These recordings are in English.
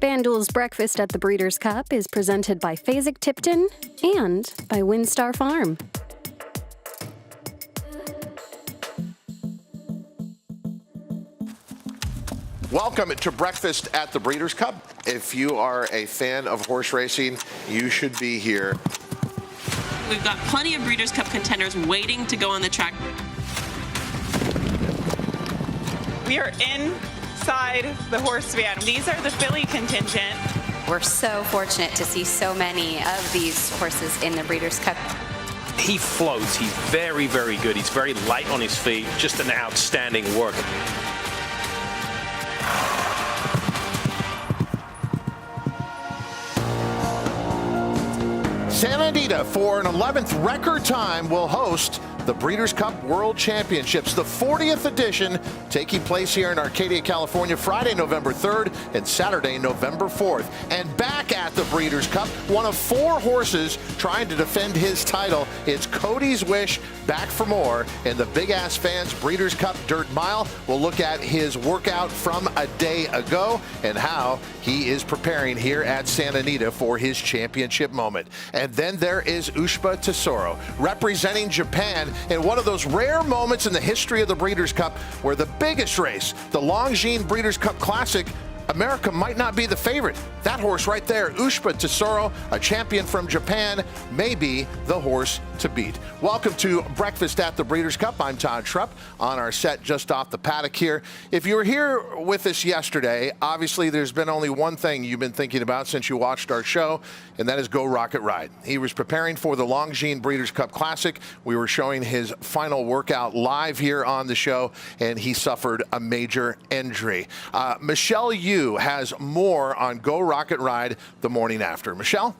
FanDuel's Breakfast at the Breeders' Cup is presented by Fasig-Tipton and by Windstar Farm. Welcome to Breakfast at the Breeders' Cup. If you are a fan of horse racing, you should be here. We've got plenty of Breeders' Cup contenders waiting to go on the track. We are inside the horse van. These are the filly contingent. We're so fortunate to see so many of these horses in the Breeders' Cup. He floats. He's very, very good. He's very light on his feet. Just an outstanding work. Santa Anita, for an 11th record time, will host the Breeders' Cup World Championships, the 40th edition, taking place here in Arcadia, California, Friday, November 3rd and Saturday, November 4th. And back at the Breeders' Cup, one of 4 horses trying to defend his title. It's Cody's Wish, back for more in the Big Ass Fans Breeders' Cup Dirt Mile. We'll look at his workout from a day ago and how he is preparing here at Santa Anita for his championship moment. And then there is Ushba Tesoro, representing Japan in one of those rare moments in the history of the Breeders' Cup where the biggest race, the Longines Breeders' Cup Classic, America might not be the favorite. That horse right there, Ushba Tesoro, a champion from Japan, may be the horse to beat. Welcome to Breakfast at the Breeders' Cup. I'm Todd Schrupp on our set just off the paddock here. If you were here with us yesterday, obviously there's been only one thing you've been thinking about since you watched our show, and that is Go Rocket Ride. He was preparing for the Longines Breeders' Cup Classic. We were showing his final workout live here on the show, and he suffered a major injury. Michelle Yu has more on Go Rocket Ride the morning after. Michelle?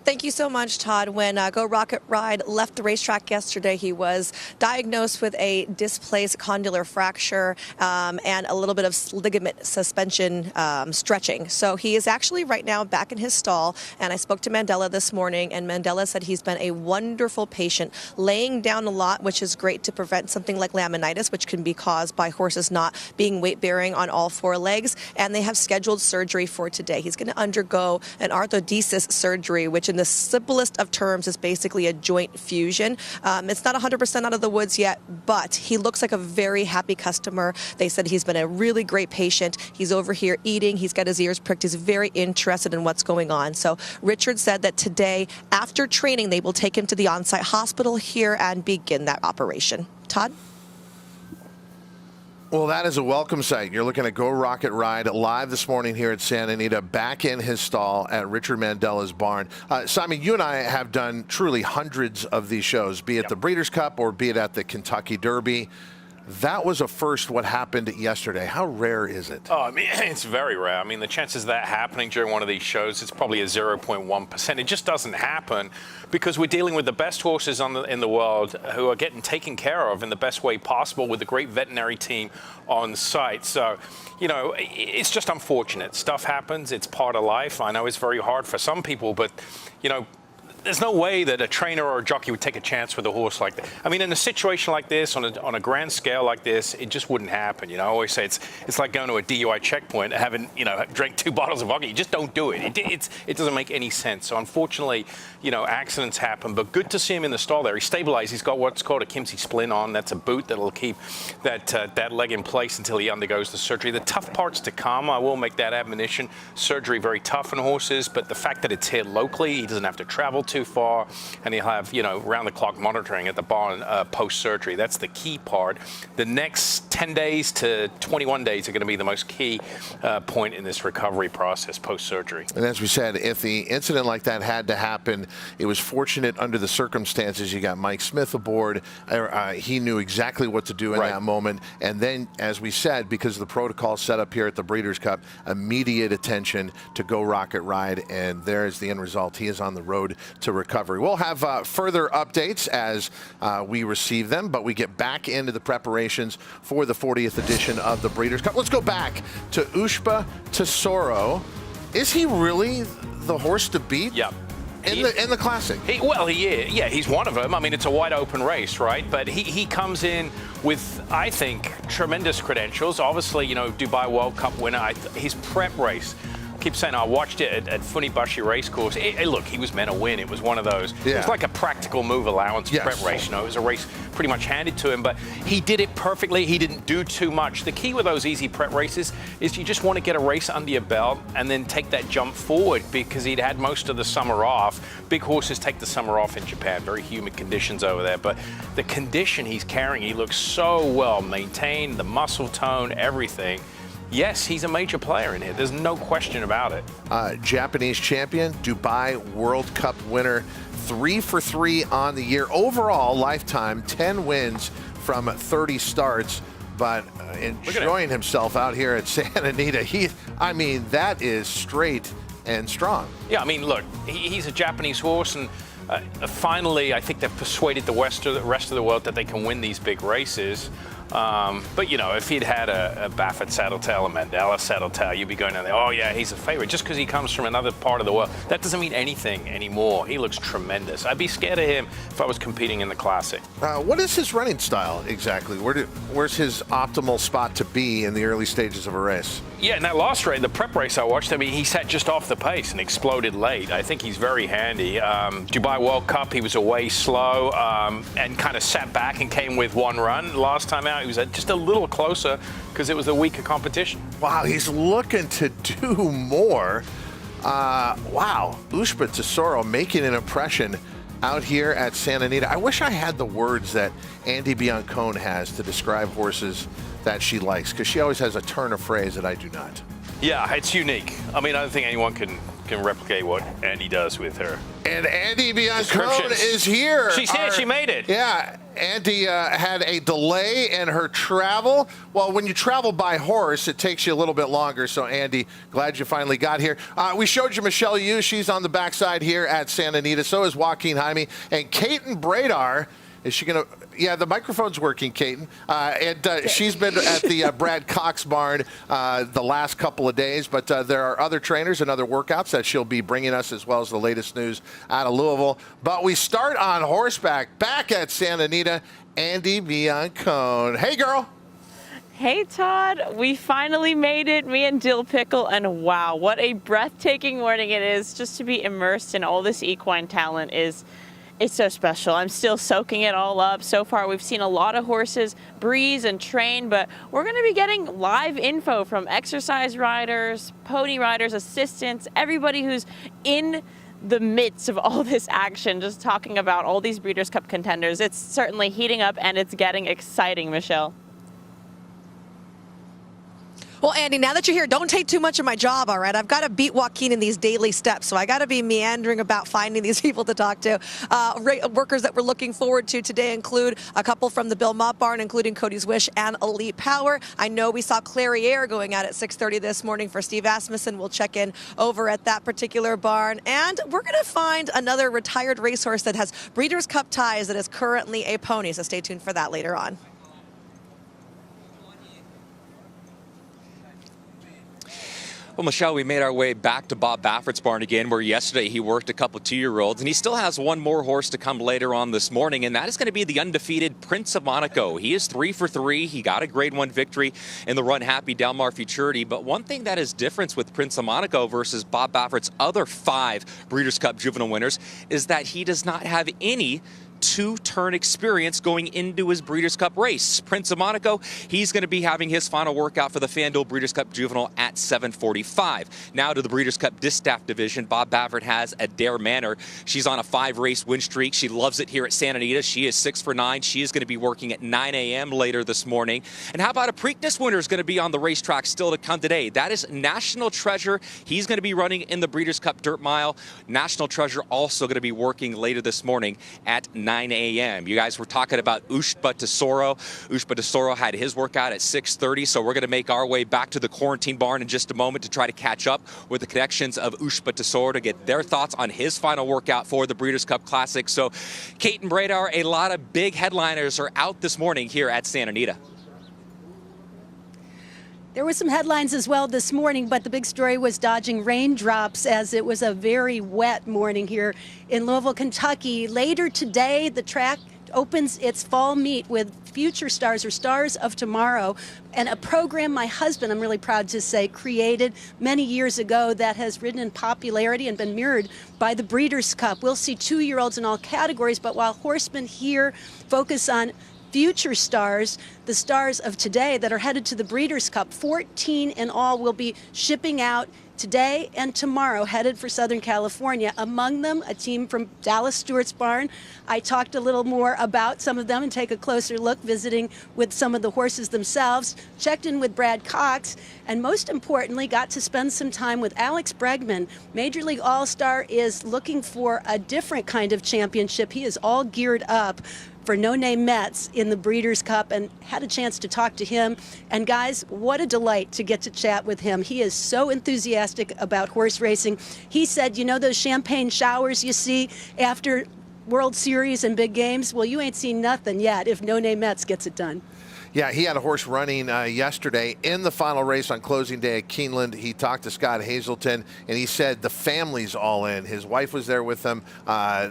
Thank you so much, Todd. When Go Rocket Ride left the racetrack yesterday, he was diagnosed with a displaced condylar fracture and a little bit of ligament suspension stretching. So he is actually right now back in his stall, and I spoke to Mandela this morning, and Mandela said he's been a wonderful patient, laying down a lot, which is great to prevent something like laminitis, which can be caused by horses not being weight-bearing on all 4 legs, and they have scheduled surgery for today. He's going to undergo an arthrodesis surgery, which in the simplest of terms is basically a joint fusion. It's not 100% out of the woods yet, but he looks like a very happy customer. They said he's been a really great patient. He's over here eating. He's got his ears pricked. He's very interested in what's going on. So Richard said that today, after training, they will take him to the on-site hospital here and begin that operation. Todd? Well, that is a welcome sight. You're looking at Go Rocket Ride live this morning here at Santa Anita, back in his stall at Richard Mandela's barn. Simon, you and I have done truly hundreds of these shows, be it the Breeders' Cup or be it at the Kentucky Derby. That was a first, what happened yesterday. How rare is it? Oh, I mean, it's very rare. I mean, the chances of that happening during one of these shows, it's probably a 0.1%. It just doesn't happen because we're dealing with the best horses in the world who are getting taken care of in the best way possible with a great veterinary team on site. So, you know, it's just unfortunate. Stuff happens. It's part of life. I know it's very hard for some people, but, you know, there's no way that a trainer or a jockey would take a chance with a horse like that. I mean, in a situation like this, on a grand scale like this, it just wouldn't happen. You know, I always say it's like going to a DUI checkpoint and having, you know, drank 2 bottles of vodka. You just don't do it. It doesn't make any sense. So unfortunately, you know, accidents happen. But good to see him in the stall there. He's stabilized. He's got what's called a Kimsey splint on. That's a boot that'll keep that leg in place until he undergoes the surgery. The tough part's to come. I will make that admonition. Surgery very tough on horses, but the fact that it's here locally, he doesn't have to travel too far, and he'll have, you know, round-the-clock monitoring at the barn post-surgery. That's the key part. The next 10 days to 21 days are going to be the most key point in this recovery process post-surgery. And as we said, if the incident like that had to happen, it was fortunate under the circumstances. You got Mike Smith aboard. He knew exactly what to do in that moment. And then, as we said, because of the protocol set up here at the Breeders' Cup, immediate attention to Go Rocket Ride, and there's the end result. He is on the road to recovery. We'll have further updates as we receive them, but we get back into the preparations for the 40th edition of the Breeders' Cup. Let's go back to Ushba Tesoro. Is he really the horse to beat? Yep. in the Classic. He is. Yeah, he's one of them. I mean, it's a wide open race, right? But he comes in with, I think, tremendous credentials. Obviously, Dubai World Cup winner. His prep race. I keep saying I watched it at Funibashi Racecourse. Look, he was meant to win. It was one of those. Yeah. It was like a practical move allowance prep race. It was a race pretty much handed to him, but he did it perfectly. He didn't do too much. The key with those easy prep races is you just want to get a race under your belt and then take that jump forward, because he'd had most of the summer off. Big horses take the summer off in Japan. Very humid conditions over there, but the condition he's carrying, he looks so well maintained, the muscle tone, everything. Yes, he's a major player in here. There's no question about it. Japanese champion, Dubai World Cup winner, 3 for 3 on the year. Overall, lifetime, 10 wins from 30 starts, but enjoying himself out here at Santa Anita. That is straight and strong. Yeah, look, he's a Japanese horse, and finally, I think they've persuaded the rest of the world that they can win these big races. But if he'd had a Baffert Saddletail, a Mandela Saddletail, you'd be going down there, oh yeah, he's a favorite. Just because he comes from another part of the world, that doesn't mean anything anymore. He looks tremendous. I'd be scared of him if I was competing in the Classic. What is his running style exactly? Where's his optimal spot to be in the early stages of a race? Yeah, in that last race, the prep race I watched, he sat just off the pace and exploded late. I think he's very handy. Dubai World Cup, he was away slow and kind of sat back and came with one run. Last time out, he was just a little closer because it was a weaker competition. Wow, he's looking to do more. Wow, Ushba Tesoro making an impression out here at Santa Anita. I wish I had the words that Andy Biancone has to describe horses that she likes, because she always has a turn of phrase that I do not. Yeah, it's unique. I don't think anyone can replicate what Andy does with her. And Andy Biancone is here. She's here. She made it. Yeah, Andy had a delay in her travel. Well, when you travel by horse, it takes you a little bit longer. So, Andy, glad you finally got here. We showed you Michelle Yu. She's on the backside here at Santa Anita. So is Joaquin Jaime. And Kaiten Bradar, is she going to... Yeah, the microphone's working, Kaiten. She's been at the Brad Cox barn the last couple of days, but there are other trainers and other workouts that she'll be bringing us, as well as the latest news out of Louisville. But we start on horseback, back at Santa Anita, Andy Biancone. Hey, girl. Hey, Todd. We finally made it, me and Dill Pickle, and wow, what a breathtaking morning it is. Just to be immersed in all this equine talent it's so special. I'm still soaking it all up. So far, we've seen a lot of horses breeze and train, but we're going to be getting live info from exercise riders, pony riders, assistants, everybody who's in the midst of all this action, just talking about all these Breeders' Cup contenders. It's certainly heating up, and it's getting exciting, Michelle. Well, Andy, now that you're here, don't take too much of my job, all right? I've got to beat Joaquin in these daily steps, so I got to be meandering about finding these people to talk to. Workers that we're looking forward to today include a couple from the Bill Mott barn, including Cody's Wish and Elite Power. I know we saw Clairiere going out at 6:30 this morning for Steve Asmussen. We'll check in over at that particular barn. And we're going to find another retired racehorse that has Breeders' Cup ties that is currently a pony, so stay tuned for that later on. Well, Michelle, we made our way back to Bob Baffert's barn again, where yesterday he worked a couple 2-year-olds, and he still has one more horse to come later on this morning, and that is going to be the undefeated Prince of Monaco. He is 3 for 3. He got a Grade 1 victory in the Run Happy Delmar Futurity, but one thing that is different with Prince of Monaco versus Bob Baffert's other 5 Breeders' Cup juvenile winners is that he does not have any 2-turn experience going into his Breeders' Cup race. Prince of Monaco, he's going to be having his final workout for the FanDuel Breeders' Cup Juvenile at 7:45. Now to the Breeders' Cup Distaff Division, Bob Baffert has Adair Manor. She's on a 5-race win streak. She loves it here at Santa Anita. She is 6 for 9. She is going to be working at 9 a.m. later this morning. And how about a Preakness winner is going to be on the racetrack still to come today? That is National Treasure. He's going to be running in the Breeders' Cup Dirt Mile. National Treasure also going to be working later this morning at 9 a.m. You guys were talking about Ushba Tesoro. Ushba Tesoro had his workout at 6:30, so we're going to make our way back to the quarantine barn in just a moment to try to catch up with the connections of Ushba Tesoro to get their thoughts on his final workout for the Breeders' Cup Classic. So, Kaiten Bradar, a lot of big headliners are out this morning here at Santa Anita. There were some headlines as well this morning, but the big story was dodging raindrops as it was a very wet morning here in Louisville, Kentucky. Later today, the track opens its fall meet with Future Stars, or Stars of Tomorrow, and a program my husband, I'm really proud to say, created many years ago that has risen in popularity and been mirrored by the Breeders' Cup. We'll see 2-year-olds in all categories, but while horsemen here focus on future stars, the stars of today that are headed to the Breeders' Cup, 14 in all, will be shipping out today and tomorrow, headed for Southern California. Among them, a team from Dallas Stewart's barn. I talked a little more about some of them and take a closer look, visiting with some of the horses themselves, checked in with Brad Cox, and most importantly, got to spend some time with Alex Bregman. Major League All-Star is looking for a different kind of championship. He is all geared up for No Name Mets in the Breeders' Cup, and had a chance to talk to him. And guys, what a delight to get to chat with him. He is so enthusiastic about horse racing. He said, you know those champagne showers you see after World Series and big games? Well, you ain't seen nothing yet if No Name Mets gets it done. Yeah, he had a horse running yesterday in the final race on closing day at Keeneland. He talked to Scott Hazelton, and he said the family's all in. His wife was there with them.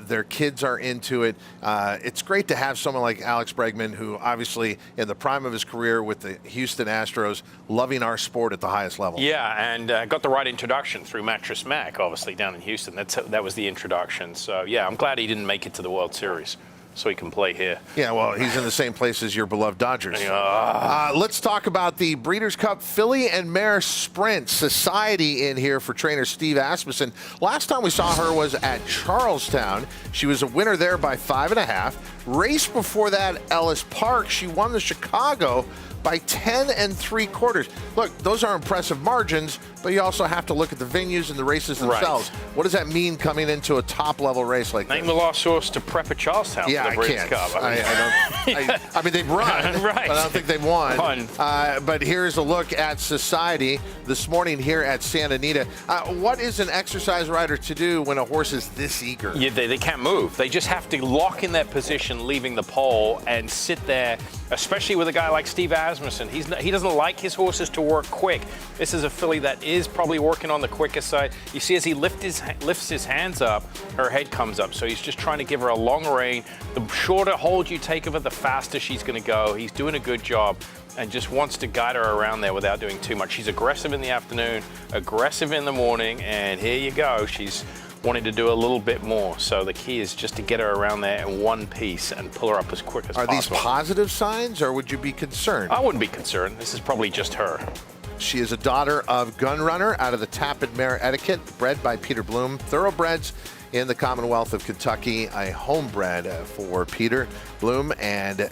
Their kids are into it. It's great to have someone like Alex Bregman, who obviously in the prime of his career with the Houston Astros, loving our sport at the highest level. Yeah, and got the right introduction through Mattress Mac, obviously, down in Houston. That was the introduction. So, yeah, I'm glad he didn't make it to the World Series, so he can play here. Yeah, well, he's in the same place as your beloved Dodgers. Let's talk about the Breeders' Cup Filly and Mare Sprint. Society in here for trainer Steve Asmussen. Last time we saw her was at Charlestown. She was a winner there by 5.5. Race before that, Ellis Park, she won the Chicago by 10 3/4. Look, those are impressive margins, but you also have to look at the venues and the races themselves. Right. What does that mean coming into a top-level race like Name this? the last horse to prep at Charlestown for the Breeders' Cup. I mean, they've run, right. but I don't think they've won. But here's a look at Society this morning here at Santa Anita. What is an exercise rider to do when a horse is this eager? Yeah, they can't move. They just have to lock in that position, leaving the pole, and sit there, especially with a guy like Steve Asmussen. He doesn't like his horses to work quick. This is a filly that is probably working on the quicker side. You see, as he lifts his hands up, her head comes up. So he's just trying to give her a long rein. The shorter hold you take of her, the faster she's going to go. He's doing a good job and just wants to guide her around there without doing too much. She's aggressive in the afternoon, aggressive in the morning, and here you go. She's wanting to do a little bit more. So the key is just to get her around there in one piece and pull her up as quick as possible. Are these positive signs, or would you be concerned? I wouldn't be concerned. This is probably just her. She is a daughter of Gunrunner out of the Tappan Mare Etiquette, bred by Peter Bloom. Thoroughbreds in the Commonwealth of Kentucky, a homebred for Peter Bloom, and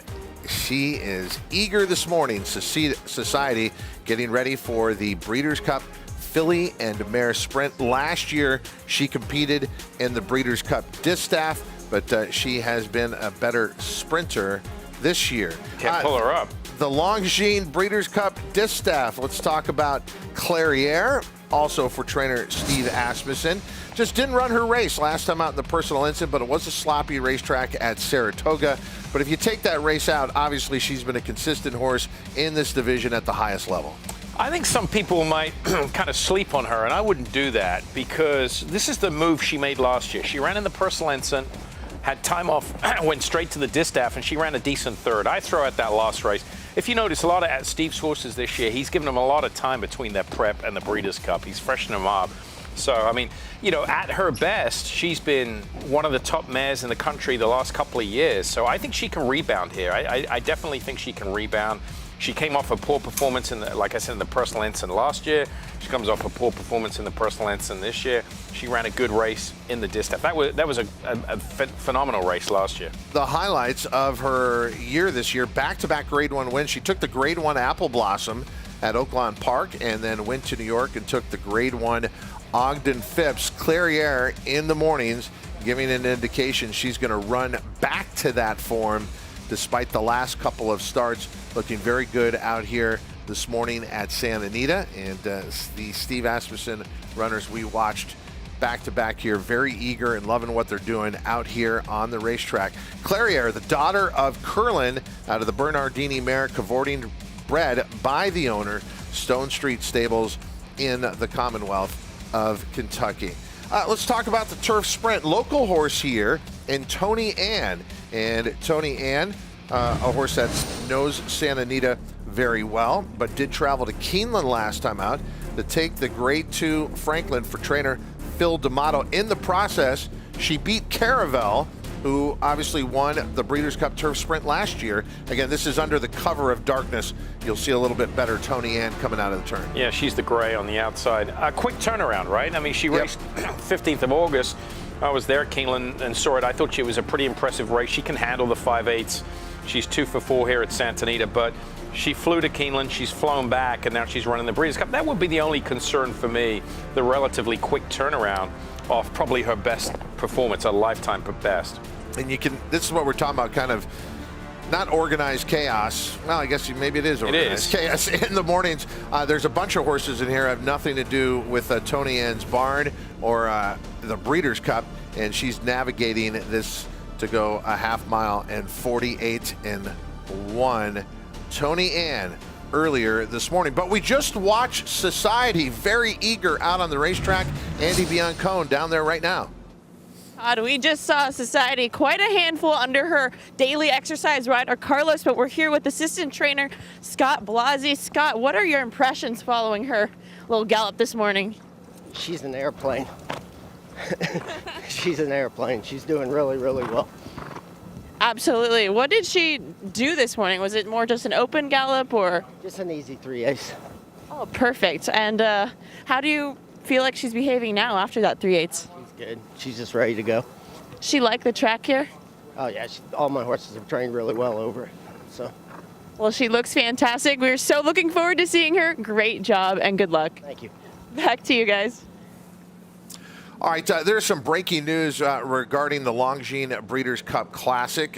she is eager this morning. Society getting ready for the Breeders' Cup Filly and Mare Sprint. Last year, she competed in the Breeders' Cup Distaff, but she has been a better sprinter this year. Can't pull her up. The Longines Breeders' Cup Distaff. Let's talk about Clairiere, also for trainer Steve Asmussen. Just didn't run her race last time out in the personal instant, but it was a sloppy racetrack at Saratoga. But if you take that race out, obviously she's been a consistent horse in this division at the highest level. I think some people might kind of sleep on her, and I wouldn't do that because this is the move she made last year. She ran in the personal instant, had time off, went straight to the distaff, and she ran a decent third. I throw out that last race. If you notice, a lot of Steve's horses this year, he's given them a lot of time between their prep and the Breeders' Cup. He's freshening them up. So, I mean, you know, at her best, she's been one of the top mares in the country the last couple of years. So I think she can rebound here. I definitely think she can rebound. She came off a poor performance in like I said, in the personal instant last year. She comes off a poor performance in the personal instant this year. She ran a good race in the distaff. That was a phenomenal race last year. The highlights of her year this year: back-to-back Grade 1 wins. She took the Grade 1 Apple Blossom at Oaklawn Park, and then went to New York and took the Grade 1 Ogden Phipps. Clairiere in the mornings, giving an indication she's going to run back to that form despite the last couple of starts. Looking very good out here this morning at Santa Anita. And the Steve Asmussen runners we watched back-to-back here, very eager and loving what they're doing out here on the racetrack. Clairiere, the daughter of Curlin, out of the Bernardini mare, cavorting, bred by the owner. Stone Street Stables in the Commonwealth of Kentucky. Let's talk about the turf sprint. Local horse here in Tony Ann. And Tony Ann, a horse that knows Santa Anita very well, but did travel to Keeneland last time out to take the Grade 2 Franklin for trainer Phil D'Amato. In the process, she beat Caravel, who obviously won the Breeders' Cup Turf Sprint last year. Again, this is under the cover of darkness. You'll see a little bit better Tony Ann coming out of the turn. Yeah, she's the gray on the outside. A quick turnaround, right? I mean, she raced 15th of August. I was there at Keeneland and saw it. I thought she was a pretty impressive race. She can handle the 5/8. She's 2 for 4 here at Santa Anita, but she flew to Keeneland, she's flown back, and now she's running the Breeders' Cup. That would be the only concern for me, the relatively quick turnaround off probably her best performance, a lifetime best. And you can, this is what we're talking about, kind of not organized chaos. Well, I guess maybe it is organized chaos in the mornings. There's a bunch of horses in here have nothing to do with Tony Ann's barn or the Breeders' Cup, and she's navigating this to go a half mile and 48-1. Tony Ann earlier this morning. But we just watched Society, very eager out on the racetrack. Andy Biancone down there right now. Todd, we just saw Society, quite a handful under her daily exercise rider, Carlos, but we're here with assistant trainer Scott Blasi. Scott, what are your impressions following her little gallop this morning? She's an airplane. She's an airplane. She's doing really, really well. Absolutely. What did she do this morning? Was it more just an open gallop or? Just an easy 3/8. Oh, perfect. And how do you feel like she's behaving now after that 3/8? She's good. She's just ready to go. She like the track here? Oh yeah, all my horses have trained really well over it. So. Well, she looks fantastic. We're so looking forward to seeing her. Great job and good luck. Thank you. Back to you guys. All right, there's some breaking news regarding the Longines Breeders' Cup Classic.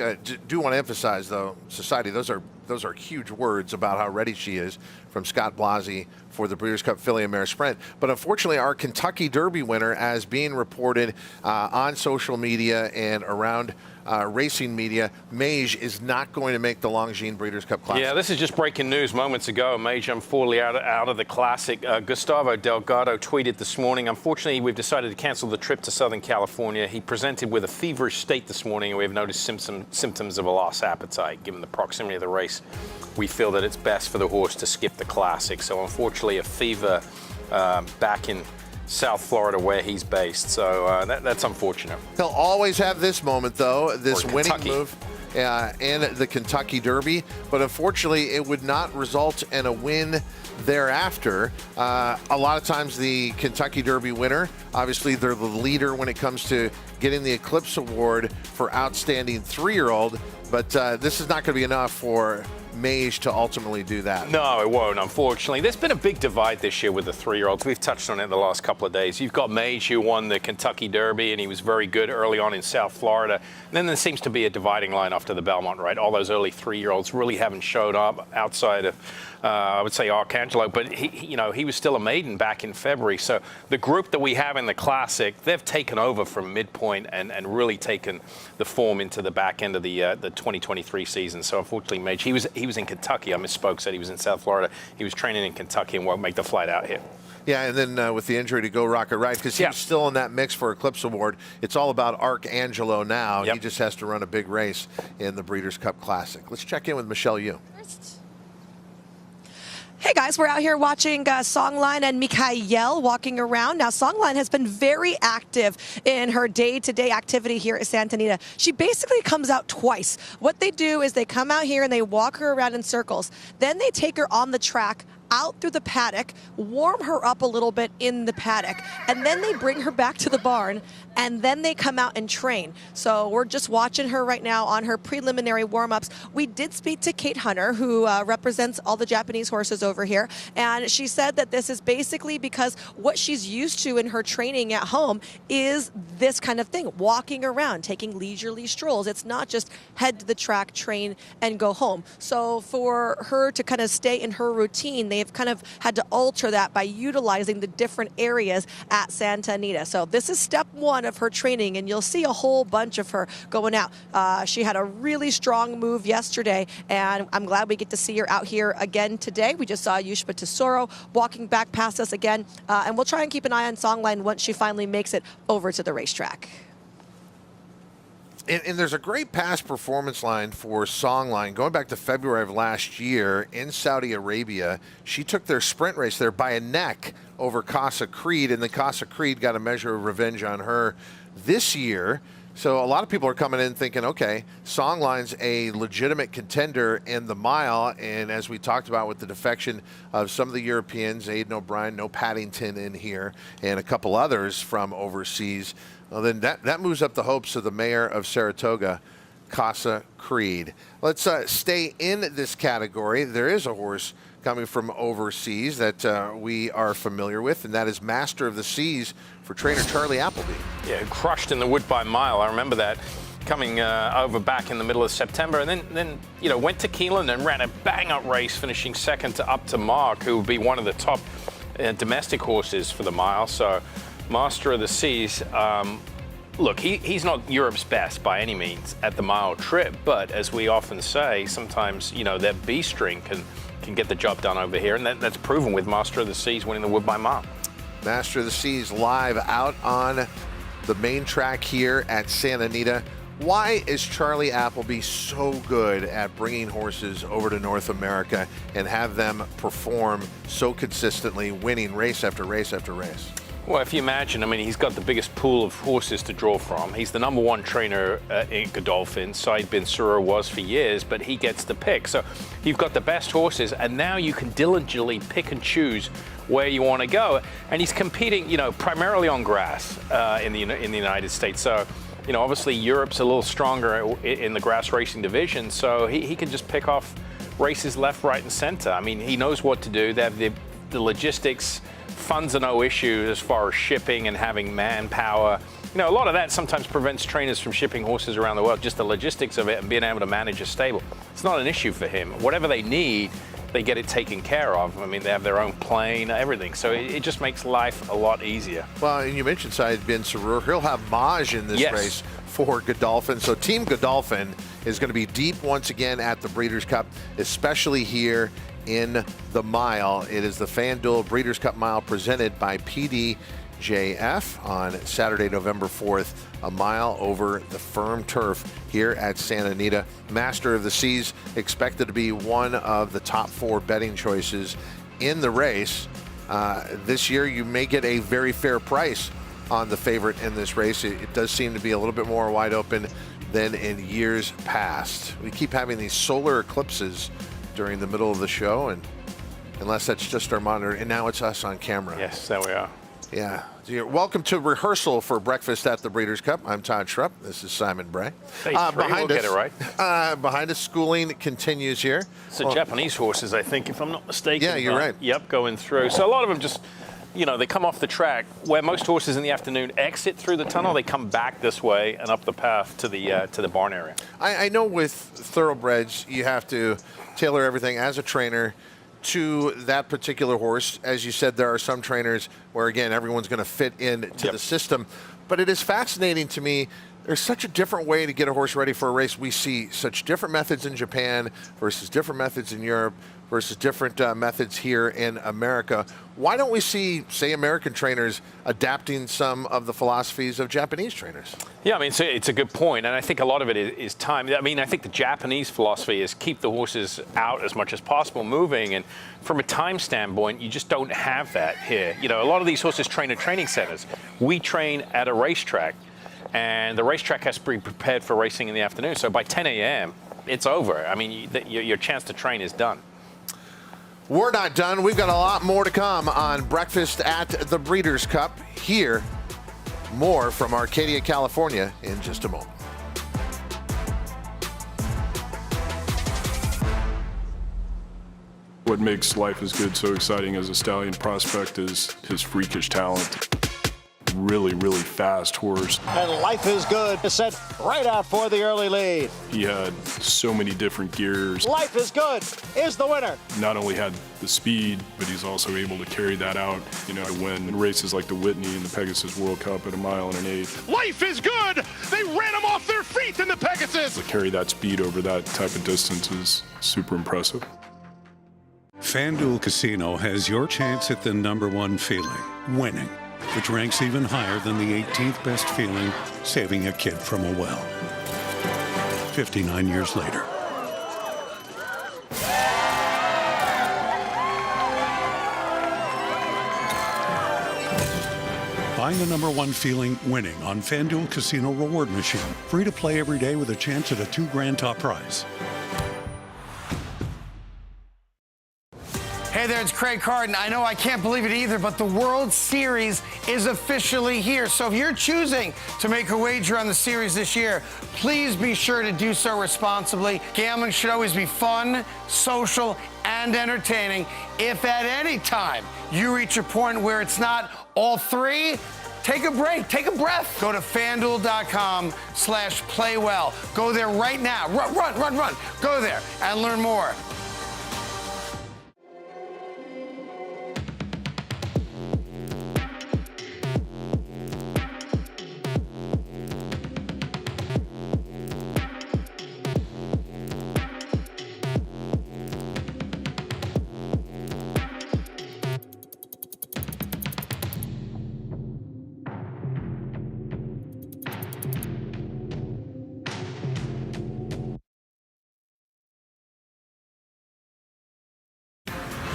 Do want to emphasize, though, Society, those are huge words about how ready she is from Scott Blasi for the Breeders' Cup Filly and Mare Sprint. But unfortunately, our Kentucky Derby winner, as being reported on social media and around racing media, Mage is not going to make the Longines Breeders' Cup Classic. Yeah, this is just breaking news moments ago. Mage unfortunately out of the Classic. Gustavo Delgado tweeted this morning, unfortunately, we've decided to cancel the trip to Southern California. He presented with a feverish state this morning, and we've noticed symptoms of a lost appetite. Given the proximity of the race, we feel that it's best for the horse to skip the Classic. So unfortunately, a fever back in South Florida where he's based. So that's unfortunate. He'll always have this moment, though, this winning move in the Kentucky Derby. But unfortunately, it would not result in a win thereafter. A lot of times the Kentucky Derby winner, obviously they're the leader when it comes to getting the Eclipse Award for Outstanding 3-year-old. But this is not going to be enough for Mage to ultimately do that. No, it won't, unfortunately. There's been a big divide this year with the 3-year-olds. We've touched on it the last couple of days. You've got Mage, who won the Kentucky Derby, and he was very good early on in South Florida. And then there seems to be a dividing line after the Belmont, right? All those early 3-year-olds really haven't showed up outside of, I would say, Arcangelo, but he was still a maiden back in February. So the group that we have in the Classic, they've taken over from midpoint and really taken the form into the back end of the 2023 season. So unfortunately, Mage, he was in Kentucky. I misspoke, said he was in South Florida. He was training in Kentucky and won't make the flight out here. Yeah, and then with the injury to Go Rocket Ride, because he's still in that mix for Eclipse Award. It's all about Arcangelo now. He just has to run a big race in the Breeders' Cup Classic. Let's check in with Michelle Yu. Hey guys, we're out here watching Songline and Mikhail walking around. Now, Songline has been very active in her day-to-day activity here at Santa Anita. She basically comes out twice. What they do is they come out here and they walk her around in circles. Then they take her on the track out through the paddock, warm her up a little bit in the paddock, and then they bring her back to the barn, and then they come out and train. So we're just watching her right now on her preliminary warm-ups. We did speak to Kate Hunter, who represents all the Japanese horses over here, and she said that this is basically because what she's used to in her training at home is this kind of thing, walking around, taking leisurely strolls. It's not just head to the track, train, and go home. So for her to kind of stay in her routine, they they've kind of had to alter that by utilizing the different areas at Santa Anita. So this is step one of her training, and you'll see a whole bunch of her going out. She had a really strong move yesterday, and I'm glad we get to see her out here again today. We just saw Yushpa Tesoro walking back past us again, and we'll try and keep an eye on Songline once she finally makes it over to the racetrack. And there's a great past performance line for Songline. Going back to February of last year in Saudi Arabia, she took their sprint race there by a neck over Casa Creed, and then Casa Creed got a measure of revenge on her this year. So a lot of people are coming in thinking, okay, Songline's a legitimate contender in the mile. And as we talked about with the defection of some of the Europeans, Aiden O'Brien, no Paddington in here, and a couple others from overseas, well, then that moves up the hopes of the mayor of Saratoga, Casa Creed. Let's stay in this category. There is a horse coming from overseas that we are familiar with, and that is Master of the Seas for trainer Charlie Appleby. Yeah, crushed in the Woodbine Mile. I remember that coming over back in the middle of September, and then went to Keeneland and ran a bang-up race, finishing second to Up to Mark, who would be one of the top domestic horses for the mile. So Master of the Seas. Look, he's not Europe's best by any means at the mile trip, but as we often say, sometimes that B string can get the job done over here, and that's proven with Master of the Seas winning the Woodbine Mile. Master of the Seas live out on the main track here at Santa Anita. Why is Charlie Appleby so good at bringing horses over to North America and have them perform so consistently, winning race after race after race? Well, if you imagine, he's got the biggest pool of horses to draw from. He's the #1 trainer in Godolphin. Said Bin Suroor was for years, but he gets the pick. So you've got the best horses, and now you can diligently pick and choose where you want to go. And he's competing, primarily on grass in the United States. So, obviously Europe's a little stronger in the grass racing division, so he can just pick off races left, right, and center. He knows what to do. They have the logistics. Funds are no issue as far as shipping and having manpower. A lot of that sometimes prevents trainers from shipping horses around the world, just the logistics of it and being able to manage a stable. It's not an issue for him. Whatever they need, they get it taken care of. They have their own plane, everything. So it just makes life a lot easier. Well, and you mentioned Said Bin Suroor. He'll have Maj in this race for Godolphin. So Team Godolphin is going to be deep once again at the Breeders' Cup, especially here in the mile. It is the FanDuel Breeders' Cup Mile presented by PDJF on Saturday, November 4th, a mile over the firm turf here at Santa Anita. Master of the Seas expected to be one of the top 4 betting choices in the race. This year, you may get a very fair price on the favorite in this race. It does seem to be a little bit more wide open than in years past. We keep having these solar eclipses during the middle of the show, and unless that's just our monitor, and now it's us on camera. Yes, there we are. Yeah. Welcome to rehearsal for breakfast at the Breeders' Cup. I'm Todd Schrupp. This is Simon Bray. Behind us, get it right. Behind us, schooling continues here. So Japanese horses, I think, if I'm not mistaken. Yeah, you're right. Yep, going through. So a lot of them just, they come off the track. Where most horses in the afternoon exit through the tunnel, they come back this way and up the path to the barn area. I know with thoroughbreds, you have to tailor everything as a trainer to that particular horse. As you said, there are some trainers where, again, everyone's going to fit into the system. But it is fascinating to me. There's such a different way to get a horse ready for a race. We see such different methods in Japan versus different methods in Europe versus different methods here in America. Why don't we see, say, American trainers adapting some of the philosophies of Japanese trainers? Yeah, it's a good point, and I think a lot of it is time. I think the Japanese philosophy is keep the horses out as much as possible, moving, and from a time standpoint, you just don't have that here. A lot of these horses train at training centers. We train at a racetrack, and the racetrack has to be prepared for racing in the afternoon. So by 10 a.m., it's over. Your chance to train is done. We're not done. We've got a lot more to come on Breakfast at the Breeders' Cup. Here, more from Arcadia, California in just a moment. What makes Life is Good so exciting as a stallion prospect is his freakish talent. really, really fast horse. And Life is Good is set right out for the early lead. He had so many different gears. Life is Good is the winner. Not only had the speed, but he's also able to carry that out, to win races like the Whitney and the Pegasus World Cup at 1 1/8 miles. Life is Good! They ran him off their feet in the Pegasus! To carry that speed over that type of distance is super impressive. FanDuel Casino has your chance at the #1 feeling, winning, which ranks even higher than the 18th best feeling, saving a kid from a well. 59 years later. Find the #1 feeling winning on FanDuel Casino Reward Machine. Free to play every day with a chance at a $2,000 top prize. Hey there, it's Craig Carden. I know I can't believe it either, but the World Series is officially here. So if you're choosing to make a wager on the series this year, please be sure to do so responsibly. Gambling should always be fun, social, and entertaining. If at any time you reach a point where it's not all three, take a break, take a breath. Go to FanDuel.com/playwell. Go there right now. Run. Go there and learn more.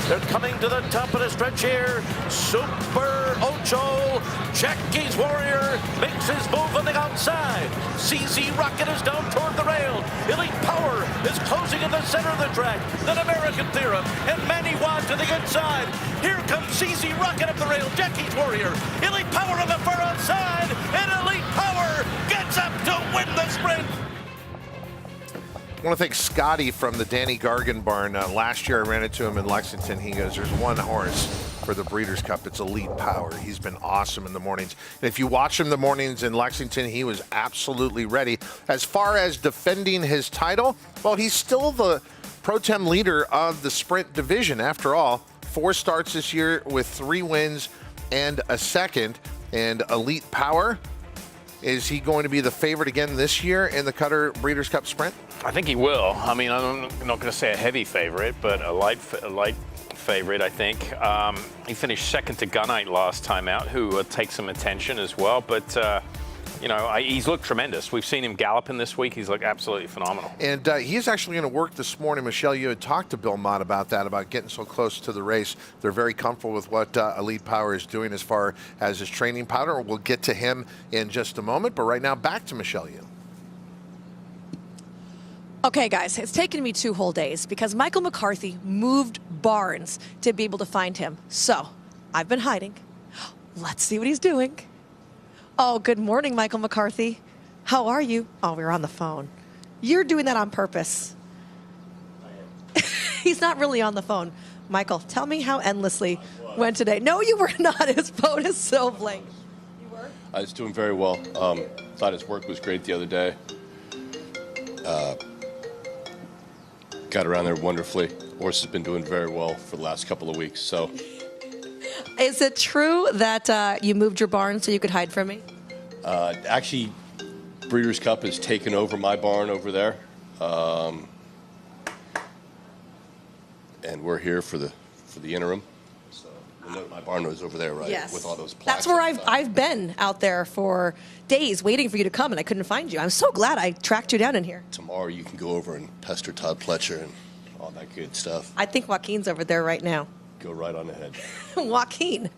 They're coming to the top of the stretch here. Super Ocho. Jackie's Warrior makes his move on the outside. CZ Rocket is down toward the rail. Elite Power is closing in the center of the track. Then American Theorem and Manny Watt to the inside. Here comes CZ Rocket up the rail. Jackie's Warrior. Elite Power on the far outside. And Elite Power gets up to win the sprint. I want to thank Scotty from the Danny Gargan barn. Last year I ran into him in Lexington. He goes, there's one horse for the Breeders' Cup. It's Elite Power. He's been awesome in the mornings. And if you watch him the mornings in Lexington, he was absolutely ready. As far as defending his title, well, he's still the Pro Tem leader of the sprint division. After all, 4 starts this year with 3 wins and a second. And Elite Power, is he going to be the favorite again this year in the Cutter Breeders' Cup Sprint? I think he will. I mean, I'm not going to say a heavy favorite, but a light favorite, I think. He finished second to Gunite last time out, who takes some attention as well. But, he's looked tremendous. We've seen him galloping this week. He's looked absolutely phenomenal. And he's actually going to work this morning. Michelle, you had talked to Bill Mott about that, about getting so close to the race. They're very comfortable with what Elite Power is doing as far as his training powder. We'll get to him in just a moment. But right now, back to Michelle Yu. Okay, guys, it's taken me 2 whole days because Michael McCarthy moved barns to be able to find him. So I've been hiding. Let's see what he's doing. Oh, good morning, Michael McCarthy. How are you? Oh, we were on the phone. You're doing that on purpose. He's not really on the phone. Michael, tell me how endlessly went today. No, you were not. His phone is so blank. You were? I was doing very well. Thought his work was great the other day. Got around there wonderfully. Horse has been doing very well for the last couple of weeks. So, is it true that you moved your barn so you could hide from me? Actually, Breeders' Cup has taken over my barn over there, and we're here for the interim. So my barn was over there, right? Yes. With all those plaques. That's where I've been out there for days waiting for you to come, and I couldn't find you. I'm so glad I tracked you down in here. Tomorrow you can go over and pester Todd Pletcher and all that good stuff. I think Joaquin's over there right now. Go right on ahead. Joaquin.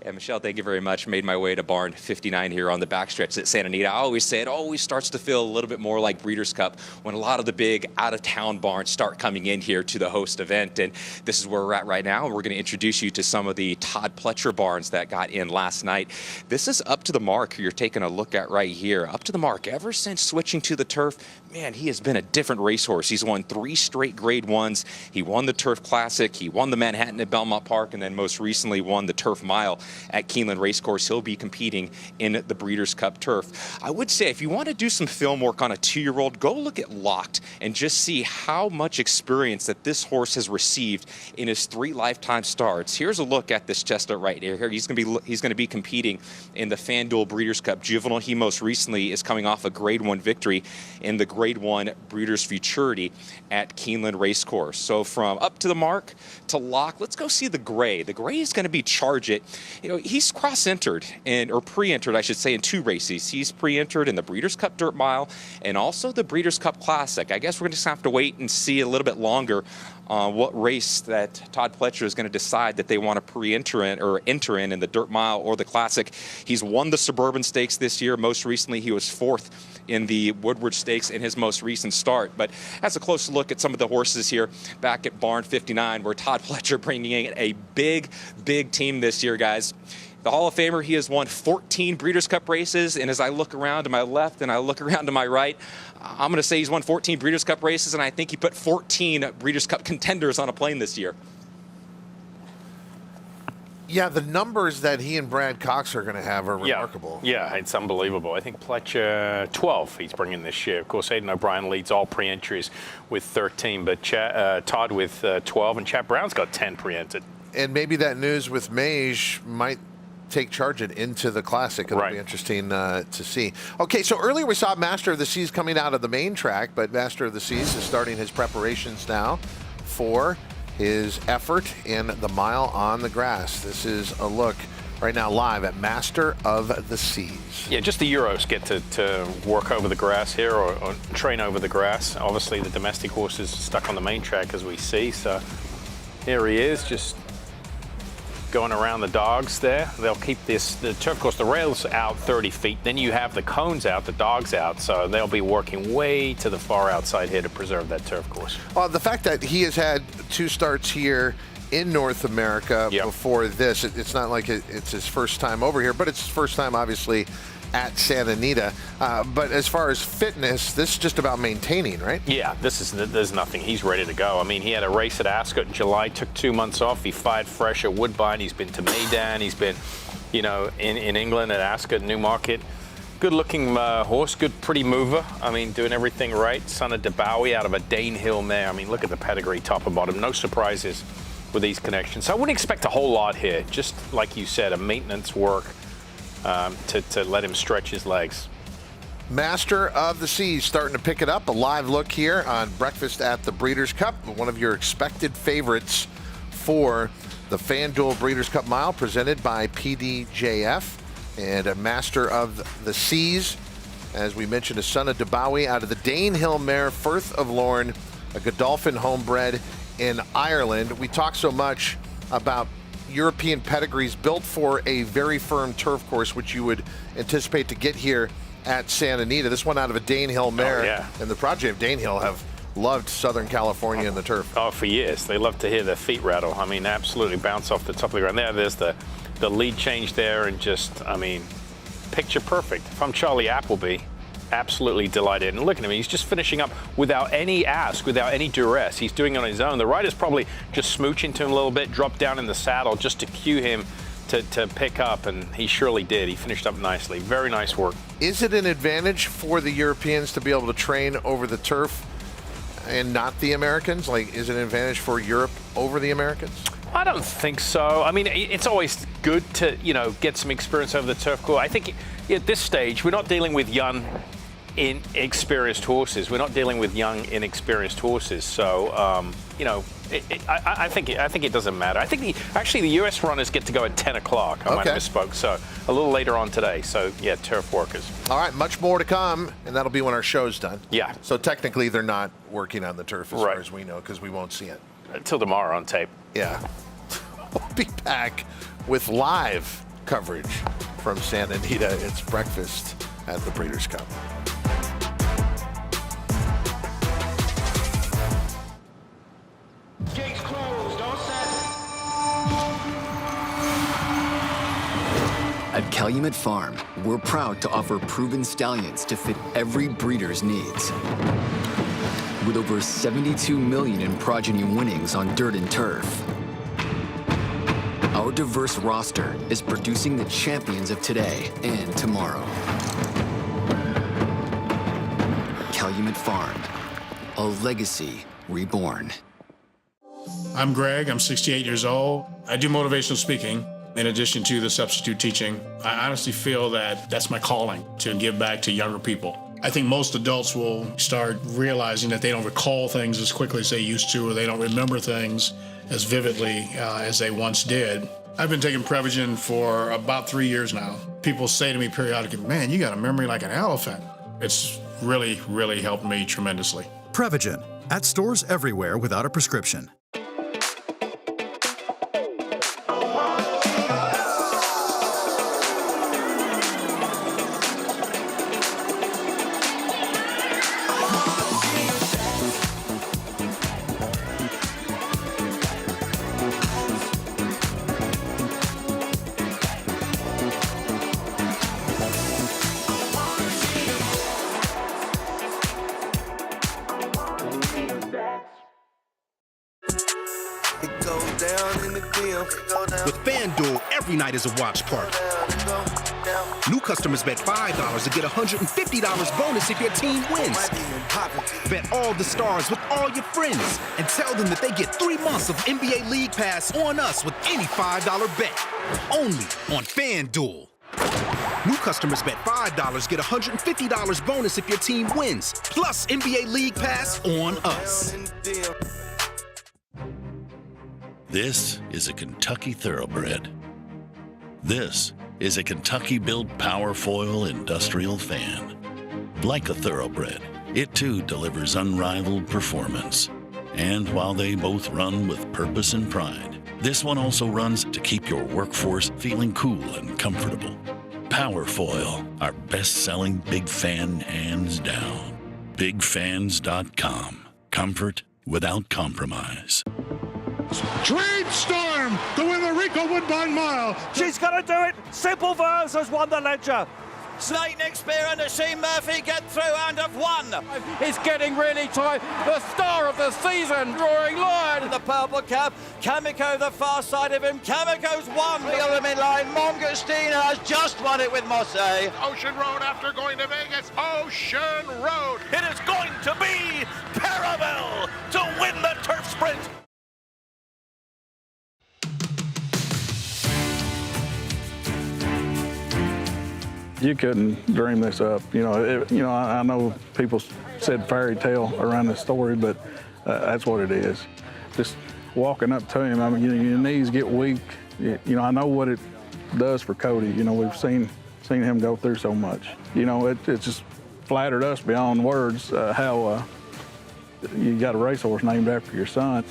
And Michelle, thank you very much. Made my way to barn 59 here on the backstretch at Santa Anita. I always say it always starts to feel a little bit more like Breeders' Cup when a lot of the big out-of-town barns start coming in here to the host event. And this is where we're at right now. We're going to introduce you to some of the Todd Pletcher barns that got in last night. This is up to the mark you're taking a look at right here. Up to the mark. Ever since switching to the turf, man, he has been a different racehorse. He's won 3 straight Grade 1s. He won the Turf Classic. He won the Manhattan at Belmont Park, and then most recently won the Turf Mile. at Keeneland Racecourse. He'll be competing in the Breeders' Cup Turf. I would say if you want to do some film work on a 2-year-old, go look at Locked and just see how much experience that this horse has received in his 3 lifetime starts. Here's a look at this chestnut right here. He's going to be competing in the FanDuel Breeders' Cup Juvenile. He most recently is coming off a Grade 1 victory in the Grade 1 Breeders' Futurity at Keeneland Racecourse. So from up to the mark to lock, let's go see the gray. The gray is going to be Charge It. You know, he's cross-entered, or pre-entered, I should say, in 2 races. He's pre-entered in the Breeders' Cup Dirt Mile and also the Breeders' Cup Classic. I guess we're going to just have to wait and see a little bit longer what race that Todd Pletcher is going to decide that they want to pre-enter in or enter in the Dirt Mile or the Classic. He's won the Suburban Stakes this year. Most recently, he was 4th in the Woodward Stakes in his most recent start. But that's a close look at some of the horses here back at Barn 59, where Todd Pletcher bringing in a big team this year, guys. The Hall of Famer, he has won 14 Breeders' Cup races, and as I look around to my left and I look around to my right, I'm going to say he's won 14 Breeders' Cup races, and I think he put 14 Breeders' Cup contenders on a plane this year. Yeah, the numbers that he and Brad Cox are going to have are remarkable. Yeah, it's unbelievable. I think Pletcher, 12 he's bringing this year. Of course, Aidan O'Brien leads all pre-entries with 13, but Todd with 12, and Chad Brown's got 10 pre-entered. And maybe that news with Mage might take Charge It into the Classic. It'll be interesting to see. Okay, so earlier we saw Master of the Seas coming out of the main track, but Master of the Seas is starting his preparations now for his effort in the mile on the grass. This is a look right now live at Master of the Seas. Yeah, just the Euros get to work over the grass here or train over the grass. Obviously, the domestic horses stuck on the main track, as we see. So here he is, just going around the dogs there. They'll keep the turf course, the rails out 30 feet. Then you have the cones out, the dogs out. So they'll be working way to the far outside here to preserve that turf course. The fact that he has had 2 starts here in North America before this, it's not like it's his first time over here, but it's his first time, obviously, at Santa Anita. But as far as fitness, this is just about maintaining, right? Yeah, there's nothing. He's ready to go. I mean, he had a race at Ascot in July, took 2 months off. He fired fresh at Woodbine. He's been to Meydan. He's been, in England at Ascot, Newmarket. Good-looking horse, good, pretty mover. I mean, doing everything right. Son of DeBowie out of a Danehill mare. I mean, look at the pedigree, top and bottom. No surprises with these connections. So I wouldn't expect a whole lot here. Just like you said, a maintenance work. To let him stretch his legs. Master of the Seas starting to pick it up. A live look here on Breakfast at the Breeders' Cup. One of your expected favorites for the FanDuel Breeders' Cup Mile presented by PDJF. And a Master of the Seas, as we mentioned, a Son of DeBowie out of the Danehill mare, Firth of Lorne, a Godolphin homebred in Ireland. We talk so much about European pedigrees built for a very firm turf course, which you would anticipate to get here at Santa Anita. This one out of a Danehill mare, and the progeny of Danehill have loved Southern California and the turf. Oh, for years. They love to hear their feet rattle. I mean, absolutely bounce off the top of the ground. There's the lead change there, and just, I mean, picture perfect. If I'm Charlie Appleby, absolutely delighted. And look at him, he's just finishing up without any ask, without any duress. He's doing it on his own. The rider's probably just smooching to him a little bit, dropped down in the saddle just to cue him to pick up, and he surely did. He finished up nicely. Very nice work. Is it an advantage for the Europeans to be able to train over the turf and not the Americans? Like, is it an advantage for Europe over the Americans? I don't think so. I mean, it's always good to, get some experience over the turf course. I think at this stage, we're not dealing with young, inexperienced horses. We're not dealing with young, inexperienced horses. So, I think it doesn't matter. I think the U.S. runners get to go at 10 o'clock. I might have misspoke. So a little later on today. So yeah, turf workers. All right, much more to come, and that'll be when our show's done. Yeah. So technically, they're not working on the turf as far as we know, because we won't see it until tomorrow on tape. Yeah. We'll be back with live coverage from Santa Anita. It's Breakfast at the Breeders' Cup. Gates closed, all set. At Calumet Farm, we're proud to offer proven stallions to fit every breeder's needs. With over 72 million in progeny winnings on dirt and turf, our our diverse roster is producing the champions of today and tomorrow. Calumet Farm, a legacy reborn. I'm Greg. I'm 68 years old. I do motivational speaking in addition to the substitute teaching. I honestly feel that that's my calling, to give back to younger people. I think most adults will start realizing that they don't recall things as quickly as they used to, or they don't remember things as vividly as they once did. I've been taking Prevagen for about 3 years now. People say to me periodically, man, you got a memory like an elephant. It's really, really helped me tremendously. Prevagen, at stores everywhere without a prescription. With FanDuel, every night is a watch party. New customers bet $5 to get $150 bonus if your team wins. Bet all the stars with all your friends and tell them that they get 3 months of NBA League Pass on us with any $5 bet. Only on FanDuel. New customers bet $5 get $150 bonus if your team wins. Plus NBA League Pass on us. This is a Kentucky Thoroughbred. This is a Kentucky-built Powerfoil industrial fan. Like a Thoroughbred, it too delivers unrivaled performance. And while they both run with purpose and pride, this one also runs to keep your workforce feeling cool and comfortable. Powerfoil, our best-selling big fan hands down. BigFans.com. Comfort without compromise. Trade Storm to win the Rico Woodbine Mile. She's going to do it. Simple Verse has won the Ledger. Snake Nick Spear and Asheen Murphy get through and have won. It's getting really tight. The star of the season, Roaring Lion. The purple cap, Kamiko the far side of him. Kamiko's won. The other midline, Mongostina has just won it with Mosse. Ocean Road after going to Vegas. Ocean Road. It is going to be Paravel to win the turf sprint. You couldn't dream this up. I know people said fairy tale around this story, but that's what it is. Just walking up to him, I mean, your knees get weak. I know what it does for Cody. We've seen him go through so much. It just flattered us beyond words how you got a racehorse named after your son.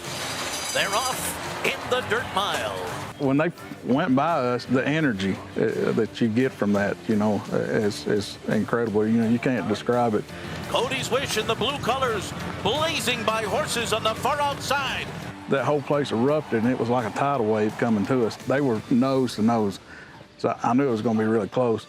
They're off in the dirt mile. When they went by us, the energy that you get from that, is incredible. You can't describe it. Cody's Wish in the blue colors, blazing by horses on the far outside. That whole place erupted, and it was like a tidal wave coming to us. They were nose to nose, so I knew it was going to be really close.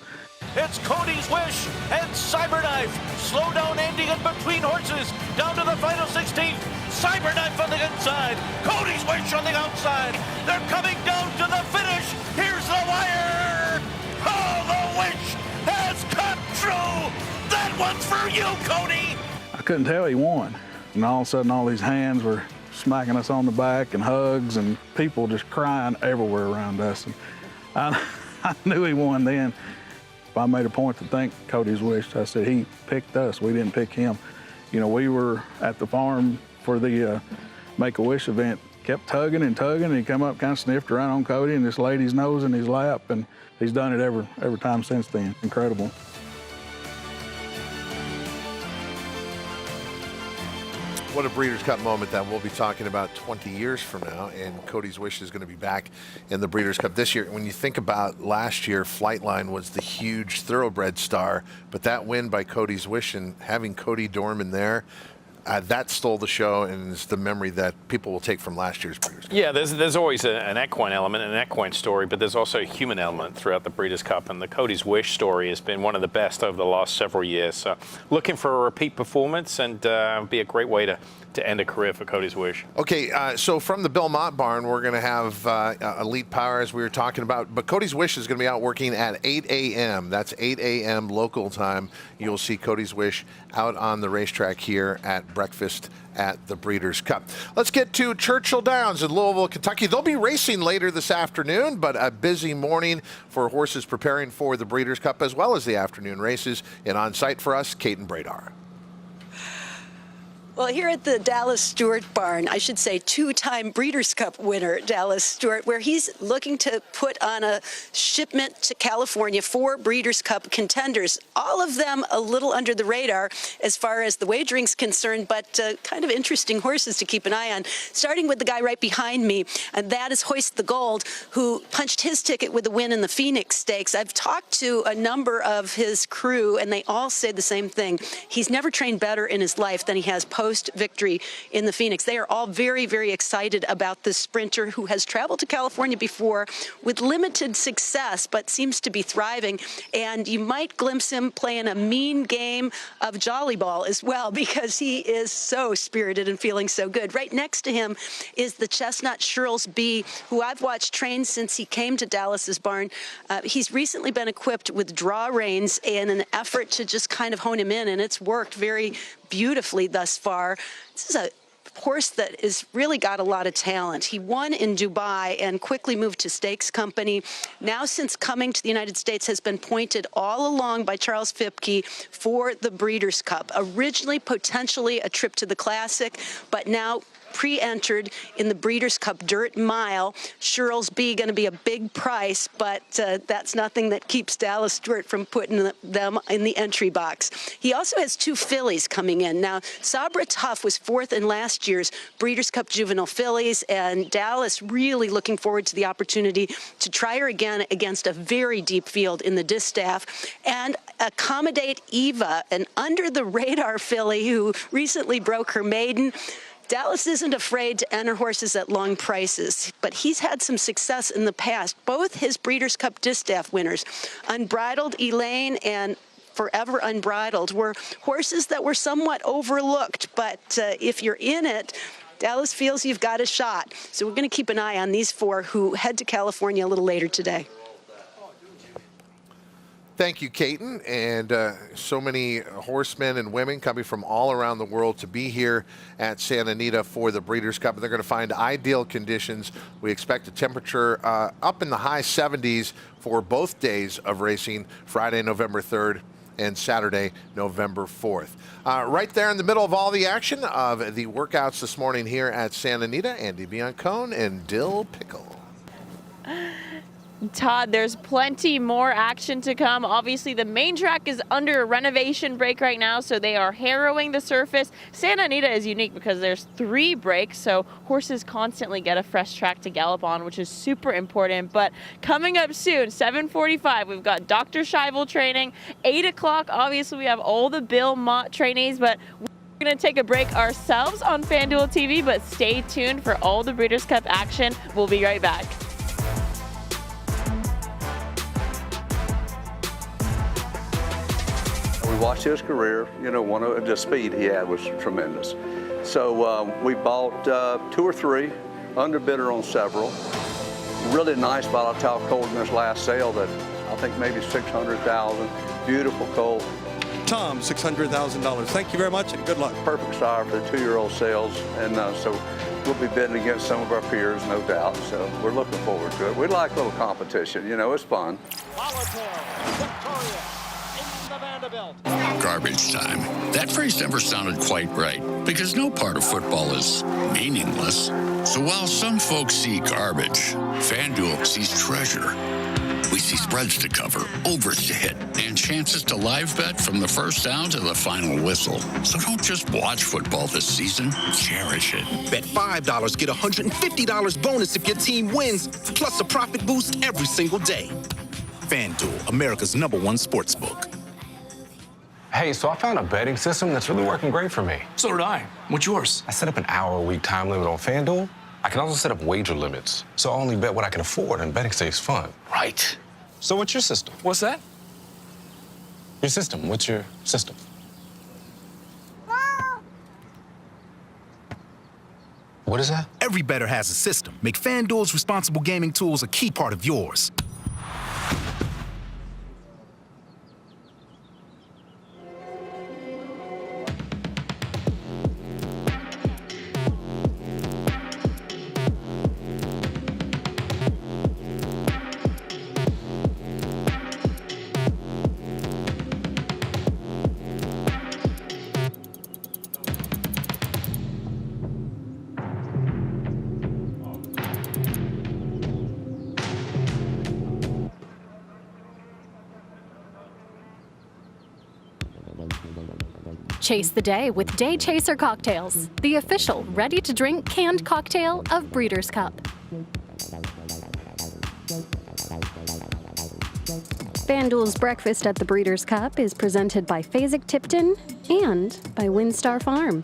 It's Cody's Wish and Cyberknife. Slow down ending in between horses. Down to the final 16. Cyberknife on the inside. Cody's Wish on the outside. They're coming down to the finish. Here's the wire. Oh, the Wish has come true. That one's for you, Cody. I couldn't tell he won. And all of a sudden, all these hands were smacking us on the back and hugs and people just crying everywhere around us. And I knew he won then. I made a point to thank Cody's Wish. I said, he picked us. We didn't pick him. We were at the farm for the Make-A-Wish event, kept tugging and tugging, and he come up, kind of sniffed around on Cody and just laid his nose in his lap, and he's done it every time since then. Incredible. What a Breeders' Cup moment that we'll be talking about 20 years from now, and Cody's Wish is going to be back in the Breeders' Cup this year. When you think about last year, Flightline was the huge thoroughbred star, but that win by Cody's Wish and having Cody Dorman there, that stole the show, and it's the memory that people will take from last year's Breeders' Cup. Yeah, there's always an equine element, an equine story, but there's also a human element throughout the Breeders' Cup, and the Cody's Wish story has been one of the best over the last several years. So looking for a repeat performance, and be a great way to end a career for Cody's Wish. Okay, so from the Bill Mott barn, we're going to have Elite Power, as we were talking about, but Cody's Wish is going to be out working at 8 a.m. That's 8 a.m. local time. You'll see Cody's Wish out on the racetrack here at breakfast at the Breeders' Cup. Let's get to Churchill Downs in Louisville, Kentucky. They'll be racing later this afternoon, but a busy morning for horses preparing for the Breeders' Cup as well as the afternoon races. And on site for us, Kaiten Bradar. Well, here at the Dallas Stewart barn, I should say two-time Breeders' Cup winner, Dallas Stewart, where he's looking to put on a shipment to California for Breeders' Cup contenders. All of them a little under the radar as far as the wagering's concerned, but kind of interesting horses to keep an eye on. Starting with the guy right behind me, and that is Hoist the Gold, who punched his ticket with a win in the Phoenix Stakes. I've talked to a number of his crew, and they all say the same thing. He's never trained better in his life than he has post-victory in the Phoenix. They are all very, very excited about this sprinter who has traveled to California before with limited success, but seems to be thriving. And you might glimpse him playing a mean game of Jolly Ball as well, because he is so spirited and feeling so good. Right next to him is the Chestnut Shirl's B, who I've watched train since he came to Dallas's barn. He's recently been equipped with draw reins in an effort to just kind of hone him in, and it's worked very beautifully thus far. This is a horse that has really got a lot of talent. He won in Dubai and quickly moved to Stakes Company. Now, since coming to the United States, has been pointed all along by Charles Fipke for the Breeders' Cup. Originally, potentially a trip to the Classic, but now pre-entered in the Breeders' Cup Dirt Mile. Shirl's B going to be a big price, but that's nothing that keeps Dallas Stewart from putting them in the entry box. He also has two fillies coming in. Now, Sabra Tough was fourth in last year's Breeders' Cup Juvenile Fillies, and Dallas really looking forward to the opportunity to try her again against a very deep field in the distaff and accommodate Eva, an under-the-radar filly who recently broke her maiden. Dallas isn't afraid to enter horses at long prices, but he's had some success in the past. Both his Breeders' Cup Distaff winners, Unbridled Elaine and Forever Unbridled, were horses that were somewhat overlooked, but if you're in it, Dallas feels you've got a shot. So we're going to keep an eye on these four who head to California a little later today. Thank you, Kaiten. And so many horsemen and women coming from all around the world to be here at Santa Anita for the Breeders' Cup. They're going to find ideal conditions. We expect a temperature up in the high 70s for both days of racing, Friday, November 3rd and Saturday, November 4th. Right there in the middle of all the action of the workouts this morning here at Santa Anita, Andy Biancone and Dill Pickle. Todd, there's plenty more action to come. Obviously, the main track is under a renovation break right now, so they are harrowing the surface. Santa Anita is unique because there's 3 breaks, so horses constantly get a fresh track to gallop on, which is super important. But coming up soon, 7:45, we've got Dr. Scheibel training. 8 o'clock, obviously, we have all the Bill Mott trainees, but we're going to take a break ourselves on FanDuel TV, but stay tuned for all the Breeders' Cup action. We'll be right back. We watched his career, you know, the speed he had was tremendous. So we bought 2 or 3, underbidder on several. Really nice volatile colt in this last sale that I think maybe $600,000. Beautiful colt. Tom, $600,000. Thank you very much and good luck. Perfect sire for the 2-year-old sales, and so we'll be bidding against some of our peers, no doubt. So we're looking forward to it. We like a little competition, you know, it's fun. Garbage time. That phrase never sounded quite right because no part of football is meaningless. So while some folks see garbage, FanDuel sees treasure. We see spreads to cover, overs to hit, and chances to live bet from the first down to the final whistle. So don't just watch football this season, cherish it. Bet $5, get $150 bonus if your team wins, plus a profit boost every single day. FanDuel, America's #1 sportsbook. Hey, so I found a betting system that's really working great for me. So did I. What's yours? I set up an hour-a-week time limit on FanDuel. I can also set up wager limits, so I only bet what I can afford, and betting stays fun. Right. So what's your system? What's that? Your system. What's your system? What is that? Every bettor has a system. Make FanDuel's responsible gaming tools a key part of yours. Chase the day with Day Chaser Cocktails, the official ready-to-drink canned cocktail of Breeders' Cup. FanDuel's Breakfast at the Breeders' Cup is presented by Fasig-Tipton and by WinStar Farm.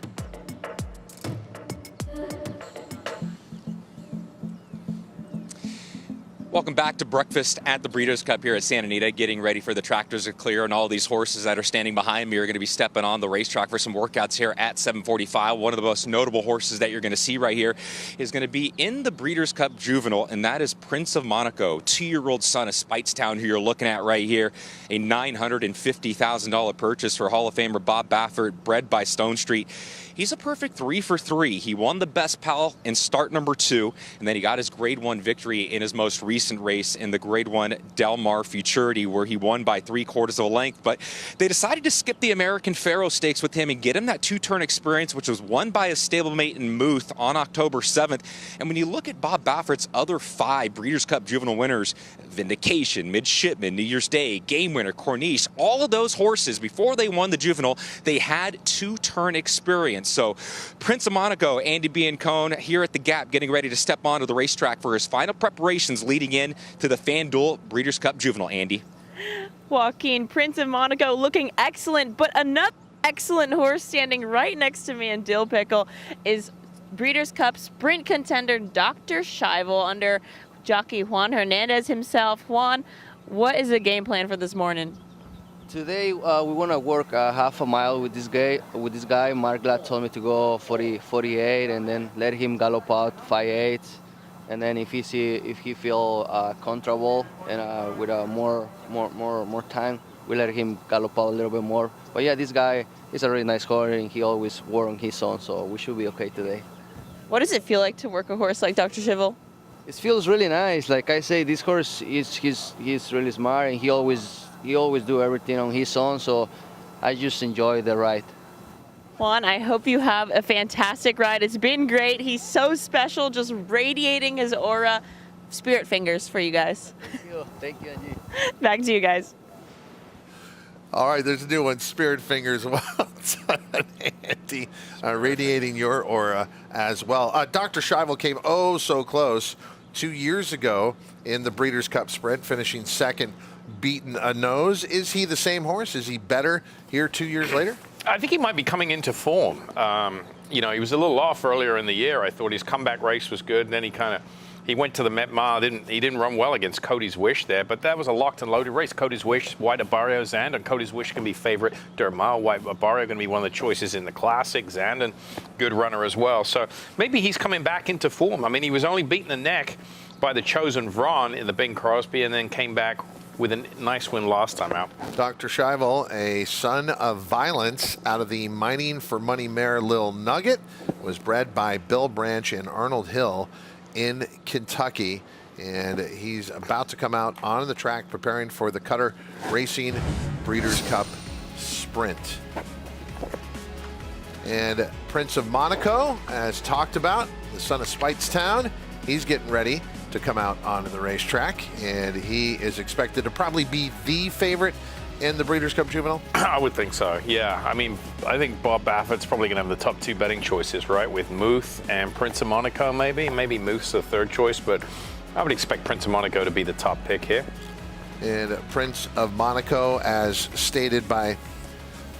Welcome back to Breakfast at the Breeders' Cup here at Santa Anita, getting ready for the tractors to clear, and all these horses that are standing behind me are going to be stepping on the racetrack for some workouts here at 7:45. One of the most notable horses that you're going to see right here is going to be in the Breeders' Cup Juvenile, and that is Prince of Monaco, 2-year-old son of Speightstown, who you're looking at right here. A $950,000 purchase for Hall of Famer Bob Baffert, bred by Stone Street. He's a perfect 3 for 3. He won the Best Pal in start number 2, and then he got his Grade 1 victory in his most recent race in the Grade 1 Del Mar Futurity, where he won by 3/4 of a length. But they decided to skip the American Pharoah Stakes with him and get him that 2-turn experience, which was won by his stablemate in Muth on October 7th. And when you look at Bob Baffert's other 5 Breeders' Cup Juvenile winners, Vindication, Midshipman, New Year's Day, Game Winner, Corniche, all of those horses, before they won the Juvenile, they had 2-turn experience. So Prince of Monaco, Andy Biancone, here at the Gap, getting ready to step onto the racetrack for his final preparations leading in to the FanDuel Breeders' Cup Juvenile. Andy. Joaquin, Prince of Monaco looking excellent, but another excellent horse standing right next to me in Dill Pickle is Breeders' Cup Sprint contender Dr. Scheibel under jockey Juan Hernandez himself. Juan, what is the game plan for this morning? Today we want to work half a mile with this guy. Mark Glad told me to go 48 and then let him gallop out 5/8. And then if he feel comfortable and with more time, we let him gallop out a little bit more. But yeah, this guy is a really nice horse and he always works on his own, so we should be okay today. What does it feel like to work a horse like Dr. Scheibel? It feels really nice. Like I say, this horse he's really smart and he always do everything on his own, so I just enjoy the ride. Juan, I hope you have a fantastic ride. It's been great. He's so special, just radiating his aura. Spirit fingers for you guys. Thank you, Angie. Back to you guys. All right, there's a new one, Spirit Fingers. Well done, Andy, radiating your aura as well. Dr. Scheibel came so close 2 years ago in the Breeders' Cup Sprint, finishing second, beaten a nose. Is he the same horse? Is he better here 2 years later? I think he might be coming into form. He was a little off earlier in the year. I thought his comeback race was good, and then he went to the Met Mar. He didn't run well against Cody's Wish there, but that was a locked and loaded race. Cody's Wish, White Barrio, Zandon. Cody's Wish can be favorite. Dermal, White Barrio going to be one of the choices in the Classic. Zandon, good runner as well. So maybe he's coming back into form. I mean, he was only beaten the neck by the Chosen Vron in the Bing Crosby, and then came back with a nice win last time out. Dr. Scheibel, a son of violence out of the Mining for Money mare Lil Nugget, was bred by Bill Branch and Arnold Hill in Kentucky, and he's about to come out on the track preparing for the Cutter Racing Breeders' Cup Sprint. And Prince of Monaco, as talked about, the son of Speightstown, he's getting ready to come out onto the racetrack, and he is expected to probably be the favorite in the Breeders' Cup Juvenile? I would think so, yeah. I mean, I think Bob Baffert's probably going to have the top 2 betting choices, right, with Muth and Prince of Monaco maybe. Maybe Muth's the third choice, but I would expect Prince of Monaco to be the top pick here. And Prince of Monaco, as stated by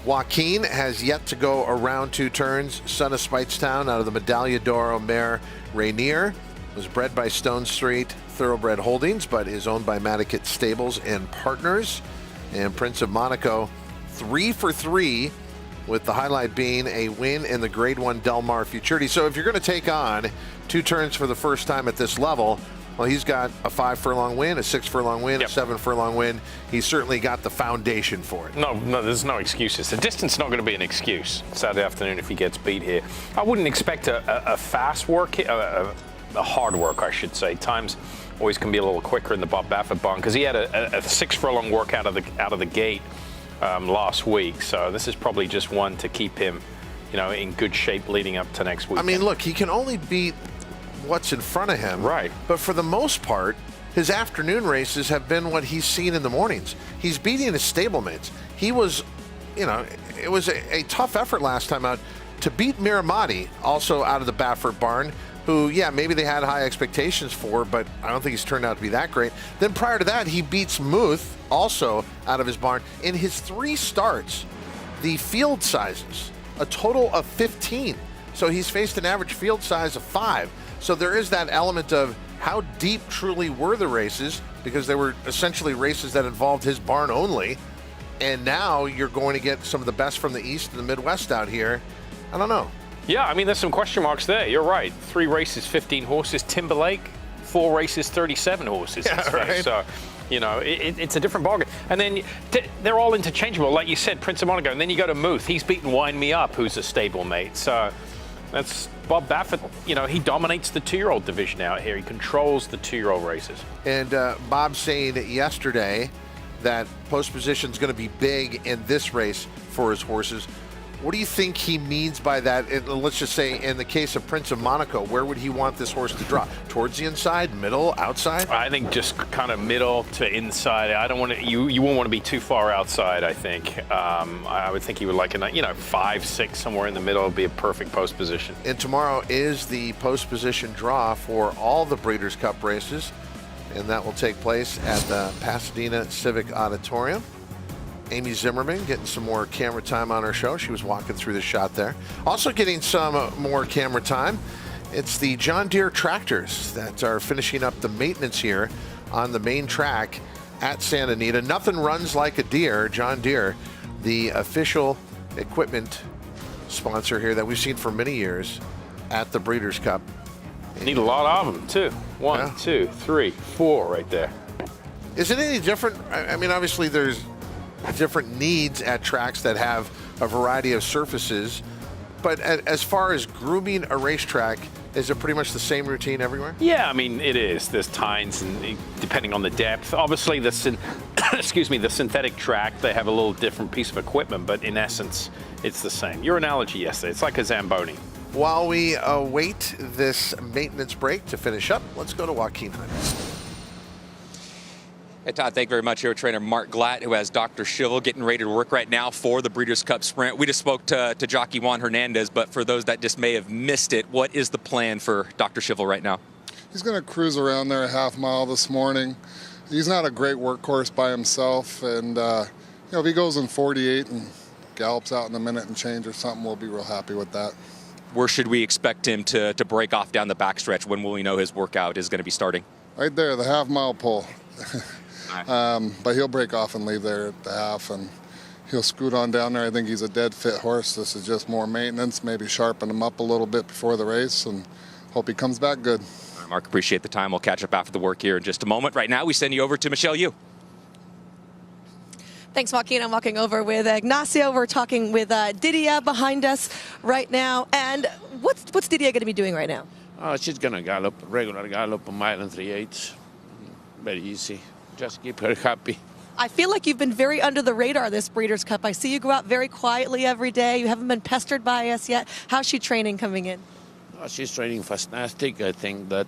Joaquin has yet to go around 2 turns. Son of Speightstown out of the Medaglia d'Oro mare Rainier was bred by Stone Street Thoroughbred Holdings, but is owned by Madikit Stables and Partners. And Prince of Monaco, 3 for 3, with the highlight being a win in the Grade 1 Del Mar Futurity. So if you're going to take on 2 turns for the first time at this level, well, he's got a 5 furlong win, a 6 furlong win, a 7 furlong win. He's certainly got the foundation for it. No, there's no excuses. The distance is not going to be an excuse Saturday afternoon if he gets beat here. I wouldn't expect a fast work, a hard work, I should say. Times always can be a little quicker in the Bob Baffert barn because he had a 6 furlong work out of the gate last week. So this is probably just one to keep him, in good shape leading up to next week. I mean, look, he can only beat what's in front of him. Right. But for the most part, his afternoon races have been what he's seen in the mornings. He's beating his stablemates. He was, it was a tough effort last time out to beat Miramati, also out of the Baffert barn, who, maybe they had high expectations for, but I don't think he's turned out to be that great. Then prior to that, he beats Muth, also out of his barn. In his 3 starts, the field sizes, a total of 15. So he's faced an average field size of 5. So there is that element of how deep truly were the races, because they were essentially races that involved his barn only. And now you're going to get some of the best from the East and the Midwest out here. I don't know. Yeah, I mean, there's some question marks there. You're right. 3 races, 15 horses. Timberlake, 4 races, 37 horses. Yeah, right. So, it's a different ballgame. And then they're all interchangeable. Like you said, Prince of Monaco. And then you go to Muth. He's beaten Wind Me Up, who's a stablemate. So that's Bob Baffert. He dominates the 2-year-old division out here. He controls the 2-year-old races. And Bob saying yesterday that post position is going to be big in this race for his horses. What do you think he means by that? Let's just say in the case of Prince of Monaco, where would he want this horse to drop? Towards the inside, middle, outside? I think just kind of middle to inside. I don't want to. You won't want to be too far outside. I think. I would think he would like a 5, 6 somewhere in the middle would be a perfect post position. And tomorrow is the post position draw for all the Breeders' Cup races, and that will take place at the Pasadena Civic Auditorium. Amy Zimmerman getting some more camera time on her show. She was walking through the shot there. Also getting some more camera time, it's the John Deere tractors that are finishing up the maintenance here on the main track at Santa Anita. Nothing runs like a Deere. John Deere, the official equipment sponsor here that we've seen for many years at the Breeders' Cup. Need a lot of them, too. 1, 2, 3, 4 right there. Is it any different? I mean, obviously there's different needs at tracks that have a variety of surfaces, but as far as grooming a racetrack, is it pretty much the same routine everywhere? Yeah, I mean, it is. There's tines, and depending on the depth. Obviously, the synthetic track, they have a little different piece of equipment, but in essence, it's the same. Your analogy yesterday, it's like a Zamboni. While we await this maintenance break to finish up, let's go to Joaquin Hunter. Hey, Todd, thank you very much. Hero trainer Mark Glatt, who has Dr. Schivel getting ready to work right now for the Breeders' Cup Sprint. We just spoke to jockey Juan Hernandez, but for those that just may have missed it, what is the plan for Dr. Schivel right now? He's going to cruise around there a half mile this morning. He's not a great workhorse by himself, and if he goes in 48 and gallops out in a minute and change or something, we'll be real happy with that. Where should we expect him to break off down the backstretch? When will we know his workout is going to be starting? Right there, the half mile pull. But he'll break off and leave there at the half, and he'll scoot on down there. I think he's a dead fit horse. This is just more maintenance, maybe sharpen him up a little bit before the race, and hope he comes back good. All right, Mark, appreciate the time. We'll catch up after the work here in just a moment. Right now, we send you over to Michelle Yu. Thanks, Joaquin. I'm walking over with Ignacio. We're talking with Didier behind us right now. And what's Didier going to be doing right now? She's going to gallop, regular gallop, a mile and 3/8. Very easy. Just keep her happy. I feel like you've been very under the radar this Breeders' Cup. I see you go out very quietly every day. You haven't been pestered by us yet. How's she training coming in? She's training fantastic. I think that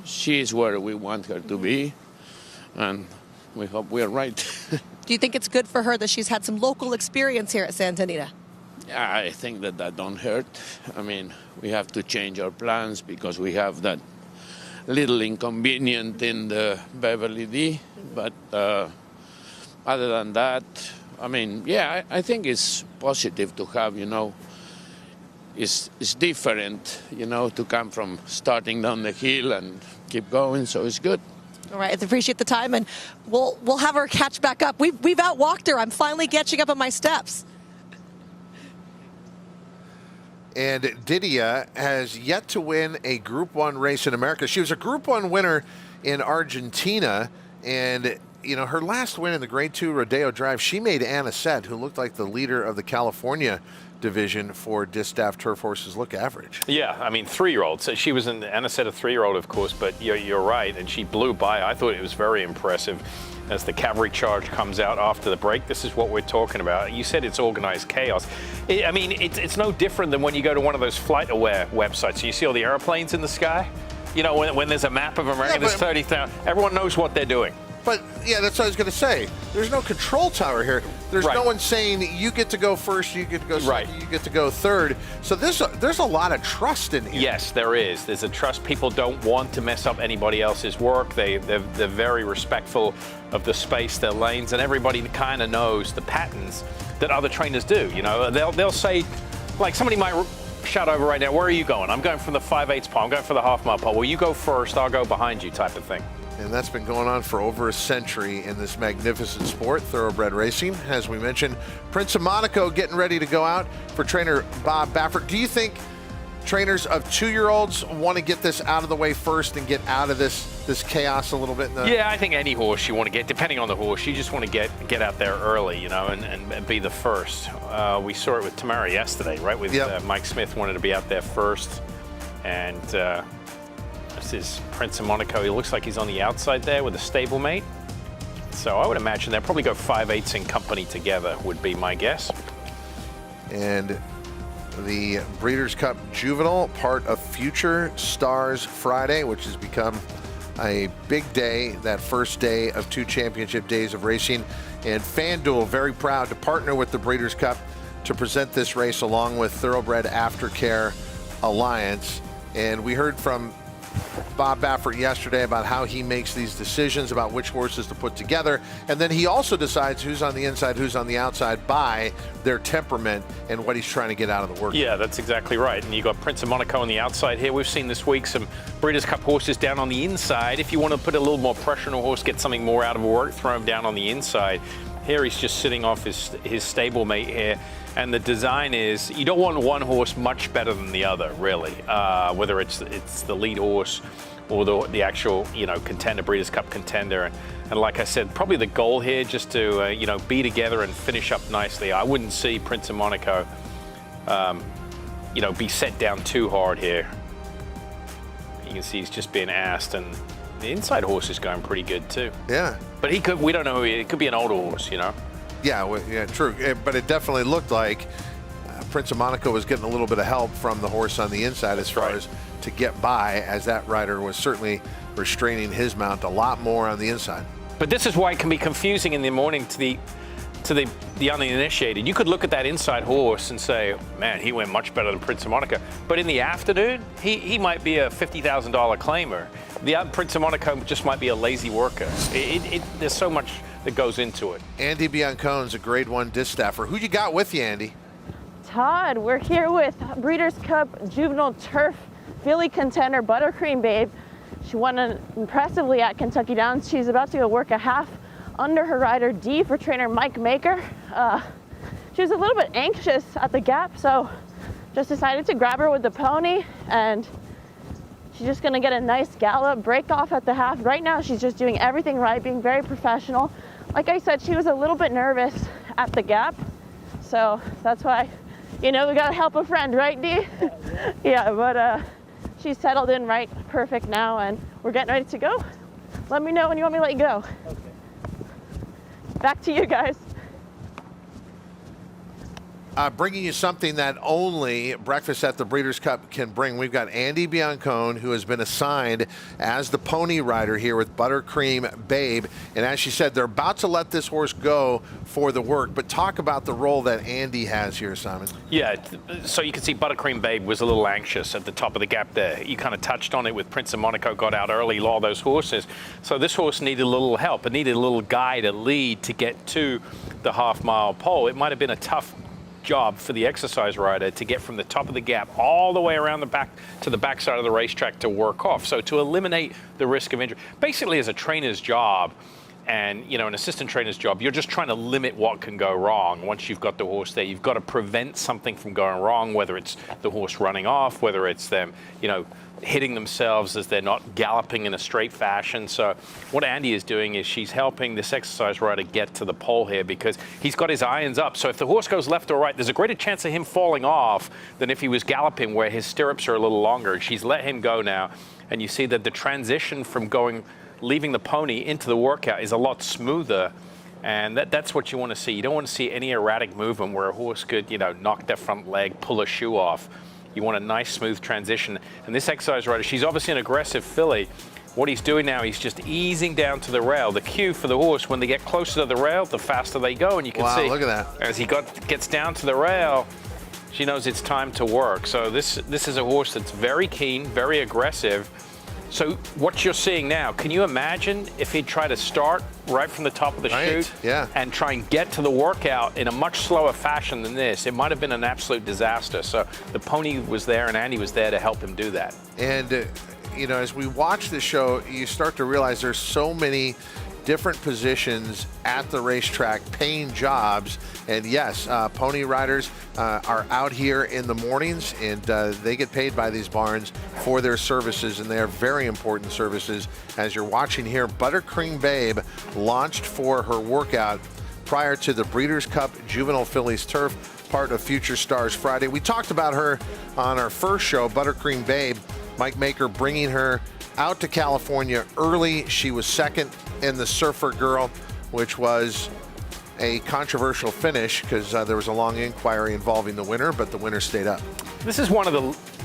she is where we want her to be, and we hope we're right. Do you think it's good for her that she's had some local experience here at Santa Anita? Yeah, I think that don't hurt. I mean, we have to change our plans because we have that little inconvenient in the Beverly D, but other than that, I mean, yeah, I think it's positive to have, it's different, to come from starting down the hill and keep going, so it's good. All right, I appreciate the time, and we'll have her catch back up. We've outwalked her. I'm finally catching up on my steps. And Didia has yet to win a Group 1 race in America. She was a Group 1 winner in Argentina, and her last win in the Grade 2 Rodeo Drive, she made Anna Sett, who looked like the leader of the California division for distaff turf horses, look average. Yeah, I mean, 3-year-olds. She was Anna Sett, a 3-year-old, of course, but you're right, and she blew by. I thought it was very impressive as the cavalry charge comes out after the break. This is what we're talking about. You said it's organized chaos. It's no different than when you go to one of those flight-aware websites. You see all the airplanes in the sky? When there's a map of America, there's 30,000. Everyone knows what they're doing. But, yeah, that's what I was going to say. There's no control tower here. There's no one saying you get to go first, you get to go second, you get to go third. So there's a lot of trust in here. Yes, there is. There's a trust. People don't want to mess up anybody else's work. They're very respectful of the space, their lanes, and everybody kind of knows the patterns that other trainers do. They'll say, like somebody might shout over right now, where are you going? I'm going from the 5/8 pole. I'm going for the half-mile pole. Well, you go first, I'll go behind you type of thing. And that's been going on for over a century in this magnificent sport, thoroughbred racing. As we mentioned, Prince of Monaco getting ready to go out for trainer Bob Baffert. Do you think trainers of 2-year-olds want to get this out of the way first and get out of this chaos a little bit? Yeah, I think any horse you want to get, depending on the horse, you just want to get out there early, and be the first. We saw it with Tamara yesterday, right? With Mike Smith wanted to be out there first, and this is Prince of Monaco. He looks like he's on the outside there with a stablemate. So I would imagine they'll probably go 5/8 in company together, would be my guess. And the Breeders' Cup Juvenile, part of Future Stars Friday, which has become a big day, that first day of 2 championship days of racing. And FanDuel, very proud to partner with the Breeders' Cup to present this race along with Thoroughbred Aftercare Alliance. And we heard from Bob Baffert yesterday about how he makes these decisions about which horses to put together, and then he also decides who's on the inside, who's on the outside by their temperament and what he's trying to get out of the work. Yeah, that's exactly right. And you got Prince of Monaco on the outside here. We've seen this week some Breeders' Cup horses down on the inside. If you want to put a little more pressure on a horse, get something more out of work, throw him down on the inside. Here he's just sitting off his stablemate here. And the design is, you don't want one horse much better than the other, really. Whether it's the lead horse or the actual, contender, Breeders' Cup contender. And like I said, probably the goal here just to, be together and finish up nicely. I wouldn't see Prince of Monaco, be set down too hard here. You can see he's just being asked, and the inside horse is going pretty good too. Yeah. But we don't know, it could be an older horse, Yeah, true. But it definitely looked like Prince of Monaco was getting a little bit of help from the horse on the inside as far as to get by, as that rider was certainly restraining his mount a lot more on the inside. But this is why it can be confusing in the morning to the uninitiated. You could look at that inside horse and say, man, he went much better than Prince of Monaco. But in the afternoon, he might be a $50,000 claimer. The Prince of Monaco just might be a lazy worker. There's so much that goes into it. Andy Biancone's a Grade 1 disstaffer. Who you got with you, Andy? Todd, we're here with Breeders' Cup Juvenile Turf Filly contender Buttercream Babe. She won impressively at Kentucky Downs. She's about to go work a half under her rider D for trainer Mike Maker. She was a little bit anxious at the gap, so just decided to grab her with the pony, and she's just gonna get a nice gallop, break off at the half. Right now, she's just doing everything right, being very professional. Like I said, she was a little bit nervous at the gap, so that's why, we gotta help a friend, right, D? Yeah, but she's settled in right perfect now, and we're getting ready to go. Let me know when you want me to let you go. Okay. Back to you guys. bringing you something that only Breakfast at the Breeders' Cup can bring. We've got Andy Biancone, who has been assigned as the pony rider here with Buttercream Babe. And as she said, they're about to let this horse go for the work. But talk about the role that Andy has here, Simon. Yeah, so you can see Buttercream Babe was a little anxious at the top of the gap there. You kind of touched on it with Prince of Monaco, got out early, a lot of those horses. So this horse needed a little help. It needed a little guide, a lead to get to the half-mile pole. It might have been a tough job for the exercise rider to get from the top of the gap all the way around the back to the backside of the racetrack to work off. So to eliminate the risk of injury, basically as a trainer's job and an assistant trainer's job, you're just trying to limit what can go wrong. Once you've got the horse there, you've got to prevent something from going wrong, whether it's the horse running off, whether it's them, hitting themselves as they're not galloping in a straight fashion. So what Andy is doing is she's helping this exercise rider get to the pole here because he's got his irons up. So if the horse goes left or right, there's a greater chance of him falling off than if he was galloping where his stirrups are a little longer. She's let him go now. And you see that the transition from leaving the pony into the workout is a lot smoother. And that's what you want to see. You don't want to see any erratic movement where a horse could, knock their front leg, pull a shoe off. You want a nice, smooth transition. And this exercise rider, she's obviously an aggressive filly. What he's doing now, he's just easing down to the rail. The cue for the horse, when they get closer to the rail, the faster they go. And you can see, look at that. As he gets down to the rail, she knows it's time to work. So this is a horse that's very keen, very aggressive. So what you're seeing now, can you imagine if he'd try to start right from the top of the chute and try and get to the workout in a much slower fashion than this? It might have been an absolute disaster. So the pony was there and Andy was there to help him do that. And, as we watch the show, you start to realize there's so many different positions at the racetrack, paying jobs. And yes, pony riders are out here in the mornings, and they get paid by these barns for their services, and they are very important services. As you're watching here, Buttercream Babe launched for her workout prior to the Breeders' Cup Juvenile Fillies Turf, part of Future Stars Friday. We talked about her on our first show, Buttercream Babe. Mike Maker bringing her out to California early. She was second in the Surfer Girl, which was a controversial finish because there was a long inquiry involving the winner, but the winner stayed up. This is one of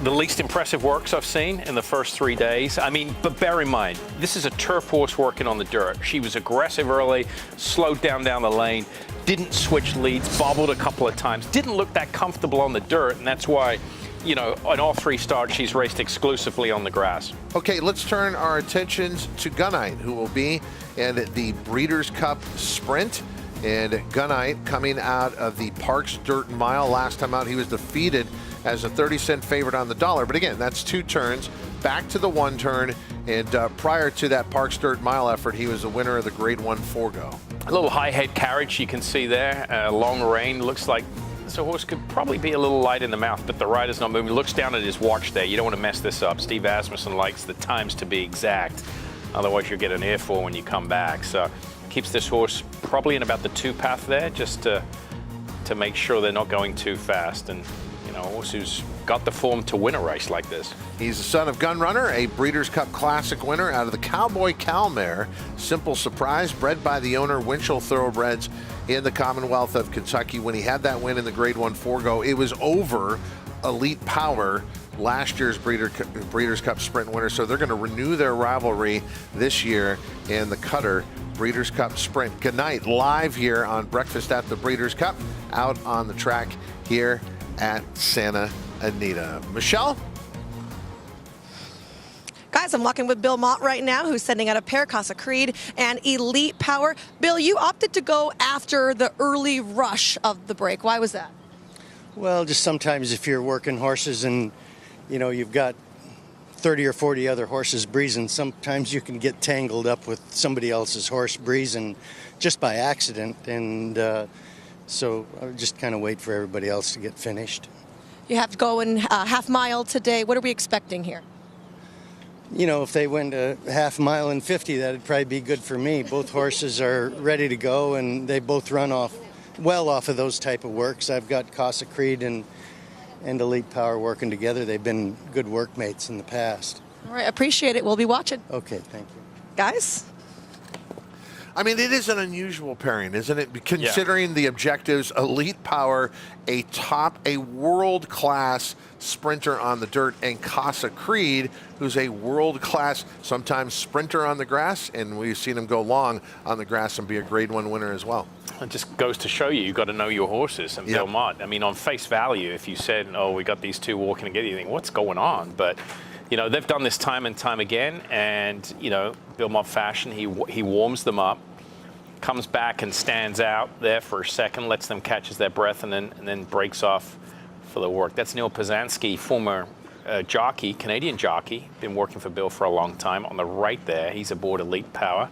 the least impressive works I've seen in the first 3 days. I mean, but bear in mind, this is a turf horse working on the dirt. She was aggressive early, slowed down the lane, didn't switch leads, bobbled a couple of times, didn't look that comfortable on the dirt, and that's why on all 3 starts, she's raced exclusively on the grass. Okay, let's turn our attentions to Gunite, who will be in the Breeders' Cup Sprint. And Gunite coming out of the Parks Dirt Mile. Last time out, he was defeated as a 30-cent favorite on the dollar. But again, that's 2 turns, back to the 1 turn. And prior to that Parks Dirt Mile effort, he was the winner of the Grade 1 Forego. A little high head carriage you can see there, long rein. Looks like this horse could probably be a little light in the mouth, but the rider's not moving. He looks down at his watch there. You don't want to mess this up. Steve Asmussen likes the times to be exact. Otherwise, you'll get an earful when you come back. So keeps this horse probably in about the 2 path there, just to make sure they're not going too fast. And, a horse who's got the form to win a race like this. He's the son of Gun Runner, a Breeders' Cup Classic winner out of the Cowboy Cow Mare. Simple Surprise, bred by the owner, Winchell Thoroughbreds in the Commonwealth of Kentucky. When he had that win in the Grade 1 Forego, it was over Elite Power, last year's Breeders' Cup Sprint winner. So they're going to renew their rivalry this year in the Cutter Breeders' Cup Sprint. Good night, live here on Breakfast at the Breeders' Cup, out on the track here at Santa Anita. Michelle? Guys, I'm walking with Bill Mott right now, who's sending out a pair, Casa Creed and Elite Power. Bill, you opted to go after the early rush of the break. Why was that? Well, just sometimes if you're working horses and, you've got 30 or 40 other horses breezing, sometimes you can get tangled up with somebody else's horse breezing just by accident. And so I would just kind of wait for everybody else to get finished. You have to go in half mile today. What are we expecting here? If they went a half mile and 50, that'd probably be good for me. Both horses are ready to go, and they both run off of those type of works. I've got Casa Creed and Elite Power working together. They've been good workmates in the past. All right, appreciate it. We'll be watching. Okay, thank you. Guys? I mean, it is an unusual pairing, isn't it? Considering the objectives, Elite Power, a world-class sprinter on the dirt, and Casa Creed, who's a world-class, sometimes sprinter on the grass, and we've seen him go long on the grass and be a Grade 1 winner as well. It just goes to show you've got to know your horses. And Bill Mott, I mean, on face value, if you said, oh, we got these two walking together, you think, what's going on? But you know, they've done this time and time again, and, you know, Bill Mott fashion, he warms them up, comes back and stands out there for a second, lets them catch their breath, and then breaks off for the work. That's Neil Pazanski, former jockey, Canadian jockey, been working for Bill for a long time. On the right there, he's aboard Elite Power,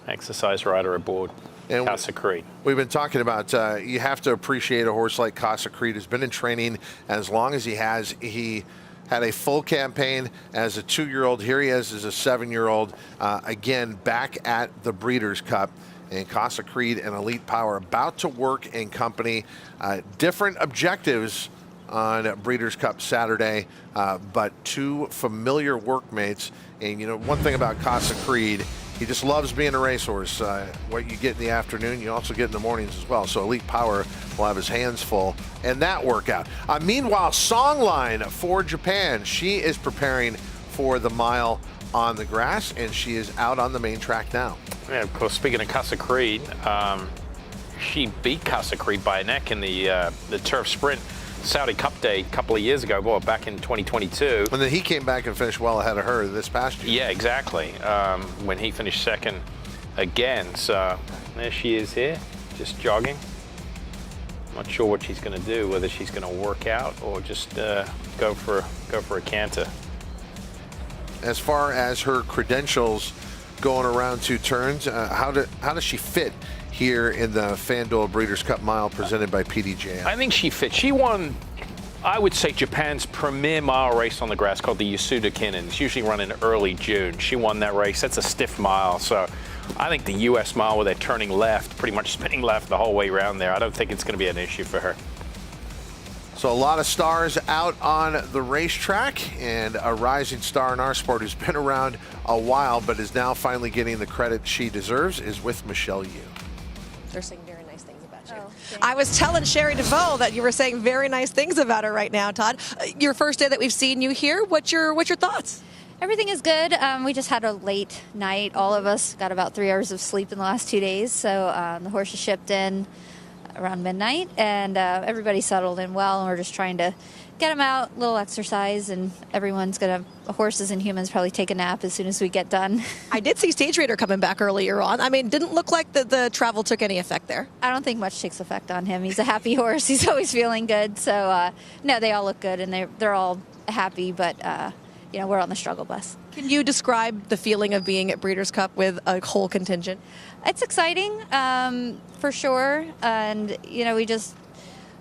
exercise rider aboard Casa Creed. We've been talking about you have to appreciate a horse like Casa Creed, who's been in training as long as he has. He had a full campaign as a 2-year-old. Here he is as a 7-year-old. Again, back at the Breeders' Cup. And Casa Creed and Elite Power about to work in company. Different objectives on Breeders' Cup Saturday, but two familiar workmates. And, you know, one thing about Casa Creed, he just loves being a racehorse. What you get in the afternoon, you also get in the mornings as well. So Elite Power will have his hands full in that workout. Meanwhile, Songline for Japan, she is preparing for the mile on the grass, and she is out on the main track now. Yeah, of course, speaking of Casa Creed, she beat Casa Creed by a neck in the turf sprint Saudi Cup Day a couple of years ago, well, back in 2022. And then he came back and finished well ahead of her this past year. Yeah, exactly. When he finished second again. So there she is here, just jogging. Not sure what she's going to do, whether she's going to work out or just go for a canter. As far as her credentials going around 2 turns, how does she fit here in the FanDuel Breeders' Cup Mile presented by PDJ? I think she fits. She won, I would say, Japan's premier mile race on the grass called the Yasuda Kinnan. It's usually run in early June. She won that race. That's a stiff mile. So I think the U.S. mile where they're turning left, pretty much spinning left the whole way around there, I don't think it's going to be an issue for her. So a lot of stars out on the racetrack, and a rising star in our sport who's been around a while but is now finally getting the credit she deserves is with Michelle Yu. They're saying very nice things about you. I was telling Sherry DeVoe that you were saying very nice things about her right now, Todd. Your first day that we've seen you here, what's your thoughts? Everything is good. We just had a late night. All of us got about 3 hours of sleep in the last 2 days. So the horses shipped in around midnight, and everybody settled in well. And we're just trying to get them out, little exercise, and everyone's gonna, horses and humans, probably take a nap as soon as we get done. I did see Stage Raider coming back earlier on. I mean, didn't look like the travel took any effect there. I don't think much takes effect on him. He's a happy horse. He's always feeling good. So no, they all look good, and they're all happy. But you know, we're on the struggle bus. Can you describe the feeling of being at Breeders' Cup with a whole contingent? It's exciting, for sure. And, you know,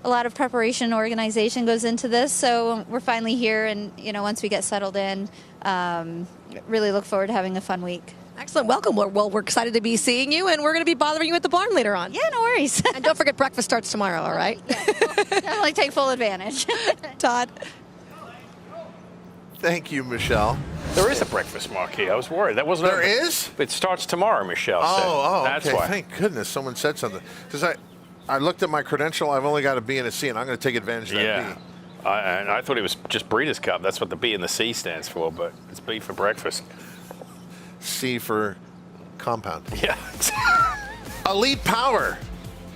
a lot of preparation and organization goes into this. So we're finally here. And, you know, once we get settled in, really look forward to having a fun week. Excellent. Welcome. Well, we're excited to be seeing you, and we're going to be bothering you at the barn later on. Yeah, no worries. And don't forget, breakfast starts tomorrow, all right? Yeah, we'll definitely take full advantage. Todd. Thank you, Michelle. There is a breakfast marquee. I was worried. That wasn't. There is? It starts tomorrow, Michelle said. That's okay. why. Thank goodness someone said something. Because I looked at my credential. I've only got a B and a C, and I'm going to take advantage of that B. And I thought it was just Breeders' Cup. That's what the B and the C stands for, but it's B for breakfast. C for compound. Yeah. Elite Power.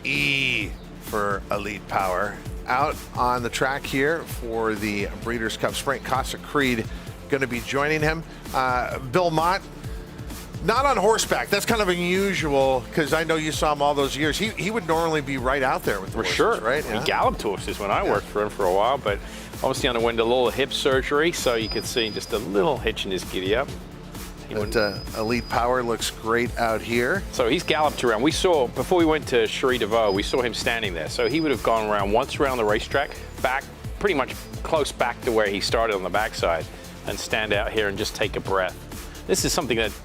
E for Elite Power. Out on the track here for the Breeders' Cup Sprint. Casa Creed going to be joining him. Bill Mott, not on horseback. That's kind of unusual because I know you saw him all those years. He would normally be right out there with the horses, sure. Right? He galloped horses when I worked for him for a while, but obviously underwent a little hip surgery, so you could see just a little hitch in his giddy up. But Elite Power looks great out here. So he's galloped around. We saw, before we went to Cherie DeVoe, we saw him standing there. So he would have gone around once around the racetrack, back, pretty much close back to where he started on the backside, and stand out here and just take a breath. This is something that's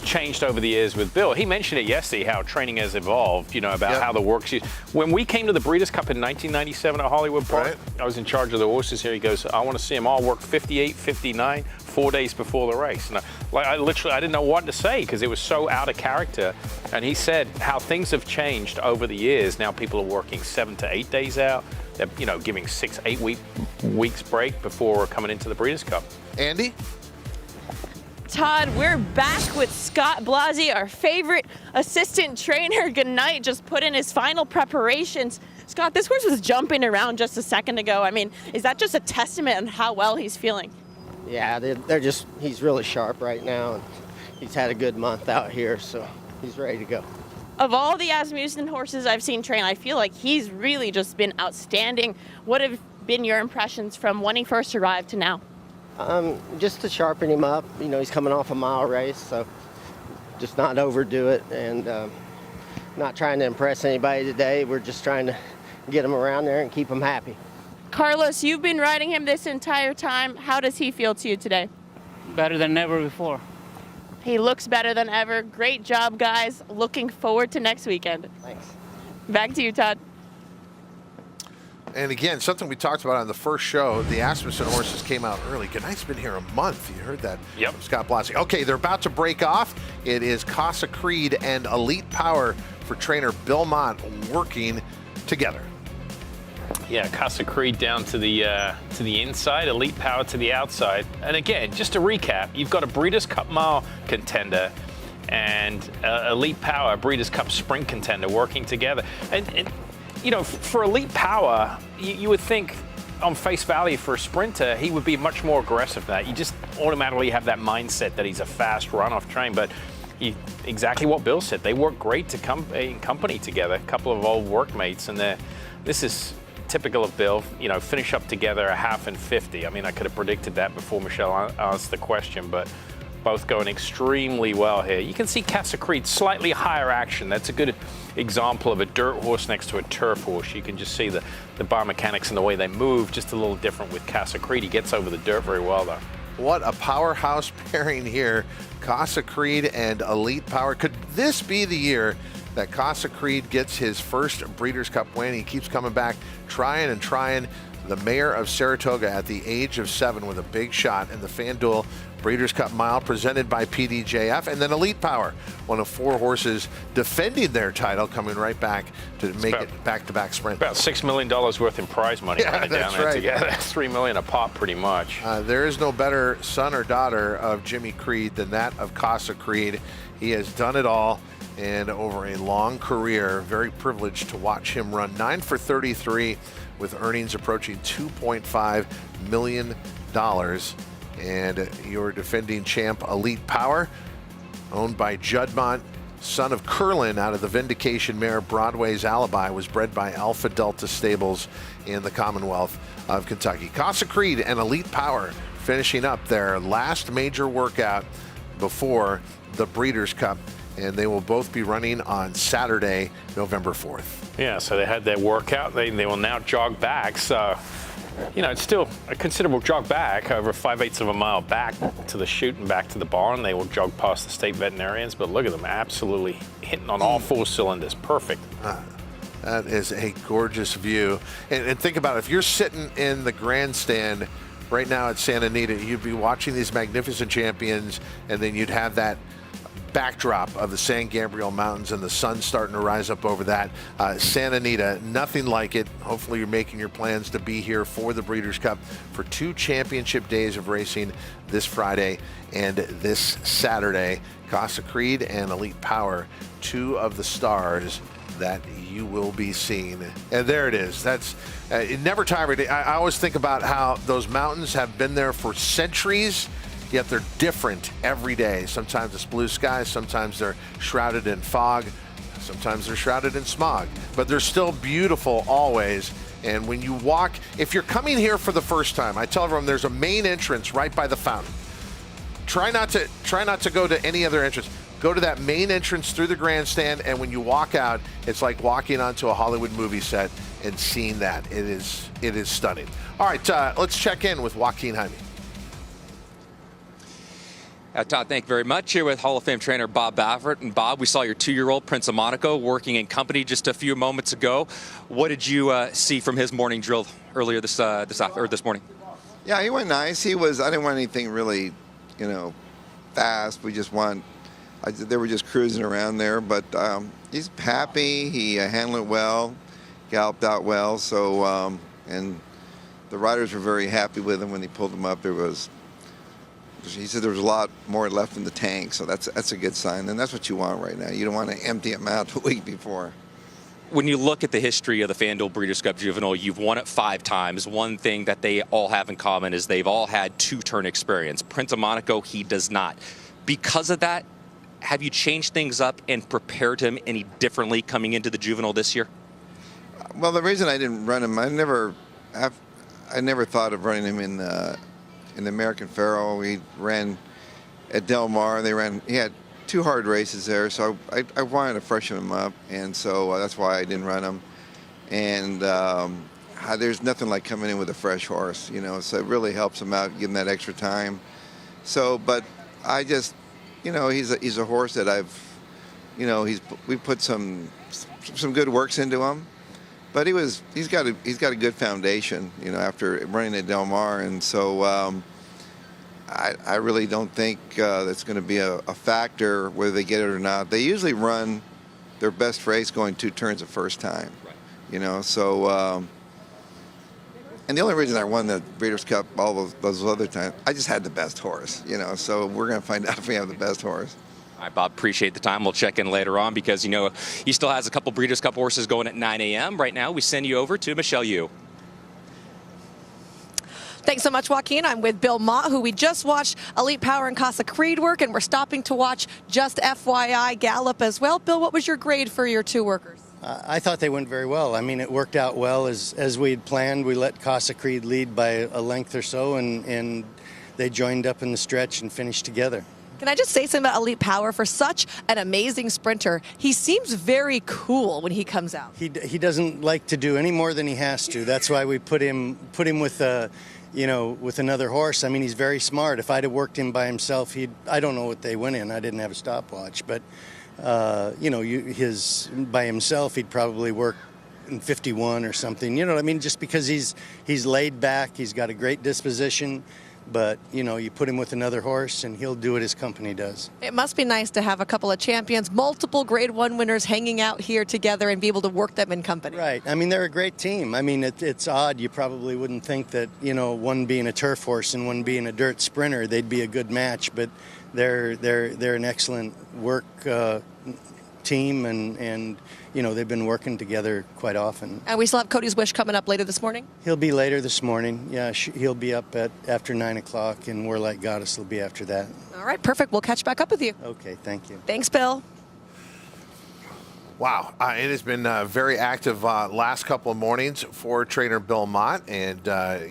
changed over the years with Bill. He mentioned it yesterday, how training has evolved, you know, about how the work's used. When we came to the Breeders' Cup in 1997 at Hollywood Park, I was in charge of the horses here. He goes, I want to see them all work 58, 59, 4 days before the race. And I didn't know what to say because it was so out of character. And he said how things have changed over the years. Now people are working 7 to 8 days out. They're, giving 6-8 weeks break before coming into the Breeders' Cup. Andy? Todd, we're back with Scott Blasi, our favorite assistant trainer. Good night. Just put in his final preparations. Scott, this horse was jumping around just a second ago. I mean, is that just a testament on how well he's feeling? Yeah, he's really sharp right now. And he's had a good month out here, so he's ready to go. Of all the Asmussen horses I've seen train, I feel like he's really just been outstanding. What have been your impressions from when he first arrived to now? Just to sharpen him up. He's coming off a mile race, so just not overdo it and not trying to impress anybody today. We're just trying to get him around there and keep him happy. Carlos, you've been riding him this entire time. How does he feel to you today? Better than ever before. He looks better than ever. Great job, guys. Looking forward to next weekend. Thanks. Back to you, Todd. And again, something we talked about on the first show, the Asmussen horses came out early. Goodnight's been here a month. You heard that? Yep. Scott Blasi. Okay, they're about to break off. It is Casa Creed and Elite Power for trainer Bill Mott working together. Yeah, Casa Creed down to the inside, Elite Power to the outside. And again, just to recap, you've got a Breeders' Cup Mile contender and Elite Power, Breeders' Cup Sprint contender working together. And for Elite Power, you would think on face value for a sprinter, he would be much more aggressive than that. You just automatically have that mindset that he's a fast runoff train. But exactly what Bill said, they work great in company together, a couple of old workmates. And this is typical of Bill, finish up together a half and 50. I mean, I could have predicted that before Michelle asked the question, but both going extremely well here. You can see Casa Creed slightly higher action. That's a good example of a dirt horse next to a turf horse. You can just see the biomechanics and the way they move just a little different with Casa Creed. He gets over the dirt very well, though. What a powerhouse pairing here. Casa Creed and Elite Power. Could this be the year that Casa Creed gets his first Breeders' Cup win? He keeps coming back, trying and trying. The mayor of Saratoga at the age of 7 with a big shot in the FanDuel Breeders' Cup Mile presented by PDJF. And then Elite Power, one of 4 horses defending their title, coming right back to make it back-to-back sprint. About $6 million worth in prize money running down there together. That's $3 million a pop pretty much. There is no better son or daughter of Jimmy Creed than that of Casa Creed. He has done it all. And over a long career, very privileged to watch him run 9 for 33 with earnings approaching $2.5 million. And your defending champ, Elite Power, owned by Juddmont, son of Curlin out of the Vindication mare Broadway's Alibi, was bred by Alpha Delta Stables in the Commonwealth of Kentucky. Casa Creed and Elite Power finishing up their last major workout before the Breeders' Cup. And they will both be running on Saturday, November 4th. Yeah, so they had their workout. They will now jog back. So, it's still a considerable jog back, over 5/8 of a mile back to the chute and back to the barn. They will jog past the state veterinarians, but look at them, absolutely hitting on all 4 cylinders. Perfect. That is a gorgeous view. And think about it, if you're sitting in the grandstand right now at Santa Anita, you'd be watching these magnificent champions, and then you'd have that backdrop of the San Gabriel Mountains and the sun starting to rise up over that. Santa Anita, nothing like it. Hopefully you're making your plans to be here for the Breeders' Cup for 2 championship days of racing this Friday and this Saturday. Casa Creed and Elite Power, 2 of the stars that you will be seeing. And there it is. That's never tired. I always think about how those mountains have been there for centuries, yet they're different every day. Sometimes it's blue skies, sometimes they're shrouded in fog, sometimes they're shrouded in smog, but they're still beautiful always. And when you walk, if you're coming here for the first time, I tell everyone there's a main entrance right by the fountain. Try not to go to any other entrance. Go to that main entrance through the grandstand, and when you walk out, it's like walking onto a Hollywood movie set and seeing that. It is stunning. All right, let's check in with Joaquin Jaime. Todd, thank you very much. Here with Hall of Fame trainer Bob Baffert. And Bob, we saw your 2-year-old Prince of Monaco working in company just a few moments ago. What did you see from his morning drill earlier this morning? Yeah, he went nice. I didn't want anything really fast. They were just cruising around there, but he's happy. He handled it well, galloped out well. So, and the riders were very happy with him when he pulled them up. He said there was a lot more left in the tank, so that's a good sign, and that's what you want right now. You don't want to empty them out the week before. When you look at the history of the FanDuel Breeders' Cup Juvenile, you've won it 5 times. One thing that they all have in common is they've all had 2-turn experience. Prince of Monaco, he does not. Because of that, have you changed things up and prepared him any differently coming into the Juvenile this year? Well, the reason I didn't run him, I never thought of running him in the American Pharoah. We ran at Del Mar. He had 2 hard races there, so I wanted to freshen him up, and so that's why I didn't run him. And there's nothing like coming in with a fresh horse, so it really helps him out, give him that extra time. So, but I just, he's a horse that we put some good works into him, but he's got a good foundation, after running at Del Mar, and so I really don't think that's going to be a factor whether they get it or not. They usually run their best race going 2 turns the first time, so. And the only reason I won the Breeders' Cup all those other times, I just had the best horse, so we're going to find out if we have the best horse. All right, Bob, appreciate the time. We'll check in later on because, he still has a couple Breeders' Cup horses going at 9 a.m. Right now, we send you over to Michelle Yu. Thanks so much, Joaquin. I'm with Bill Mott, who we just watched Elite Power and Casa Creed work, and we're stopping to watch Just FYI Gallop as well. Bill, what was your grade for your 2 workers? I thought they went very well. I mean, it worked out well as we had planned. We let Casa Creed lead by a length or so, and they joined up in the stretch and finished together. Can I just say something about Elite Power? For such an amazing sprinter, he seems very cool when he comes out. He doesn't like to do any more than he has to. That's why we put him with with another horse. I mean, he's very smart. If I'd have worked him by himself, I don't know what they went in. I didn't have a stopwatch, but by himself, he'd probably work in 51 or something. You know what I mean? Just because he's laid back, he's got a great disposition. But, you put him with another horse, and he'll do what his company does. It must be nice to have a couple of champions, multiple Grade 1 winners hanging out here together and be able to work them in company. Right. I mean, they're a great team. I mean, it's odd. You probably wouldn't think that, one being a turf horse and one being a dirt sprinter, they'd be a good match. But they're an excellent work team, and they've been working together quite often. And we still have Cody's Wish coming up later this morning? He'll be later this morning. Yeah, he'll be up after 9 o'clock, and Warlike Goddess will be after that. All right, perfect. We'll catch back up with you. Okay, thank you. Thanks, Bill. Wow, it has been a very active last couple of mornings for trainer Bill Mott, and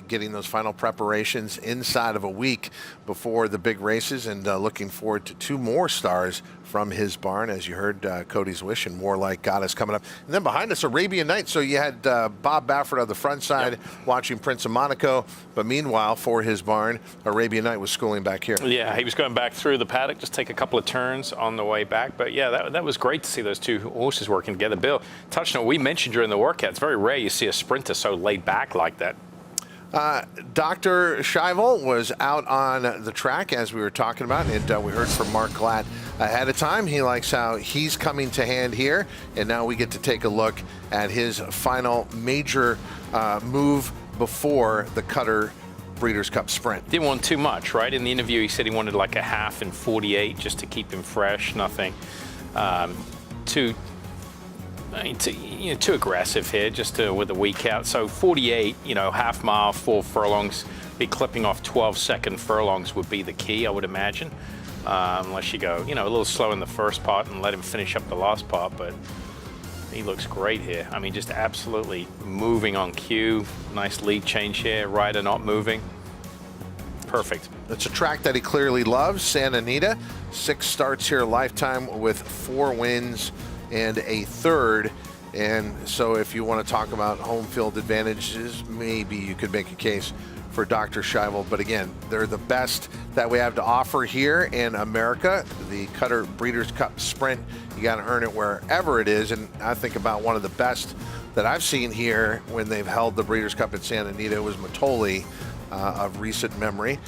getting those final preparations inside of a week before the big races, and looking forward to 2 more stars from his barn, as you heard, Cody's Wish and Warlike Goddess coming up. And then behind us, Arabian Nights. So you had Bob Baffert on the front side watching Prince of Monaco, but meanwhile, for his barn, Arabian Night was schooling back here. Yeah, he was going back through the paddock, just take a couple of turns on the way back. But yeah, that was great to see those 2 horses working together. Bill touched on what we mentioned during the workout. It's very rare you see a sprinter so laid back like that. Dr. Scheibel was out on the track, as we were talking about, and we heard from Mark Glatt ahead of time. He likes how he's coming to hand here, and now we get to take a look at his final major move before the Cutter Breeders' Cup Sprint. Didn't want too much, right? In the interview, he said he wanted like a half in 48 just to keep him fresh. Nothing too aggressive here, just with a week out. So 48, half mile, 4 furlongs, be clipping off 12-second furlongs would be the key, I would imagine. Unless you go, a little slow in the first part and let him finish up the last part, but he looks great here. I mean, just absolutely moving on cue. Nice lead change here, rider not moving. Perfect. It's a track that he clearly loves, Santa Anita. 6 starts here lifetime with 4 wins and a third. And so if you want to talk about home field advantages, maybe you could make a case for Dr. Scheibel. But again, they're the best that we have to offer here in America. The Cutter Breeders' Cup Sprint, you got to earn it wherever it is. And I think about one of the best that I've seen here when they've held the Breeders' Cup at Santa Anita was Matoli of recent memory.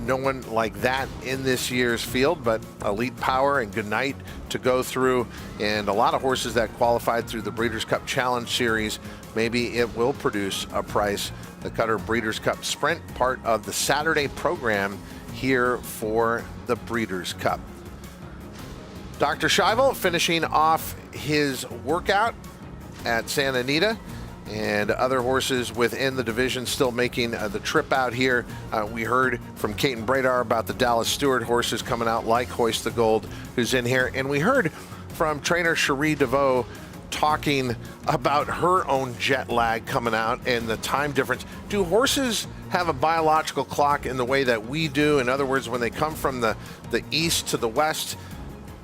No one like that in this year's field, but Elite Power and Goodnight to go through, and a lot of horses that qualified through the Breeders' Cup Challenge Series. Maybe it will produce a price. The Cutter Breeders' Cup Sprint, part of the Saturday program here for the Breeders' Cup. Dr. Scheibel finishing off his workout at Santa Anita, and other horses within the division still making the trip out here. We heard from Kate and Bradar about the Dallas Stewart horses coming out, like Hoist the Gold, who's in here. And we heard from trainer Cherie DeVoe talking about her own jet lag coming out and the time difference. Do horses have a biological clock in the way that we do? In other words, when they come from the east to the west,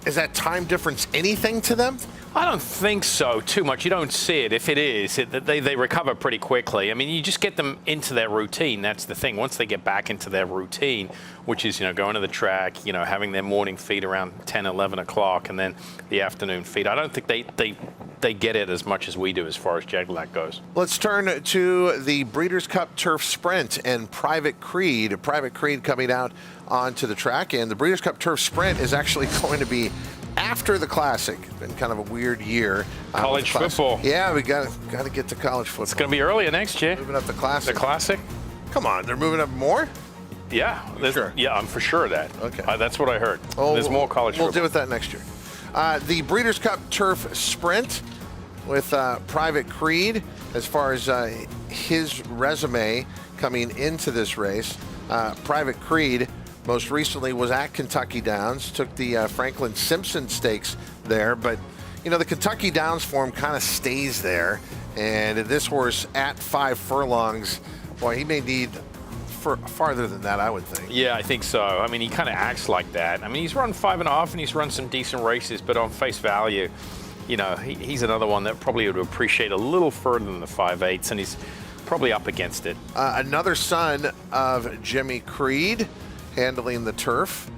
is that time difference anything to them? I don't think so too much. You don't see it. If it is, they recover pretty quickly. I mean, you just get them into their routine. That's the thing. Once they get back into their routine, which is, going to the track, having their morning feed around 10, 11 o'clock, and then the afternoon feed, I don't think they get it as much as we do as far as jet lag goes. Let's turn to the Breeders' Cup Turf Sprint and Private Creed. Private Creed coming out onto the track, and the Breeders' Cup Turf Sprint is actually going to be after the Classic. It's been kind of a weird year. College football. Yeah, we got to get to college football. It's going to be earlier next year. Moving up the Classic. The Classic? Come on, they're moving up more? Yeah. Sure? Yeah, I'm for sure of that. Okay. That's what I heard. Oh, There's more college football. We'll deal with that next year. The Breeders' Cup Turf Sprint with Private Creed, as far as his resume coming into this race. Private Creed most recently was at Kentucky Downs, took the Franklin Simpson Stakes there, but the Kentucky Downs form kind of stays there, and this horse at 5 furlongs, boy, he may need farther than that, I would think. Yeah, I think so. I mean, he kind of acts like that. I mean, he's run 5.5 and he's run some decent races, but on face value, he's another one that probably would appreciate a little further than the 5/8, and he's probably up against it. Another son of Jimmy Creed handling the turf.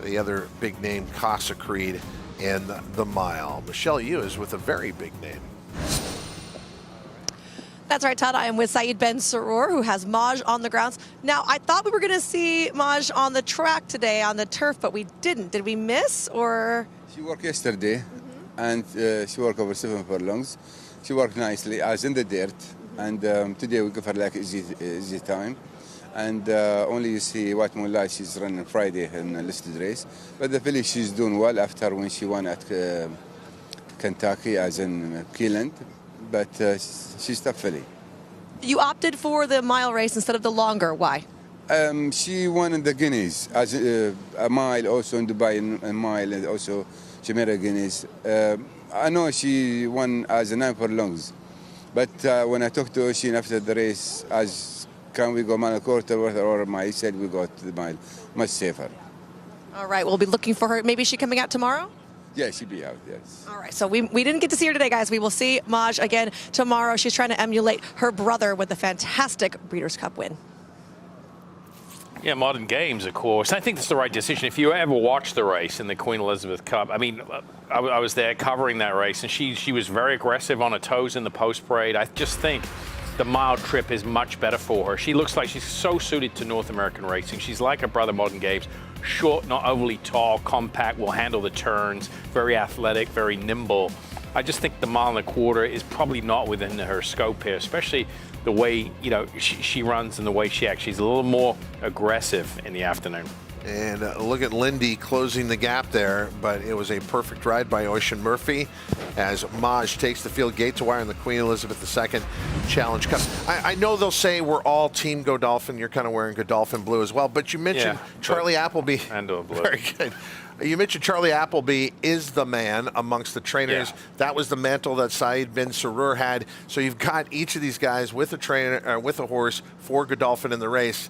The other big name, Casa Creed, in the mile. Michelle Yu is with a very big name. That's right, Todd. I am with Saeed Ben Saror, who has Maj on the grounds. Now, I thought we were going to see Maj on the track today on the turf, but we didn't. Did we miss, or? She worked yesterday, and she worked over 7 furlongs. She worked nicely, as in the dirt, and today we give her like easy time. And only you see White Moonlight, she's running Friday in a listed race. But the filly, she's doing well after when she won at Kentucky, as in Keeneland. But she's tough filly. You opted for the mile race instead of the longer. Why? She won in the Guineas, as a mile, also in Dubai, a mile, and also she made a Guineas. I know she won as a 9 furlongs. But when I talked to Oshin after the race, can we go mile and quarter or mile? He said we got the mile, much safer. All right, we'll be looking for her. Maybe is she coming out tomorrow? Yeah, she'll be out, yes. All right, so we didn't get to see her today, guys. We will see Maj again tomorrow. She's trying to emulate her brother with a fantastic Breeders' Cup win. Yeah, Modern Games, of course. I think that's the right decision. If you ever watched the race in the Queen Elizabeth Cup, I mean, I was there covering that race, and she was very aggressive on her toes in the post parade. I just think the mile trip is much better for her. She looks like she's so suited to North American racing. She's like her brother, Modern Games. Short, not overly tall, compact, will handle the turns, very athletic, very nimble. I just think the mile and a quarter is probably not within her scope here, especially the way she runs and the way she's a little more aggressive in the afternoon. And look at Lindy closing the gap there, but it was a perfect ride by Ocean Murphy as Maj takes the field gate to wire in the Queen Elizabeth II Challenge Cup. I know they'll say we're all Team Godolphin. You're kind of wearing Godolphin blue as well, but you mentioned Charlie Appleby. And blue. Very good. You mentioned Charlie Appleby is the man amongst the trainers. Yeah. That was the mantle that Saeed Ben Saror had. So you've got each of these guys with a trainer, with a horse for Godolphin in the race.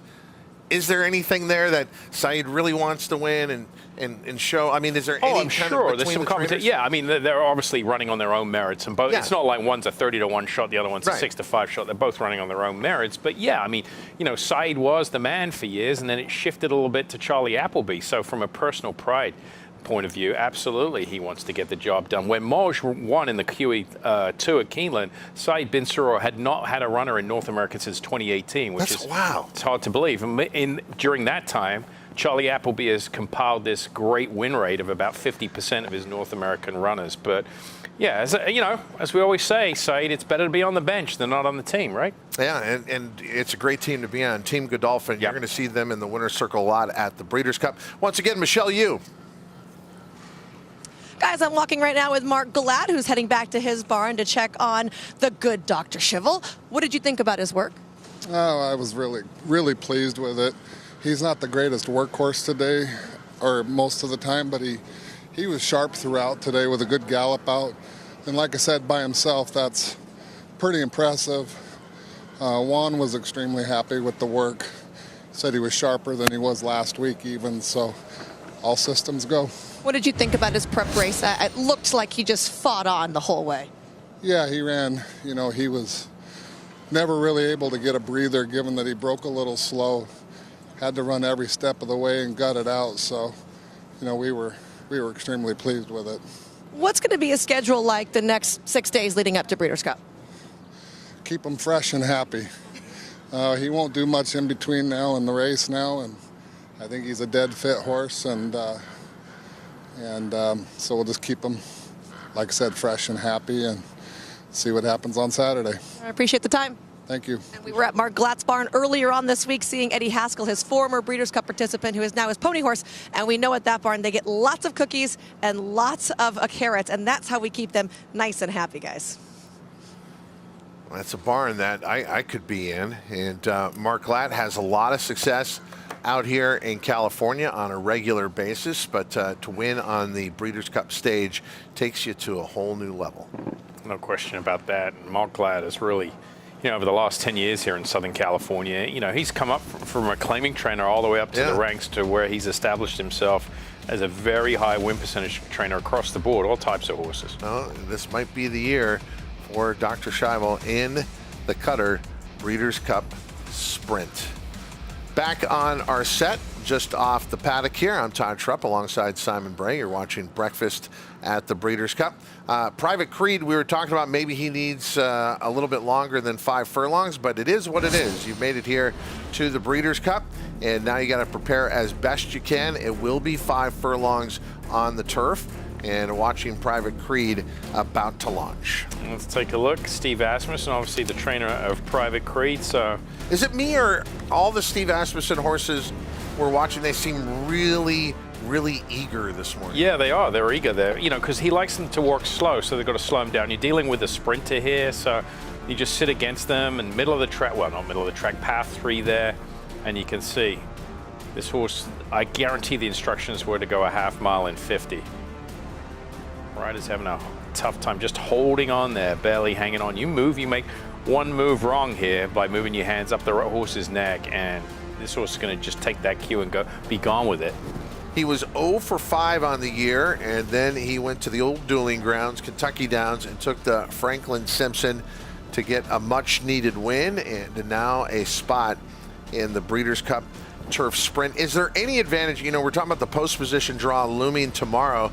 Is there anything there that Saeed really wants to win and show? I mean, is there any I'm sure there's some competition. Yeah, I mean, they're obviously running on their own merits, and both. Yeah. It's not like one's a 30-1 shot, the other one's a 6-5 shot. They're both running on their own merits. But yeah, I mean, Saeed was the man for years, and then it shifted a little bit to Charlie Appleby. So from a personal pride, point of view, absolutely he wants to get the job done. When Moj won in the QE2 at Keeneland, Saeed Bin Suroor had not had a runner in North America since 2018, which is wow. It's hard to believe. And during that time, Charlie Appleby has compiled this great win rate of about 50% of his North American runners. But yeah, as we always say, Saeed, it's better to be on the bench than not on the team, right? Yeah, and it's a great team to be on. Team Godolphin, you're going to see them in the winner's circle a lot at the Breeders' Cup. Once again, Michelle Yu. Guys, I'm walking right now with Mark Glatt, who's heading back to his barn to check on the good Dr. Schivel. What did you think about his work? Oh, I was really, really pleased with it. He's not the greatest workhorse today, or most of the time, but he was sharp throughout today with a good gallop out. And like I said, by himself, that's pretty impressive. Juan was extremely happy with the work. Said he was sharper than he was last week even, so all systems go. What did you think about his prep race? It looked like he just fought on the whole way. Yeah, he ran. He was never really able to get a breather given that he broke a little slow. Had to run every step of the way and got it out. So, we were extremely pleased with it. What's going to be his schedule like the next 6 days leading up to Breeders' Cup? Keep him fresh and happy. He won't do much in between now and the race now, and I think he's a dead fit horse, and so we'll just keep him, like I said, fresh and happy, and see what happens on Saturday. I appreciate the time. Thank you. And we were at Mark Glatt's barn earlier on this week seeing Eddie Haskell, his former Breeders' Cup participant, who is now his pony horse. And we know at that barn they get lots of cookies and lots of carrots, and that's how we keep them nice and happy, guys. That's a barn that I could be in. And Mark Glatt has a lot of success out here in California on a regular basis, but to win on the Breeders' Cup stage takes you to a whole new level. No question about that. Mark Glatt is really, over the last 10 years here in Southern California, he's come up from a claiming trainer all the way up to the ranks to where he's established himself as a very high win percentage trainer across the board, all types of horses. Well, this might be the year for Dr. Schivel in the Cutter Breeders' Cup Sprint. Back on our set, just off the paddock here, I'm Todd Trupp alongside Simon Bray. You're watching Breakfast at the Breeders' Cup. Private Creed, we were talking about maybe he needs a little bit longer than 5 furlongs, but it is what it is. You've made it here to the Breeders' Cup, and now you got to prepare as best you can. It will be 5 furlongs on the turf, and watching Private Creed about to launch. Let's take a look. Steve Asmussen, obviously the trainer of Private Creed. So, is it me or all the Steve Asmussen horses we're watching? They seem really eager this morning. Yeah, they are. They're eager there, because he likes them to walk slow, so they've got to slow them down. You're dealing with a sprinter here, so you just sit against them in middle of the track. Well, not middle of the track, path 3 there, and you can see this horse. I guarantee the instructions were to go a half mile in 50. Rider's having a tough time just holding on there, barely hanging on. You make one move wrong here by moving your hands up the horse's neck, and this horse is going to just take that cue and be gone with it. He was 0 for 5 on the year, and then he went to the old dueling grounds, Kentucky Downs, and took the Franklin Simpson to get a much-needed win, and now a spot in the Breeders' Cup Turf Sprint. Is there any advantage? We're talking about the post position draw looming tomorrow.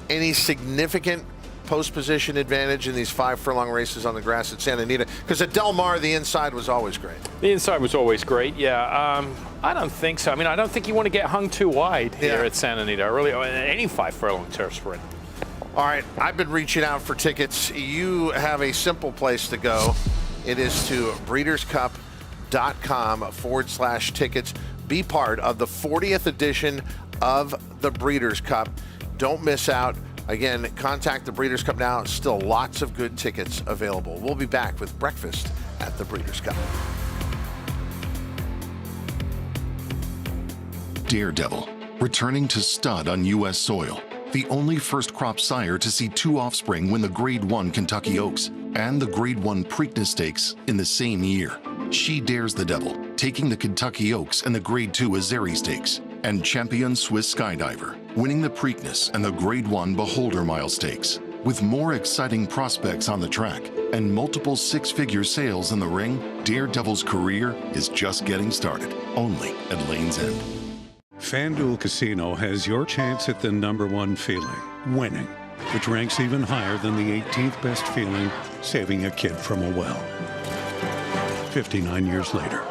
Any significant post position advantage in these 5 furlong races on the grass at Santa Anita? Because at Del Mar, the inside was always great. The inside was always great, yeah. I don't think so. I don't think you want to get hung too wide here at Santa Anita, really, any 5 furlong turf sprint. All right, I've been reaching out for tickets. You have a simple place to go. It is to breederscup.com/tickets. Be part of the 40th edition of the Breeders' Cup. Don't miss out. Again, contact the Breeders' Cup now. Still lots of good tickets available. We'll be back with Breakfast at the Breeders' Cup. Daredevil, returning to stud on U.S. soil. The only first crop sire to see 2 offspring win the Grade 1 Kentucky Oaks and the Grade 1 Preakness Stakes in the same year. She dares the devil, taking the Kentucky Oaks and the Grade 2 Azeri Stakes, and champion Swiss Skydiver, winning the Preakness and the Grade 1 Beholder Mile Stakes. With more exciting prospects on the track and multiple 6-figure sales in the ring, Daredevil's career is just getting started, only at Lane's End. FanDuel Casino has your chance at the #1 feeling, winning, which ranks even higher than the 18th best feeling, saving a kid from a well. 59 years later.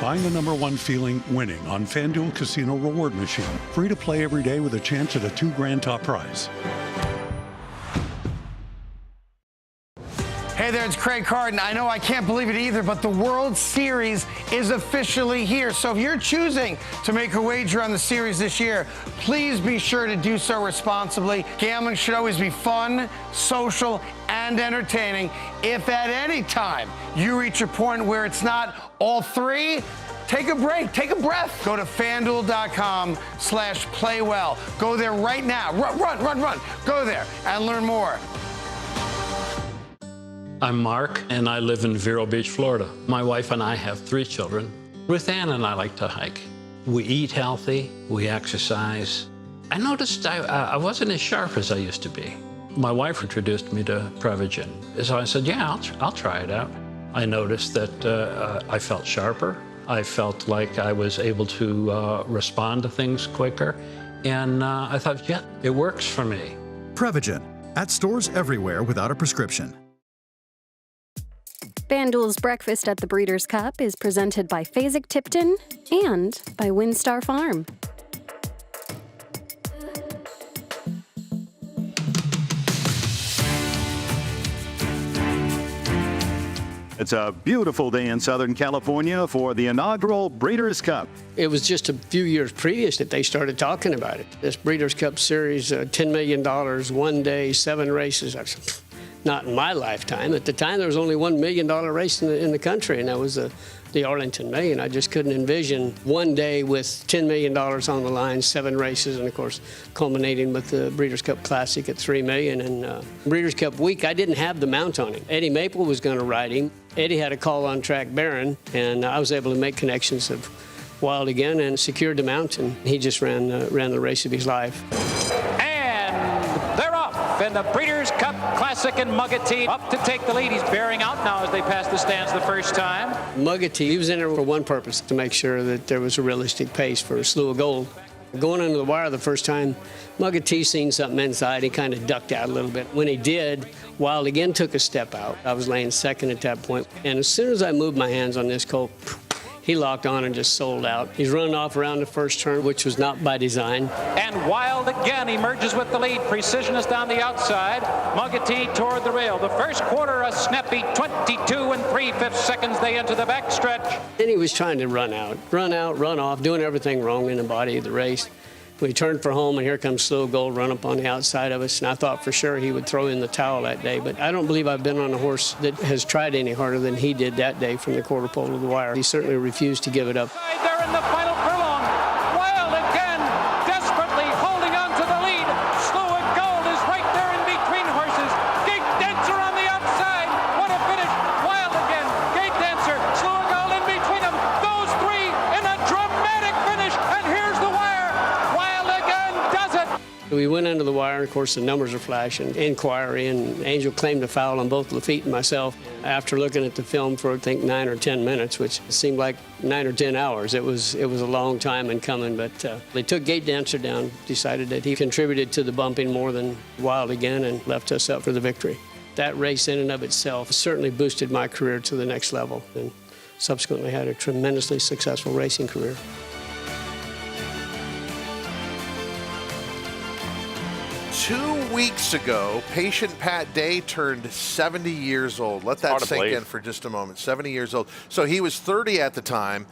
Find the #1 feeling winning on FanDuel Casino Reward Machine. Free to play every day with a chance at a $2,000 top prize. Hey there, it's Craig Carden. I know I can't believe it either, but the World Series is officially here. So if you're choosing to make a wager on the series this year, please be sure to do so responsibly. Gambling should always be fun, social, and entertaining. If at any time you reach a point where it's not all three, take a break, take a breath. Go to FanDuel.com/playwell. Go there right now. Run. Go there and learn more. I'm Mark, and I live in Vero Beach, Florida. My wife and I have 3 children. Ruth Ann and I like to hike. We eat healthy, we exercise. I noticed I wasn't as sharp as I used to be. My wife introduced me to Prevagen. So I said, yeah, I'll try it out. I noticed that I felt sharper. I felt like I was able to respond to things quicker. And I thought, yeah, it works for me. Prevagen, at stores everywhere without a prescription. FanDuel's Breakfast at the Breeders' Cup is presented by Fasig-Tipton and by WinStar Farm. It's a beautiful day in Southern California for the inaugural Breeders' Cup. It was just a few years previous that they started talking about it. This Breeders' Cup series, $10 million, 1 day, 7 races. I said, not in my lifetime. At the time, there was only $1 million race in the country, and that was the Arlington Million. I just couldn't envision 1 day with $10 million on the line, 7 races, and of course, culminating with the Breeders' Cup Classic at $3 million. And Breeders' Cup week, I didn't have the mount on him. Eddie Maple was going to ride him. Eddie had a call on track Baron, and I was able to make connections of Wild again and secured the mount, and he just ran the race of his life. They're off in the Breeders' Cup Classic in Muggety. Up to take the lead. He's bearing out now as they pass the stands the first time. Muggety, he was in there for one purpose, to make sure that there was a realistic pace for a Slew of Gold. Going under the wire the first time, Muggety seen something inside. He kind of ducked out a little bit. When he did, Wild again took a step out. I was laying second at that point. And as soon as I moved my hands on this colt, he locked on and just sold out. He's running off around the first turn, which was not by design. And Wild again emerges with the lead. Precision is down the outside. Muggety toward the rail. The first quarter, a snappy 22 and 3/5 seconds. They enter the backstretch. Then he was trying to run out, run off, doing everything wrong in the body of the race. We turned for home, and here comes Slew of Gold, run up on the outside of us, and I thought for sure he would throw in the towel that day, but I don't believe I've been on a horse that has tried any harder than he did that day from the quarter pole to the wire. He certainly refused to give it up. They're in the final furlong. Wild again, desperately holding on to the lead. Slew of Gold is right there in between horses. Gate Dancer on the outside. What a finish. Wild again, Gate Dancer, Slew of Gold in between them. Those three in a dramatic finish, and here's the wire. We went under the wire, and of course the numbers are flashing. Inquiry, and Angel claimed a foul on both Lafitte and myself. After looking at the film for I think 9 or 10 minutes, which seemed like 9 or 10 hours. It was a long time in coming, but they took Gate Dancer down, decided that he contributed to the bumping more than Wild again, and left us up for the victory. That race in and of itself certainly boosted my career to the next level, and subsequently had a tremendously successful racing career. 2 weeks ago, patient Pat Day turned 70 years old. Let that sink in for just a moment. 70 years old. So he was 30 at the time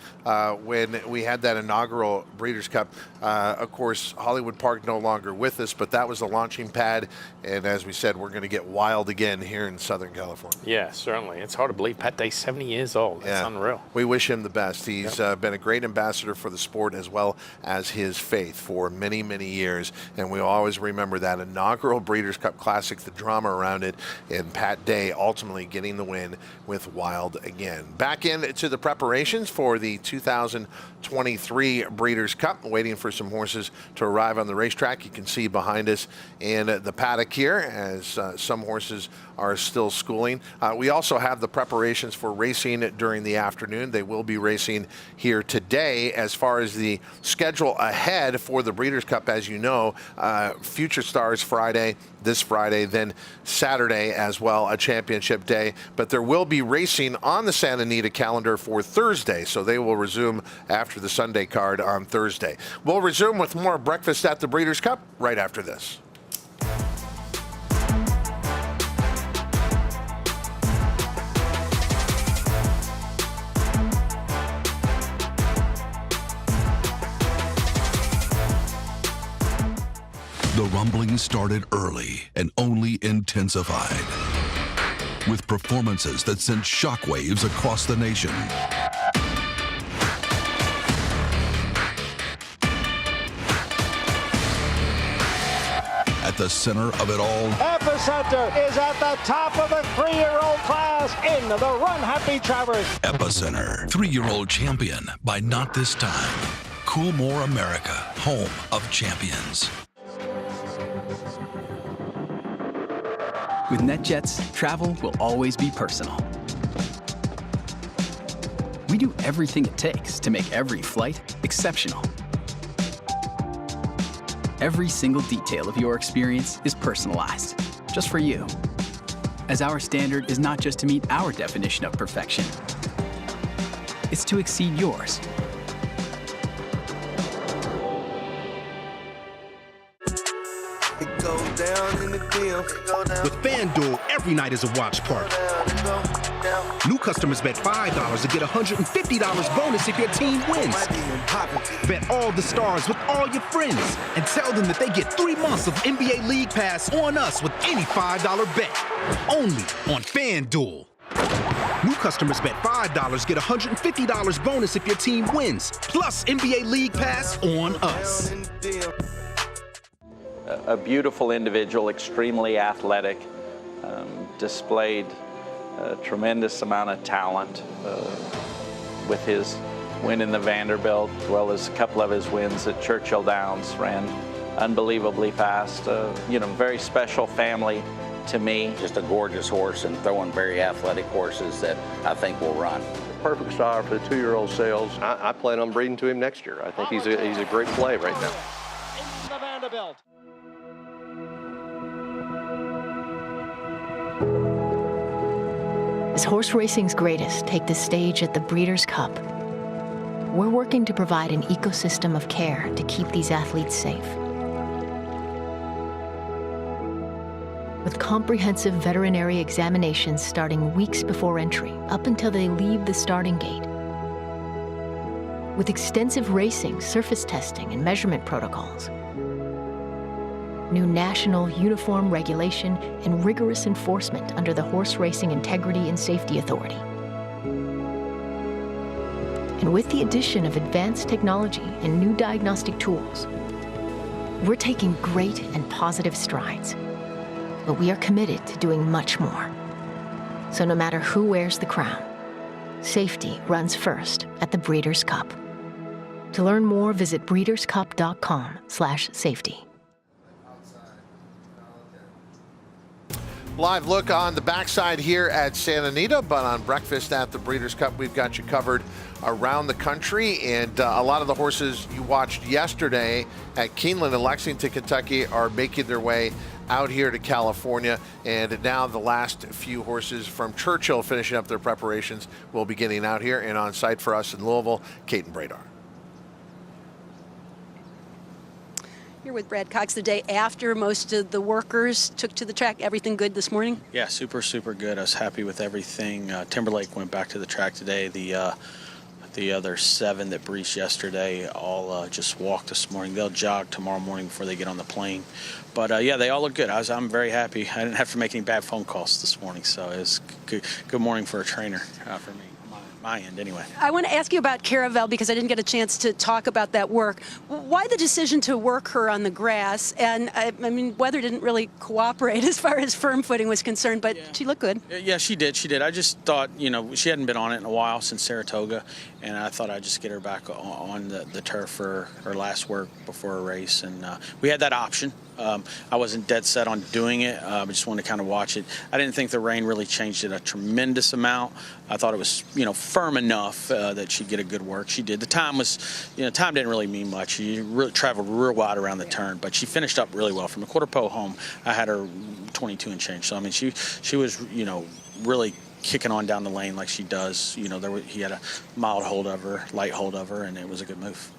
when we had that inaugural Breeders' Cup. Of course, Hollywood Park no longer with us, but that was the launching pad. And as we said, we're going to get wild again here in Southern California. Yeah, certainly. It's hard to believe Pat Day's 70 years old. That's unreal. We wish him the best. He's been a great ambassador for the sport as well as his faith for many, many years. And we'll always remember that inaugural Breeders' Cup Classic, the drama around it, and Pat Day ultimately getting the win with Wild again. Back into the preparations for the 2023 Breeders' Cup, waiting for some horses to arrive on the racetrack. You can see behind us in the paddock here as some horses are still schooling. We also have the preparations for racing during the afternoon. They will be racing here today. As far as the schedule ahead for the Breeders' Cup, as you know, Future Stars Friday, this Friday, then Saturday as well, a championship day. But there will be racing on the Santa Anita calendar for Thursday, so they will resume after the Sunday card on Thursday. We'll resume with more Breakfast at the Breeders' Cup right after this. The rumblings started early and only intensified, with performances that sent shockwaves across the nation. At the center of it all, Epicenter is at the top of the 3-year-old class in the Run Happy Travers. Epicenter, 3-year-old champion by Not This Time. Coolmore America, home of champions. With NetJets, travel will always be personal. We do everything it takes to make every flight exceptional. Every single detail of your experience is personalized, just for you. As our standard is not just to meet our definition of perfection, it's to exceed yours. With FanDuel, every night is a watch party. New customers bet $5 to get $150 bonus if your team wins. Bet all the stars with all your friends and tell them that they get 3 months of NBA League Pass on us with any $5 bet. Only on FanDuel. New customers bet $5 get $150 bonus if your team wins, plus NBA League Pass on us. A beautiful individual, extremely athletic, displayed a tremendous amount of talent with his win in the Vanderbilt, as well as a couple of his wins at Churchill Downs. Ran unbelievably fast. Very special family to me. Just a gorgeous horse and throwing very athletic horses that I think will run. Perfect sire for the 2-year-old sales. I plan on breeding to him next year. I think he's a great play right now. In the Vanderbilt. As horse racing's greatest take the stage at the Breeders' Cup, we're working to provide an ecosystem of care to keep these athletes safe. With comprehensive veterinary examinations starting weeks before entry, up until they leave the starting gate. With extensive racing, surface testing, and measurement protocols. New national uniform regulation and rigorous enforcement under the Horse Racing Integrity and Safety Authority. And with the addition of advanced technology and new diagnostic tools, we're taking great and positive strides. But we are committed to doing much more. So no matter who wears the crown, safety runs first at the Breeders' Cup. To learn more, visit breederscup.com/safety. Live look on the backside here at Santa Anita, but on Breakfast at the Breeders' Cup, we've got you covered around the country. And a lot of the horses you watched yesterday at Keeneland in Lexington, Kentucky are making their way out here to California. And now the last few horses from Churchill finishing up their preparations will be getting out here and on site for us in Louisville. Kate and Bradar. Here with Brad Cox the day after most of the workers took to the track. Everything good this morning? Yeah, super good. I was happy with everything. Timberlake went back to the track today. The other 7 that breached yesterday all just walked this morning. They'll jog tomorrow morning before they get on the plane. But yeah, they all look good. I'm very happy. I didn't have to make any bad phone calls this morning, so it was good morning for a trainer for me. My end anyway. I want to ask you about Caravel because I didn't get a chance to talk about that work. Why the decision to work her on the grass? And I mean, weather didn't really cooperate as far as firm footing was concerned, but she looked good. Yeah, she did. I just thought, she hadn't been on it in a while since Saratoga, and I thought I'd just get her back on the turf for her last work before a race. And we had that option. I wasn't dead set on doing it. I just wanted to kind of watch it. I didn't think the rain really changed it a tremendous amount. I thought it was, firm enough that she'd get a good work. She did. The time was, time didn't really mean much. She really traveled real wide around the turn, but she finished up really well. From the quarter pole home, I had her 22 and change. So, I mean, she was, really kicking on down the lane like she does. He had a mild hold of her, light hold of her, and it was a good move.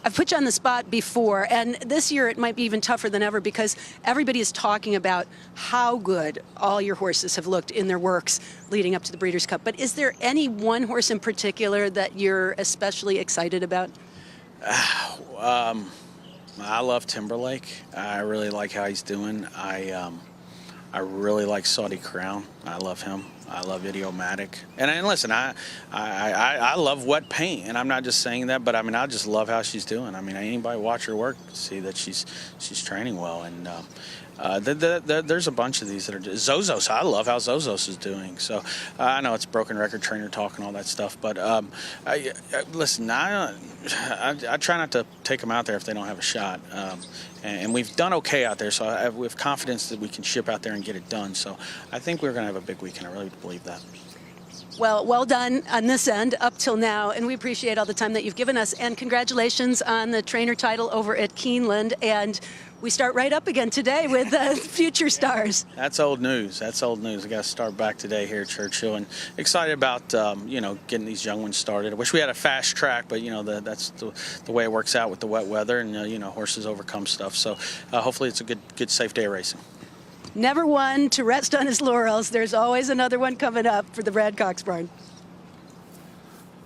I've put you on the spot before, and this year it might be even tougher than ever because everybody is talking about how good all your horses have looked in their works leading up to the Breeders' Cup. But is there any one horse in particular that you're especially excited about? I love Timberlake. I really like how he's doing. I really like Saudi Crown. I love him. I love Idiomatic. And listen, I love Wet Paint, and I'm not just saying that, but I mean, I just love how she's doing. I mean, anybody watch her work, see that she's training well. And there's a bunch of these that are Zozos. I love how Zozos is doing. So I know it's broken record trainer talk and all that stuff, but listen, I try not to take them out there if they don't have a shot. And we've done okay out there, so we have confidence that we can ship out there and get it done. So I think we're going to have a big weekend. I really believe that. Well done on this end up till now, and we appreciate all the time that you've given us. And congratulations on the trainer title over at Keeneland. And we start right up again today with future stars. That's old news. That's old news. We got to start back today here at Churchill, and excited about getting these young ones started. I wish we had a fast track, but that's the way it works out with the wet weather, and horses overcome stuff. So hopefully it's a good safe day of racing. Never one to rest on his laurels. There's always another one coming up for the Brad Cox barn.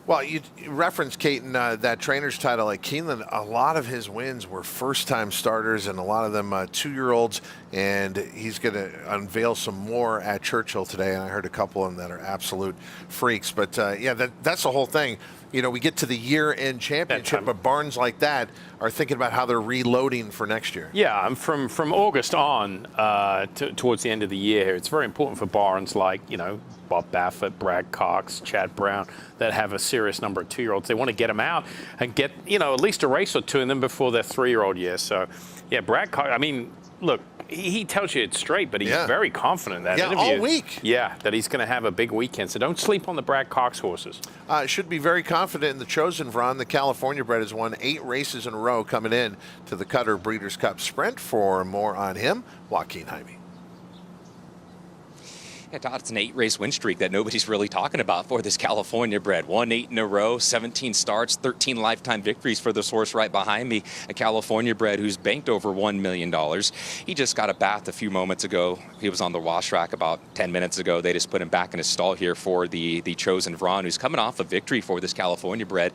Well, you referenced, Caton, that trainer's title at Keeneland. A lot of his wins were first-time starters, and a lot of them 2-year-olds, and he's going to unveil some more at Churchill today, and I heard a couple of them that are absolute freaks. But, that's the whole thing. We get to the year-end championship, but barns like that are thinking about how they're reloading for next year. Yeah, and from August on towards the end of the year, it's very important for barns like, Bob Baffert, Brad Cox, Chad Brown, that have a serious number of 2-year-olds. They want to get them out and get, at least a race or two in them before their 3-year-old year. So, yeah, Brad Cox, I mean, look, he tells you it's straight, but he's very confident in that interview. All week. Yeah, that he's going to have a big weekend. So don't sleep on the Brad Cox horses. Should be very confident in the chosen Vron. The California bred has won 8 races in a row coming in to the Cutter Breeders' Cup Sprint. For more on him, Joaquin Jaime. Yeah, Todd, it's an 8-race win streak that nobody's really talking about for this California bred. Won 8 in a row, 17 starts, 13 lifetime victories for this horse right behind me, a California bred who's banked over $1 million. He just got a bath a few moments ago. He was on the wash rack about 10 minutes ago. They just put him back in his stall here for the chosen Vron, who's coming off a victory for this California bred.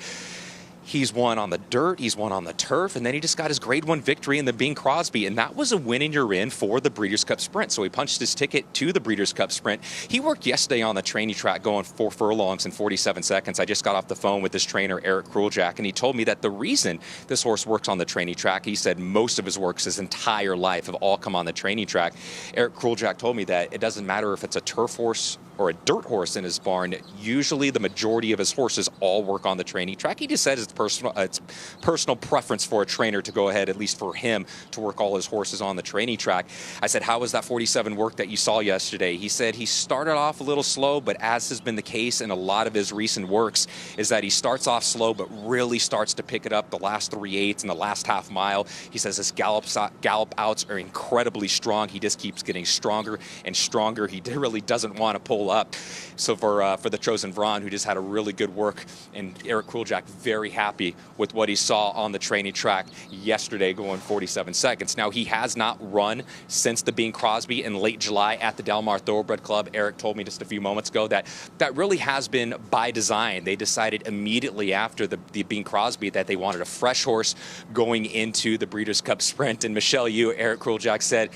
He's won on the dirt, he's won on the turf, and then he just got his grade 1 victory in the Bing Crosby, and that was a win in your in for the Breeders' Cup Sprint. So he punched his ticket to the Breeders' Cup Sprint. He worked yesterday on the training track going 4 furlongs in 47 seconds. I just got off the phone with his trainer, Eric Kruljak, and he told me that the reason this horse works on the training track, he said most of his works his entire life have all come on the training track. Eric Kruljak told me that it doesn't matter if it's a turf horse or a dirt horse in his barn, usually the majority of his horses all work on the training track. He just said it's personal preference for a trainer to go ahead, at least for him, to work all his horses on the training track. I said, how was that 47 work that you saw yesterday? He said he started off a little slow, but as has been the case in a lot of his recent works, is that he starts off slow, but really starts to pick it up the last 3/8 and the last half mile. He says his gallop outs are incredibly strong. He just keeps getting stronger and stronger. He really doesn't want to pull up. So for the chosen Vron, who just had a really good work, and Eric Kruljak very happy with what he saw on the training track yesterday going 47 seconds. Now, he has not run since the Bing Crosby in late July at the Del Mar Thoroughbred Club. Eric told me just a few moments ago that really has been by design. They decided immediately after the Bing Crosby that they wanted a fresh horse going into the Breeders' Cup Sprint. And Michelle Yu, Eric Kruljak said,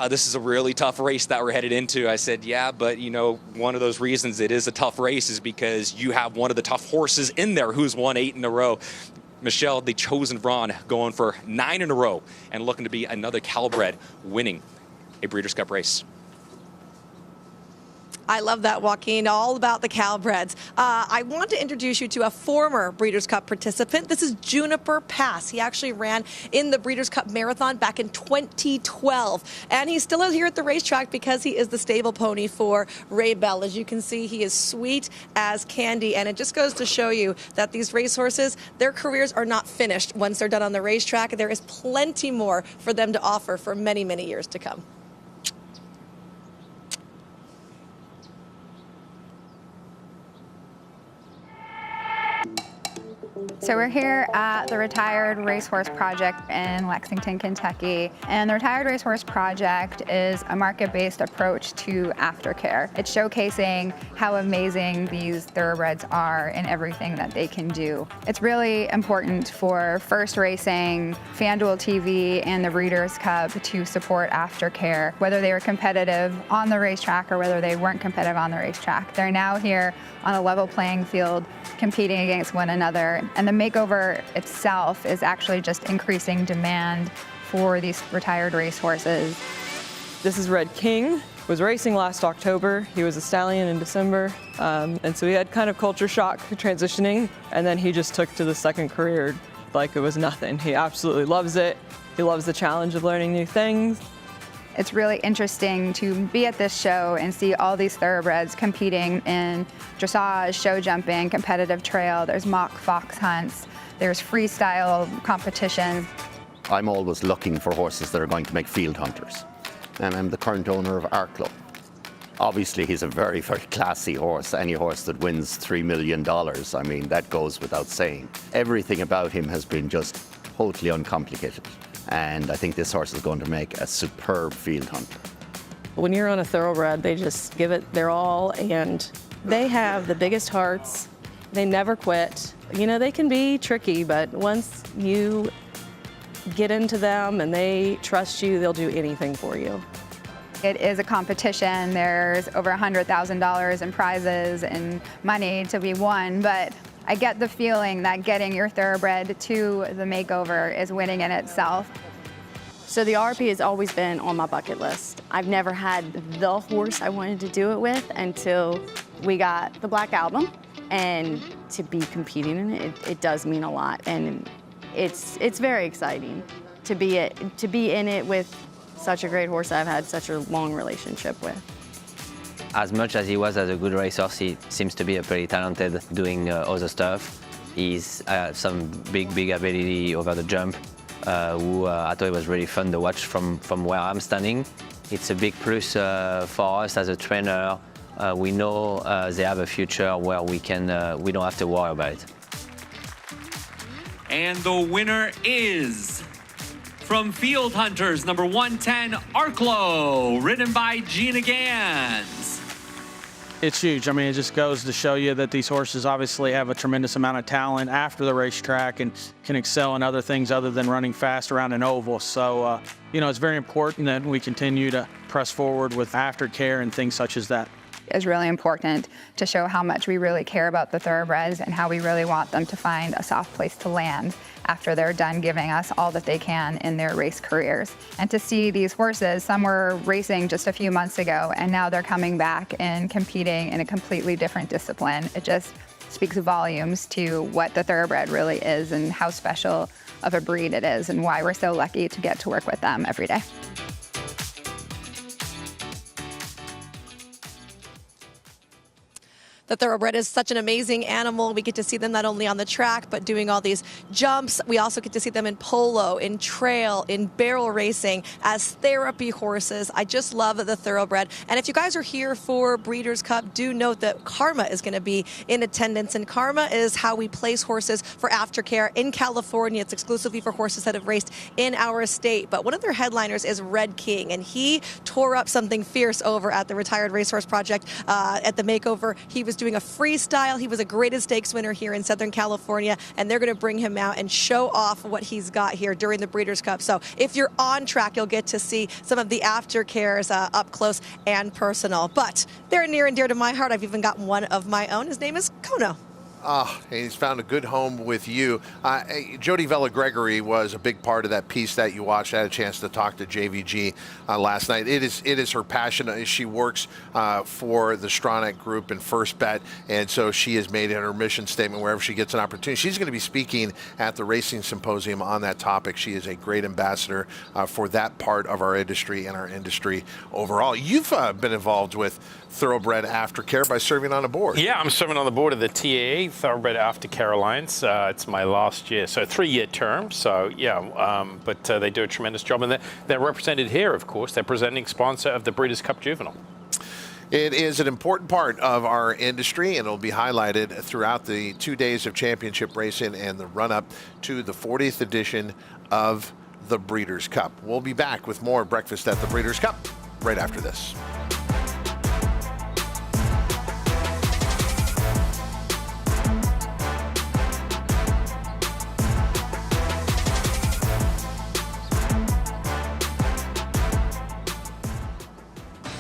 this is a really tough race that we're headed into. I said, yeah, but one of those reasons it is a tough race is because you have one of the tough horses in there who's won 8 in a row. Michelle, the chosen Vron, going for 9 in a row and looking to be another Calbred winning a Breeders' Cup race. I love that, Joaquin. All about the Calbreds. I want to introduce you to a former Breeders' Cup participant. This is Juniper Pass. He actually ran in the Breeders' Cup Marathon back in 2012. And he's still out here at the racetrack because he is the stable pony for Ray Bell. As you can see, he is sweet as candy. And it just goes to show you that these racehorses, their careers are not finished once they're done on the racetrack. There is plenty more for them to offer for many, many years to come. So we're here at the Retired Racehorse Project in Lexington, Kentucky. And the Retired Racehorse Project is a market-based approach to aftercare. It's showcasing how amazing these thoroughbreds are in everything that they can do. It's really important for First Racing, FanDuel TV, and the Breeders' Cup to support aftercare, whether they were competitive on the racetrack or whether they weren't competitive on the racetrack. They're now here on a level playing field, competing against one another. And the makeover itself is actually just increasing demand for these retired racehorses. This is Red King. Was racing last October. He was a stallion in December. And so he had kind of culture shock transitioning. And then he just took to the second career like it was nothing. He absolutely loves it. He loves the challenge of learning new things. It's really interesting to be at this show and see all these thoroughbreds competing in dressage, show jumping, competitive trail. There's mock fox hunts. There's freestyle competitions. I'm always looking for horses that are going to make field hunters. And I'm the current owner of Arklow. Obviously, he's a very, very classy horse. Any horse that wins $3 million, I mean, that goes without saying. Everything about him has been just totally uncomplicated. And I think this horse is going to make a superb field hunter. When you're on a thoroughbred, they just give it their all, and they have the biggest hearts. They never quit. You know, they can be tricky, but once you get into them and they trust you, they'll do anything for you. It is a competition. There's over $100,000 in prizes and money to be won, but I get the feeling that getting your thoroughbred to the makeover is winning in itself. So the RP has always been on my bucket list. I've never had the horse I wanted to do it with until we got the Black Album. And to be competing in it, it does mean a lot. And it's very exciting to be in it with such a great horse I've had such a long relationship with. As much as he was as a good racehorse, he seems to be a pretty talented doing other stuff. He's some big ability over the jump, I thought it was really fun to watch from where I'm standing. It's a big plus for us as a trainer. We know they have a future where we don't have to worry about it. And the winner is from Field Hunters, number 110, Arklow, ridden by Gina Gans. It's huge. I mean, it just goes to show you that these horses obviously have a tremendous amount of talent after the racetrack and can excel in other things other than running fast around an oval. So, you know, it's very important that we continue to press forward with aftercare and things such as that. Is really important to show how much we really care about the thoroughbreds and how we really want them to find a soft place to land after they're done giving us all that they can in their race careers. And to see these horses, some were racing just a few months ago and now they're coming back and competing in a completely different discipline. It just speaks volumes to what the thoroughbred really is and how special of a breed it is and why we're so lucky to get to work with them every day. The thoroughbred is such an amazing animal. We get to see them not only on the track, but doing all these jumps. We also get to see them in polo, in trail, in barrel racing, as therapy horses. I just love the thoroughbred. And if you guys are here for Breeders' Cup, do note that Karma is going to be in attendance. And Karma is how we place horses for aftercare in California. It's exclusively for horses that have raced in our state. But one of their headliners is Red King, and he tore up something fierce over at the Retired Racehorse Project at the makeover. He was doing a freestyle. He was a graded stakes winner here in Southern California, and they're going to bring him out and show off what he's got here during the Breeders' Cup. So if you're on track, you'll get to see some of the aftercares up close and personal. But they're near and dear to my heart. I've even got one of my own. His name is Kono. He's found a good home with you. Jody Vella-Gregory was a big part of that piece that you watched. I had a chance to talk to JVG last night. It is her passion. She works for the Stronach Group and First Bet, and so she has made it her mission statement wherever she gets an opportunity. She's going to be speaking at the Racing Symposium on that topic. She is a great ambassador for that part of our industry and our industry overall. You've been involved with Thoroughbred Aftercare by serving on a board. Yeah, I'm serving on the board of the TAA, Thoroughbred Aftercare Alliance. It's my last year, so 3-year term. So yeah, but they do a tremendous job, and they're represented here, of course. They're presenting sponsor of the Breeders' Cup Juvenile. It is an important part of our industry, and it'll be highlighted throughout the 2 days of championship racing and the run-up to the 40th edition of the Breeders' Cup. We'll be back with more Breakfast at the Breeders' Cup right after this.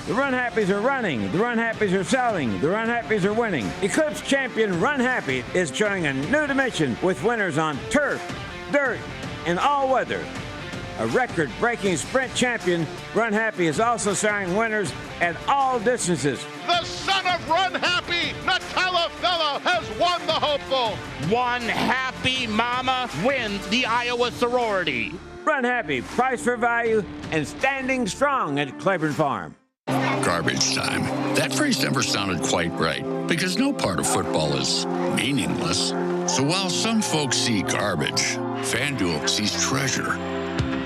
The Run Happies are running, the Run Happies are selling, the Run Happies are winning. Eclipse champion Run Happy is showing a new dimension with winners on turf, dirt, and all weather. A record-breaking sprint champion, Run Happy is also showing winners at all distances. The son of Run Happy, Nutella Fella, has won the hopeful. One happy mama wins the Iowa sorority. Run Happy, price for value, and standing strong at Claiborne Farm. Garbage time. That phrase never sounded quite right, because no part of football is meaningless. So while some folks see garbage, FanDuel sees treasure.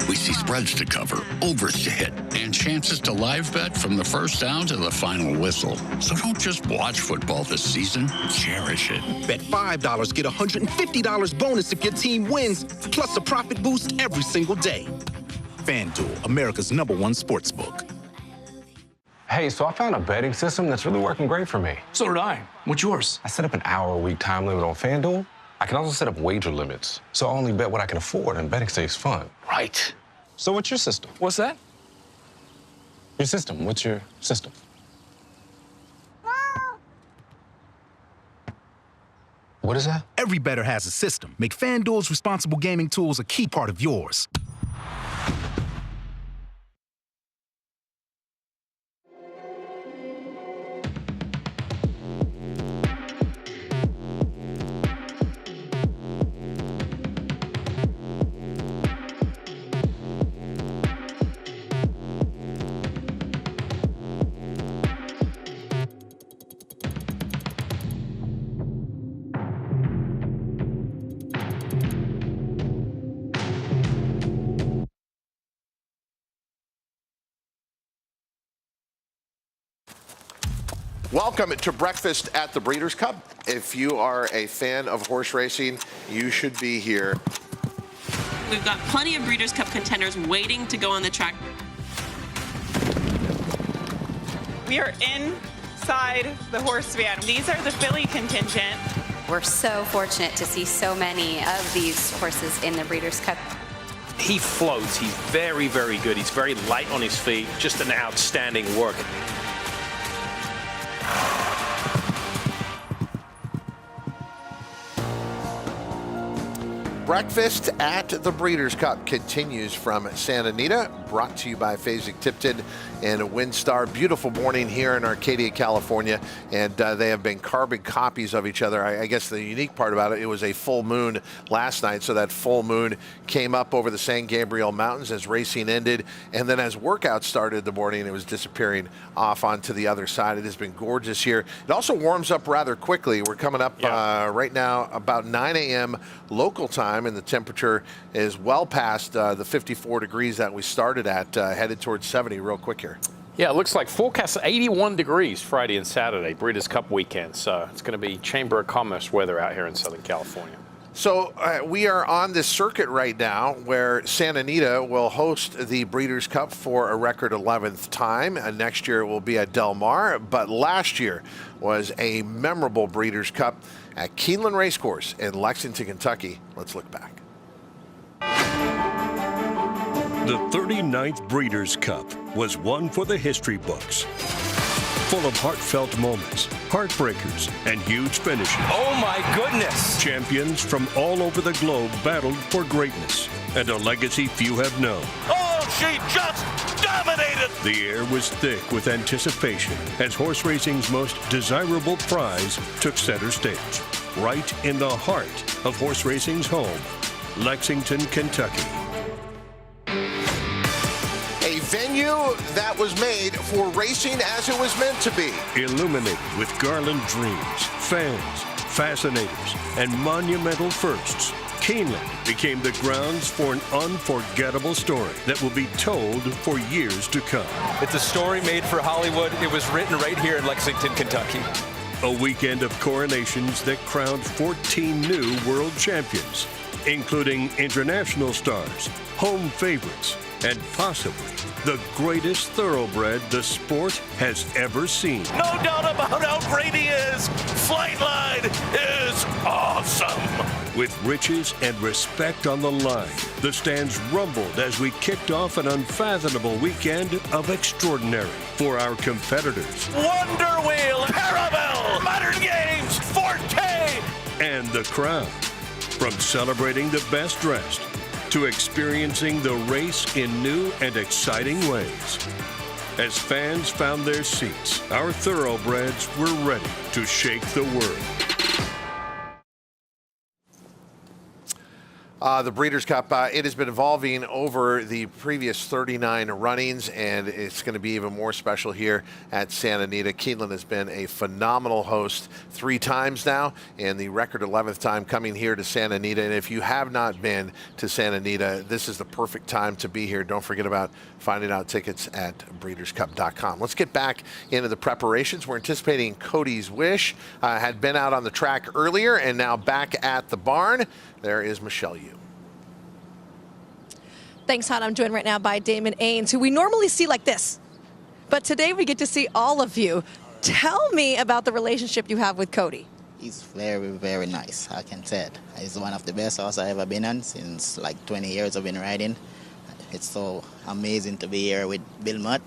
We see spreads to cover, overs to hit, and chances to live bet from the first down to the final whistle. So don't just watch football this season, cherish it. Bet $5, get $150 bonus if your team wins, plus a profit boost every single day. FanDuel, America's #1 sportsbook. Hey, so I found a betting system that's really working great for me. So did I. What's yours? I set up an hour-a-week time limit on FanDuel. I can also set up wager limits, so I only bet what I can afford, and betting stays fun. Right. So what's your system? What's that? Your system. What's your system? What is that? Every bettor has a system. Make FanDuel's responsible gaming tools a key part of yours. Welcome to Breakfast at the Breeders' Cup. If you are a fan of horse racing, you should be here. We've got plenty of Breeders' Cup contenders waiting to go on the track. We are inside the horse van. These are the filly contingent. We're so fortunate to see so many of these horses in the Breeders' Cup. He floats. He's very, very good. He's very light on his feet. Just an outstanding work. Breakfast at the Breeders' Cup continues from Santa Anita, brought to you by Fasig-Tipton and WinStar. Beautiful morning here in Arcadia, California, and they have been carbon copies of each other. I guess the unique part about it was a full moon last night, so that full moon came up over the San Gabriel Mountains as racing ended, and then as workouts started in the morning, it was disappearing off onto the other side. It has been gorgeous here. It also warms up rather quickly. We're coming up right now about 9 a.m. local time, and the temperature is well past the 54 degrees that we started at, headed towards 70 real quick here. Yeah, it looks like forecast 81 degrees Friday and Saturday, Breeders' Cup weekend. So it's going to be Chamber of Commerce weather out here in Southern California. So we are on this circuit right now where Santa Anita will host the Breeders' Cup for a record 11th time. Next year it will be at Del Mar, but last year was a memorable Breeders' Cup at Keeneland Racecourse in Lexington, Kentucky. Let's look back. The 39th Breeders' Cup was one for the history books. full of heartfelt moments, heartbreakers, and huge finishes. Oh my goodness! Champions from all over the globe battled for greatness and a legacy few have known. Oh, she just dominated! The air was thick with anticipation as horse racing's most desirable prize took center stage, right in the heart of horse racing's home, Lexington, Kentucky. A venue that was made for racing as it was meant to be. Illuminated with garland dreams, fans, fascinators, and monumental firsts, Keeneland became the grounds for an unforgettable story that will be told for years to come. It's a story made for Hollywood. It was written right here in Lexington, Kentucky. A weekend of coronations that crowned 14 new world champions, including international stars, home favorites, and possibly the greatest thoroughbred the sport has ever seen. No doubt about how great he is. Flightline is awesome. With riches and respect on the line, the stands rumbled as we kicked off an unfathomable weekend of extraordinary for our competitors. Wonder Wheel, Caravelle, Modern Games, Forte, and the crowd. From celebrating the best dressed to experiencing the race in new and exciting ways. As fans found their seats, our thoroughbreds were ready to shake the world. The Breeders' Cup, it has been evolving over the previous 39 runnings, and it's going to be even more special here at Santa Anita. Keeneland has been a phenomenal host 3 times now, and the record 11th time coming here to Santa Anita. And if you have not been to Santa Anita, this is the perfect time to be here. Don't forget about finding out tickets at breederscup.com. Let's get back into the preparations. We're anticipating Cody's Wish. Had been out on the track earlier and now back at the barn. There is Michelle Yu. Thanks, Hannah. I'm joined right now by Damon Ains, who we normally see like this. But today we get to see all of you. Tell me about the relationship you have with Cody. He's very, very nice, I can say it. He's one of the best horses I've ever been on since like 20 years I've been riding. It's so amazing to be here with Bill Mutt.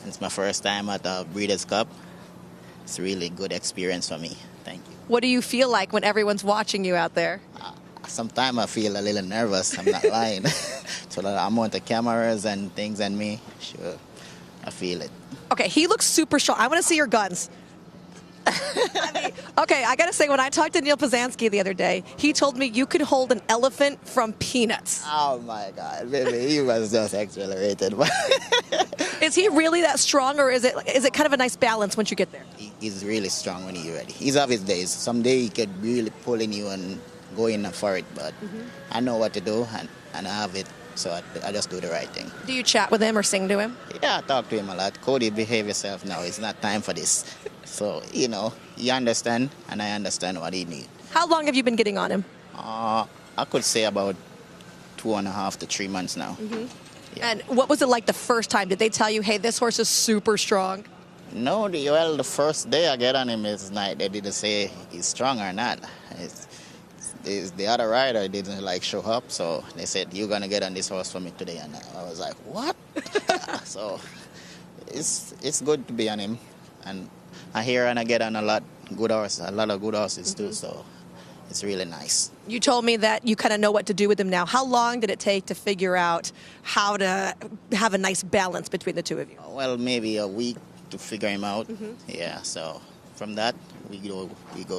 It's my first time at the Breeders' Cup. It's a really good experience for me. Thank you. What do you feel like when everyone's watching you out there? Sometimes I feel a little nervous, I'm not lying. So the amount of cameras and things on me, sure, I feel it. Okay, he looks super strong. I want to see your guns. Okay, I got to say, when I talked to Neil Pazanski the other day, he told me you could hold an elephant from peanuts. Oh, my God. Baby, he was just accelerated. Is he really that strong, or is it kind of a nice balance once you get there? He's really strong when he's ready. He's of his days. Someday he could really pull in you and go in for it, but I know what to do, and I have it, so I just do the right thing. Do you chat with him or sing to him? Yeah, I talk to him a lot. Cody, behave yourself now. It's not time for this. So, you know, he understand, and I understand what he needs. How long have you been getting on him? I could say about 2.5 to 3 months now. Yeah. And what was it like the first time? Did they tell you, hey, this horse is super strong? No, the first day I get on him is night. They didn't say he's strong or not. The other rider didn't show up, so they said, you're going to get on this horse for me today. And I was like, what? So it's good to be on him. And I hear and I get on a lot of good horses too, so it's really nice. You told me that you kind of know what to do with him now. How long did it take to figure out how to have a nice balance between the two of you? Well, maybe a week to figure him out. Yeah, so from that, we go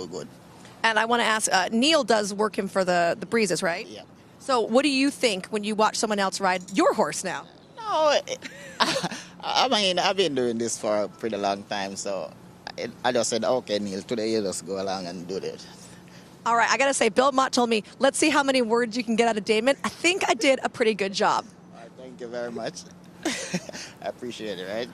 good. And I want to ask, Neil does work him for the Breezes, right? Yeah. So what do you think when you watch someone else ride your horse now? No, I mean, I've been doing this for a pretty long time, so I just said, okay, Neil, today you just go along and do this. All right, I got to say, Bill Mott told me, let's see how many words you can get out of Damon. I think I did a pretty good job. All right, thank you very much. I appreciate it, right?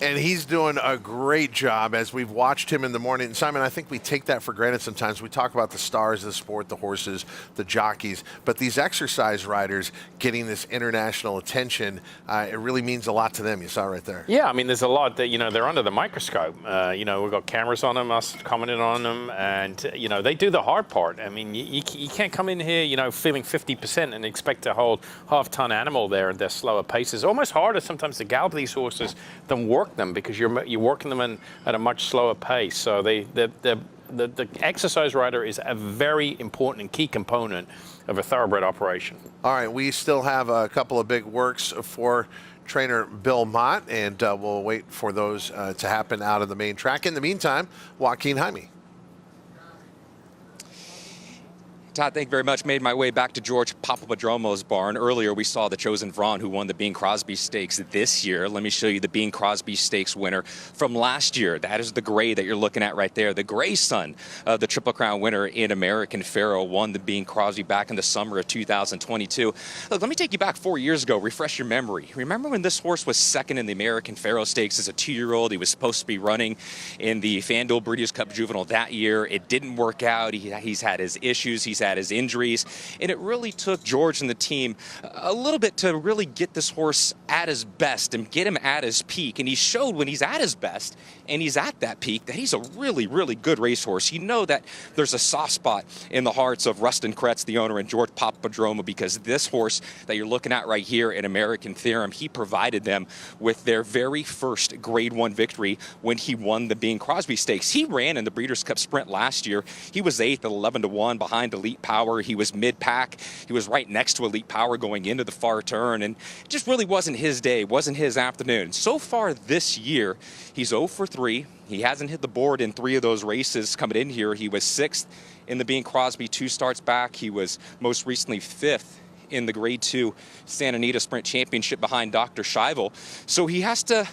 And he's doing a great job as we've watched him in the morning. And Simon, I think we take that for granted sometimes. We talk about the stars of the sport, the horses, the jockeys, but these exercise riders getting this international attention, it really means a lot to them. You saw right there. Yeah, I mean, there's a lot that, they're under the microscope. We've got cameras on them, us commenting on them, and, they do the hard part. I mean, you can't come in here, feeling 50% and expect to hold half-ton animal there at their slower paces. Almost harder sometimes to gallop these horses than work work them because you're working them at a much slower pace. So the exercise rider is a very important and key component of a thoroughbred operation. All right, we still have a couple of big works for trainer Bill Mott, and we'll wait for those to happen out of the main track. In the meantime, Joaquin Jaime. Todd, thank you very much. Made my way back to George Papadromo's barn. Earlier, we saw the Chosen Vron, who won the Bing Crosby Stakes this year. Let me show you the Bing Crosby Stakes winner from last year. That is the gray that you're looking at right there. The gray son of the Triple Crown winner in American Pharoah won the Bing Crosby back in the summer of 2022. Look, let me take you back 4 years ago, refresh your memory. Remember when this horse was second in the American Pharoah Stakes as a 2-year-old? He was supposed to be running in the FanDuel Breeders' Cup Juvenile that year. It didn't work out. He's had his issues. He's had his injuries, and it really took George and the team a little bit to really get this horse at his best and get him at his peak. And he showed when he's at his best and he's at that peak that he's a really, really good racehorse. You know that there's a soft spot in the hearts of Rustin Kretz, the owner, and George Papadromo, because this horse that you're looking at right here in American Theorem, he provided them with their very first Grade 1 victory when he won the Bing Crosby Stakes. He ran in the Breeders' Cup Sprint last year. He was 8th at 11-1 behind Elite Power. He was mid-pack. He was right next to Elite Power going into the far turn, and it just really wasn't his day, wasn't his afternoon. So far this year, he's 0 for 3. He hasn't hit the board in 3 of those races coming in here. He was 6th in the Bing Crosby 2 starts back. He was most recently 5th in the Grade 2 Santa Anita Sprint Championship behind Dr. Scheibel. So he has to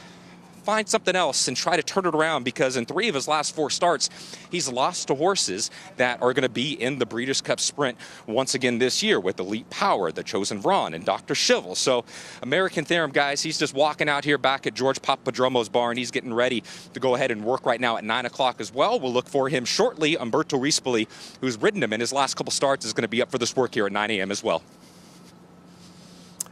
find something else and try to turn it around, because in 3 of his last 4 starts, he's lost to horses that are going to be in the Breeders' Cup Sprint once again this year with Elite Power, the Chosen Vron, and Dr. Scheibel. So American Theorem, guys, he's just walking out here back at George Papadromo's barn. He's getting ready to go ahead and work right now at 9 o'clock as well. We'll look for him shortly. Umberto Rispoli, who's ridden him in his last couple starts, is going to be up for this work here at 9 a.m. as well.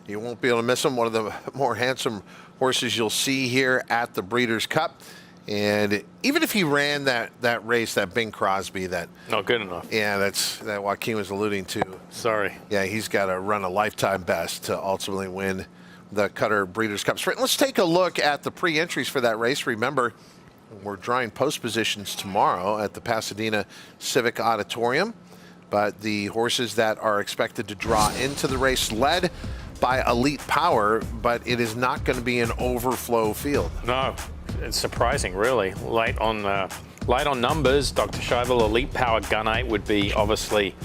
You won't be able to miss him. One of the more handsome horses you'll see here at the Breeders' Cup. And even if he ran that race, that Bing Crosby, that not good enough. Yeah, that Joaquin was alluding to. Sorry. Yeah, he's got to run a lifetime best to ultimately win the Cutter Breeders' Cup Sprint. Let's take a look at the pre-entries for that race. Remember, we're drawing post positions tomorrow at the Pasadena Civic Auditorium. But the horses that are expected to draw into the race led by Elite Power, but it is not going to be an overflow field. No, it's surprising, really. Light on numbers. Dr. Scheibel, Elite Power, Gunite would be obviously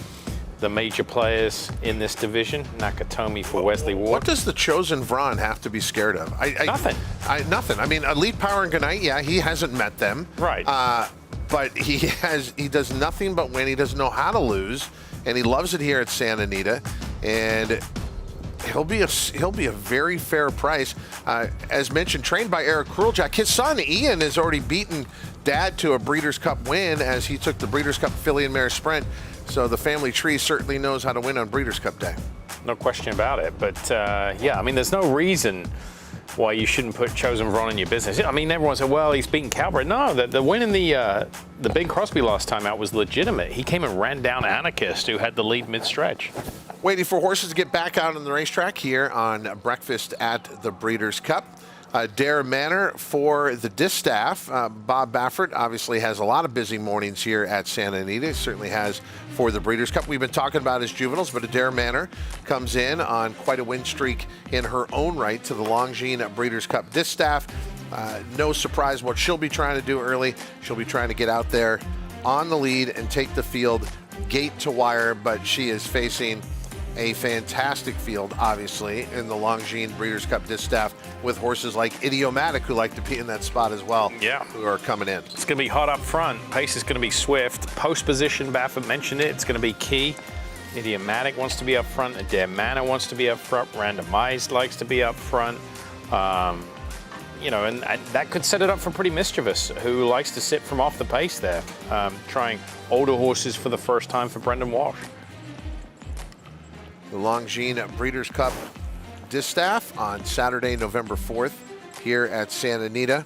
the major players in this division. Nakatomi for Wesley Ward. What does the Chosen Vron have to be scared of? Nothing. Nothing. I mean, Elite Power and Gunite, yeah, he hasn't met them. Right. But he does nothing but win. He doesn't know how to lose, and he loves it here at Santa Anita. And he'll be a very fair price. As mentioned, trained by Eric Kruljack. His son Ian has already beaten Dad to a Breeders' Cup win as he took the Breeders' Cup Filly and Mare Sprint. So the family tree certainly knows how to win on Breeders' Cup Day. No question about it. But yeah, I mean, there's no reason why you shouldn't put Chosen Vron in your business. I mean, everyone said, well, he's beaten Calvert. No, the win in the Bing Crosby last time out was legitimate. He came and ran down Anarchist, who had the lead mid-stretch. Waiting for horses to get back out on the racetrack here on Breakfast at the Breeders' Cup. Dare Manor for the distaff. Bob Baffert obviously has a lot of busy mornings here at Santa Anita. Certainly has for the Breeders' Cup. We've been talking about his juveniles, but Adair Manor comes in on quite a win streak in her own right to the Longines Breeders' Cup distaff. No surprise what she'll be trying to do early. She'll be trying to get out there on the lead and take the field gate to wire, but she is facing a fantastic field, obviously, in the Longines Breeders' Cup distaff with horses like Idiomatic, who like to be in that spot as well, yeah, who are coming in. It's going to be hot up front. Pace is going to be swift. Post position, Baffert mentioned it. It's going to be key. Idiomatic wants to be up front. Adair Manor wants to be up front. Randomized likes to be up front. You know, and that could set it up for Pretty Mischievous, who likes to sit from off the pace there, trying older horses for the first time for Brendan Walsh. The Longines Breeders' Cup distaff on Saturday, November 4th here at Santa Anita.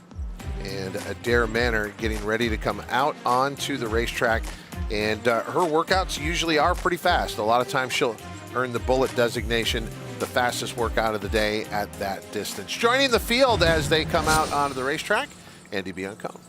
And Adair Manor getting ready to come out onto the racetrack. And her workouts usually are pretty fast. A lot of times she'll earn the bullet designation, the fastest workout of the day at that distance. Joining the field as they come out onto the racetrack, Andy Bianco.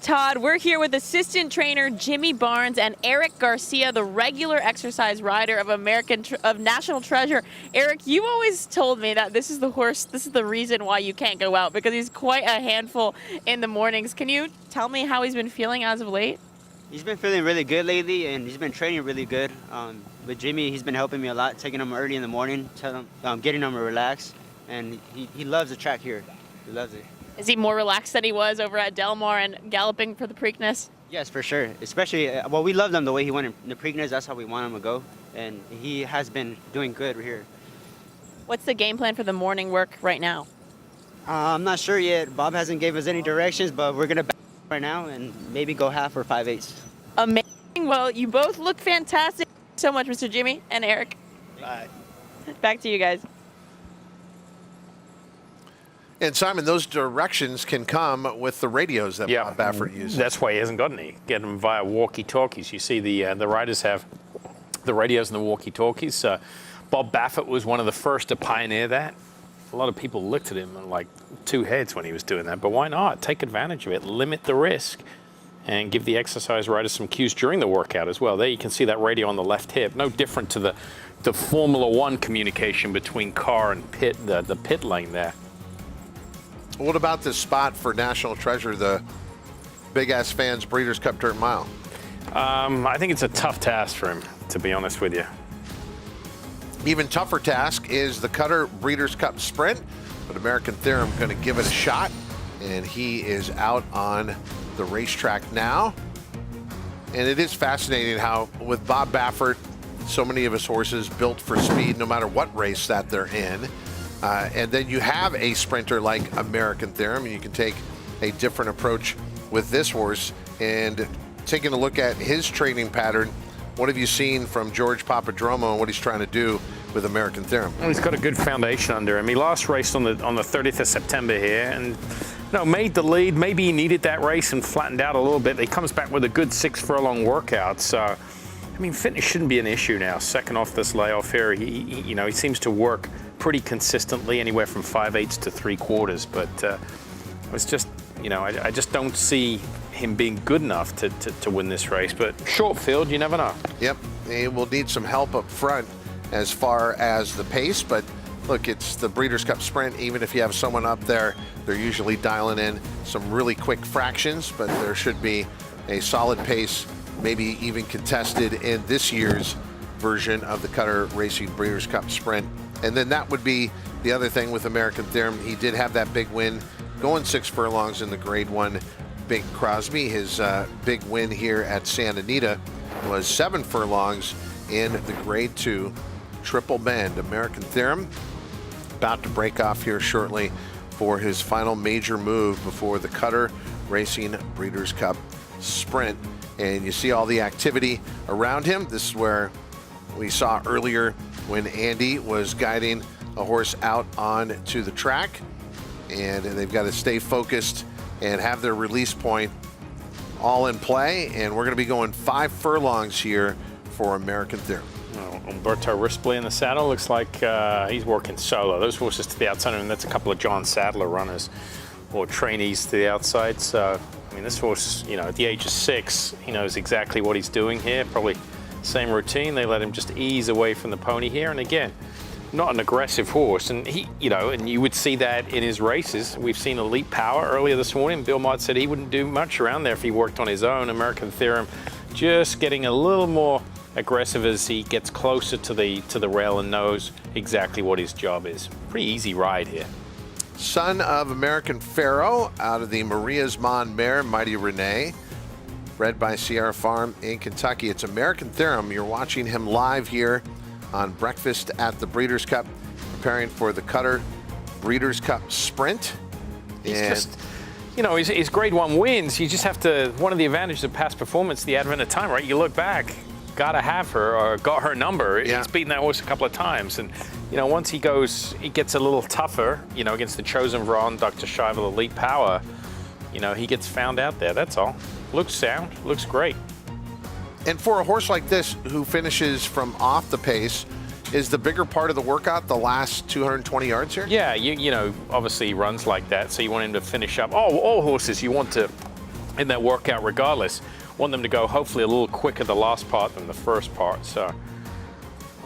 Todd, we're here with assistant trainer Jimmy Barnes and Eric Garcia, the regular exercise rider of National Treasure. Eric, you always told me that this is the horse, this is the reason why you can't go out, because he's quite a handful in the mornings. Can you tell me how he's been feeling as of late? He's been feeling really good lately, and he's been training really good. With Jimmy, he's been helping me a lot, taking him early in the morning, getting him to relax, and he loves the track here. He loves it. Is he more relaxed than he was over at Del Mar and galloping for the Preakness? Yes, for sure. Especially, we loved him the way he went in the Preakness. That's how we want him to go, and he has been doing good here. What's the game plan for the morning work right now? I'm not sure yet. Bob hasn't gave us any directions, but we're gonna back right now and maybe go half or 5/8. Amazing. Well, you both look fantastic. Thank you so much, Mr. Jimmy and Eric. Bye. Back to you guys. And Simon, those directions can come with the radios that Bob Baffert uses. That's why he hasn't got any. Get them via walkie-talkies. You see the riders have the radios and the walkie-talkies. Bob Baffert was one of the first to pioneer that. A lot of people looked at him like two heads when he was doing that, but why not? Take advantage of it, limit the risk, and give the exercise riders some cues during the workout as well. There you can see that radio on the left hip. No different to the Formula One communication between car and pit, the pit lane there. What about this spot for National Treasure, the Big Ass Fans Breeders' Cup Dirt Mile? I think it's a tough task for him, to be honest with you. Even tougher task is the Cutter Breeders' Cup Sprint, but American Theorem going to give it a shot, and he is out on the racetrack now. And it is fascinating how, with Bob Baffert, so many of his horses built for speed no matter what race that they're in. And then you have a sprinter like American Theorem, and you can take a different approach with this horse. And taking a look at his training pattern, what have you seen from George Papadromo and what he's trying to do with American Theorem? Well, he's got a good foundation under him. He last raced on the 30th of September here, and made the lead. Maybe he needed that race and flattened out a little bit. He comes back with a good 6 furlong workout. So, I mean, fitness shouldn't be an issue now. Second off this layoff here, he seems to work pretty consistently, anywhere from 5/8 to 3/4. But it's just, I just don't see him being good enough to win this race. But short field, you never know. Yep, he will need some help up front as far as the pace. But look, it's the Breeders' Cup Sprint. Even if you have someone up there, they're usually dialing in some really quick fractions. But there should be a solid pace, maybe even contested in this year's version of the Cutter Racing Breeders' Cup Sprint. And then that would be the other thing with American Theorem. He did have that big win going 6 furlongs in the Grade 1 Bing Crosby. His big win here at Santa Anita was 7 furlongs in the Grade 2 Triple Bend. American Theorem about to break off here shortly for his final major move before the Cutter Racing Breeders' Cup Sprint. And you see all the activity around him. This is where we saw earlier when Andy was guiding a horse out onto the track, and they've got to stay focused and have their release point all in play. And we're going to be going 5 furlongs here for American Theorem. Umberto Rispoli in the saddle. Looks like he's working solo. Those horses to the outside, and that's a couple of John Sadler runners or trainees to the outside. So, I mean, this horse, at the age of 6, he knows exactly what he's doing here. Probably same routine. They let him just ease away from the pony here. And again, not an aggressive horse. And he, and you would see that in his races. We've seen Elite Power earlier this morning. Bill Mott said he wouldn't do much around there if he worked on his own. American Theorem just getting a little more aggressive as he gets closer to the rail and knows exactly what his job is. Pretty easy ride here. Son of American Pharaoh out of the Maria's Mon mare, Mighty Renee, bred by Sierra Farm in Kentucky. It's American Theorem. You're watching him live here on Breakfast at the Breeders' Cup, preparing for the Cutter Breeders' Cup Sprint. He's just, his Grade 1 wins. You just have to, one of the advantages of past performance, the advent of time, right? You look back, got to have her or got her number. Yeah. He's beaten that horse a couple of times. And, once he gets a little tougher, against the Chosen Vron, Dr. Shivel, Elite Power, he gets found out there. That's all. Looks sound, looks great. And for a horse like this who finishes from off the pace, is the bigger part of the workout the last 220 yards here? Yeah, you know, obviously he runs like that, so you want him to finish up. All horses you want to, in that workout regardless, want them to go hopefully a little quicker the last part than the first part. So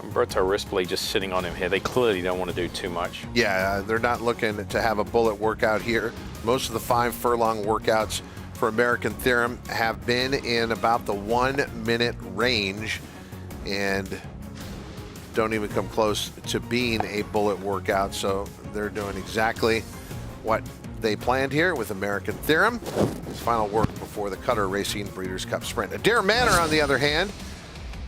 Umberto Rispoli just sitting on him here. They clearly don't want to do too much. Yeah, they're not looking to have a bullet workout here. Most of the 5 furlong workouts for American Theorem have been in about the 1 minute range and don't even come close to being a bullet workout. So they're doing exactly what they planned here with American Theorem. His final work before the Cutter Racing Breeders' Cup Sprint. Adair Manor, on the other hand,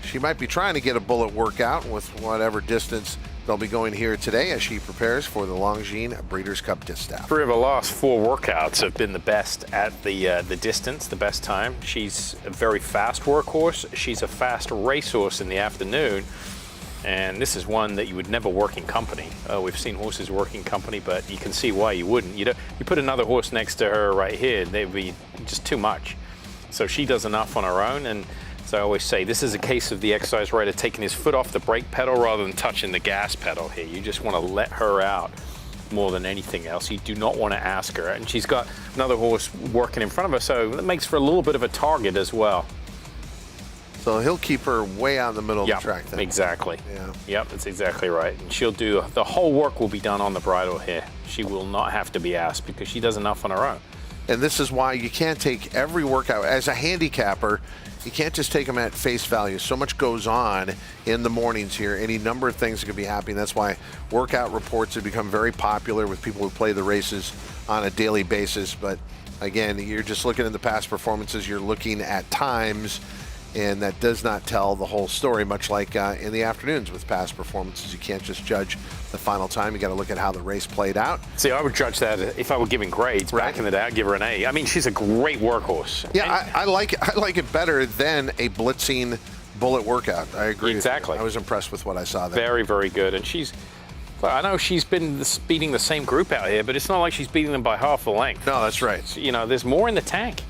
she might be trying to get a bullet workout with whatever distance they'll be going here today as she prepares for the Longines Breeders' Cup Distaff. 3 of her last 4 workouts have been the best at the distance, the best time. She's a very fast workhorse. She's a fast racehorse in the afternoon. And this is one that you would never work in company. We've seen horses work in company, but you can see why you wouldn't. You put another horse next to her right here, they'd be just too much. So she does enough on her own. And so I always say, this is a case of the exercise rider taking his foot off the brake pedal rather than touching the gas pedal here. You just want to let her out more than anything else. You do not want to ask her. And she's got another horse working in front of her, so that makes for a little bit of a target as well. So he'll keep her way out in the middle of the track then. Exactly. Yeah. Yep, that's exactly right. And she'll do, the whole work will be done on the bridle here. She will not have to be asked because she does enough on her own. And this is why you can't take every workout. As a handicapper, you can't just take them at face value. So much goes on in the mornings here. Any number of things that could be happening. That's why workout reports have become very popular with people who play the races on a daily basis. But again, you're just looking at the past performances. You're looking at times, and that does not tell the whole story, much like in the afternoons with past performances. You can't just judge the final time. You got to look at how the race played out. See, I would judge that if I were giving grades back in the day. I'd give her an A. I mean, she's a great workhorse. Yeah, I like it better than a blitzing bullet workout. I agree. Exactly. I was impressed with what I saw there. Very, very good. And I know she's been beating the same group out here, but it's not like she's beating them by half the length. No, that's right. You know, there's more in the tank.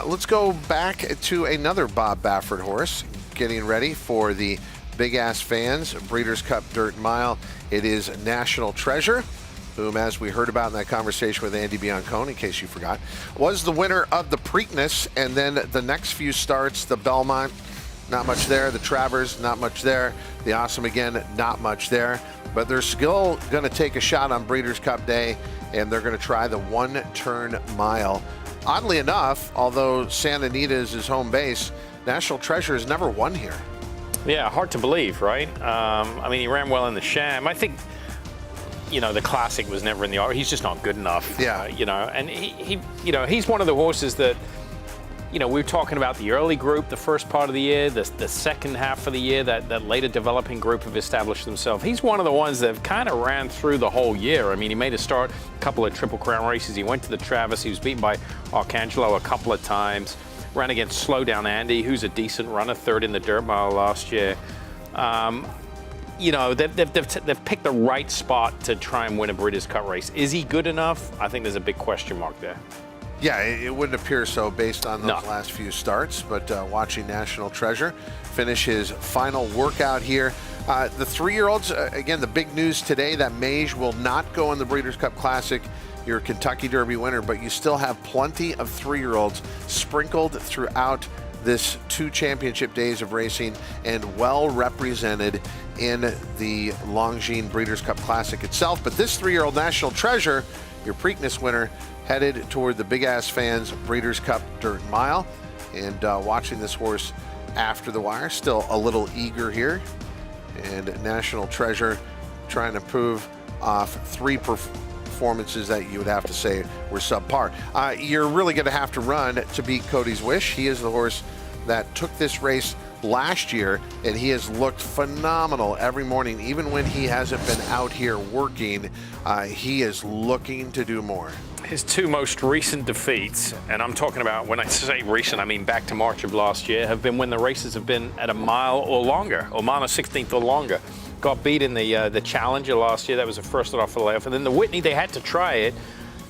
Let's go back to another Bob Baffert horse, getting ready for the Big Ass Fans Breeders' Cup Dirt Mile. It is National Treasure, whom, as we heard about in that conversation with Andy Biancone, in case you forgot, was the winner of the Preakness, and then the next few starts, the Belmont, not much there, the Travers, not much there, the Awesome Again, not much there, but they're still going to take a shot on Breeders' Cup Day, and they're going to try the 1-turn mile. Oddly enough, although Santa Anita is his home base, National Treasure has never won here. Yeah, hard to believe, right? I mean, he ran well in the Sham. I think, you know, the Classic was never in the. He's just not good enough. Yeah. You know, and he, you know, he's one of the horses that, you know, we were talking about the early group, the first part of the year, the second half of the year, that later developing group have established themselves. He's one of the ones that kind of ran through the whole year. I mean, he made a start, a couple of Triple Crown races. He went to the Travis. He was beaten by Arcangelo a couple of times. Ran against Slow Down Andy, who's a decent runner, 3rd in the Dirt Mile last year. You know, they've picked the right spot to try and win a Breeders' Cup race. Is he good enough? I think there's a big question mark there. Yeah, it wouldn't appear so based on those last few starts, but watching National Treasure finish his final workout here. The 3-year-olds, again, the big news today that Mage will not go in the Breeders' Cup Classic, your Kentucky Derby winner, but you still have plenty of 3-year-olds sprinkled throughout this 2 championship days of racing and well represented in the Longines Breeders' Cup Classic itself. But this 3-year-old National Treasure, your Preakness winner, headed toward the Big Ass Fans Breeders' Cup Dirt Mile. And watching this horse after the wire, still a little eager here. And National Treasure trying to prove off 3 performances that you would have to say were subpar. You're really going to have to run to beat Cody's Wish. He is the horse that took this race last year, and he has looked phenomenal every morning. Even when he hasn't been out here working, he is looking to do more. His 2 most recent defeats, and I'm talking about, when I say recent, I mean back to March of last year, have been when the races have been at a mile or longer, or mile 16th or longer. Got beat in the Challenger last year. That was the first off the layoff. And then the Whitney, they had to try it.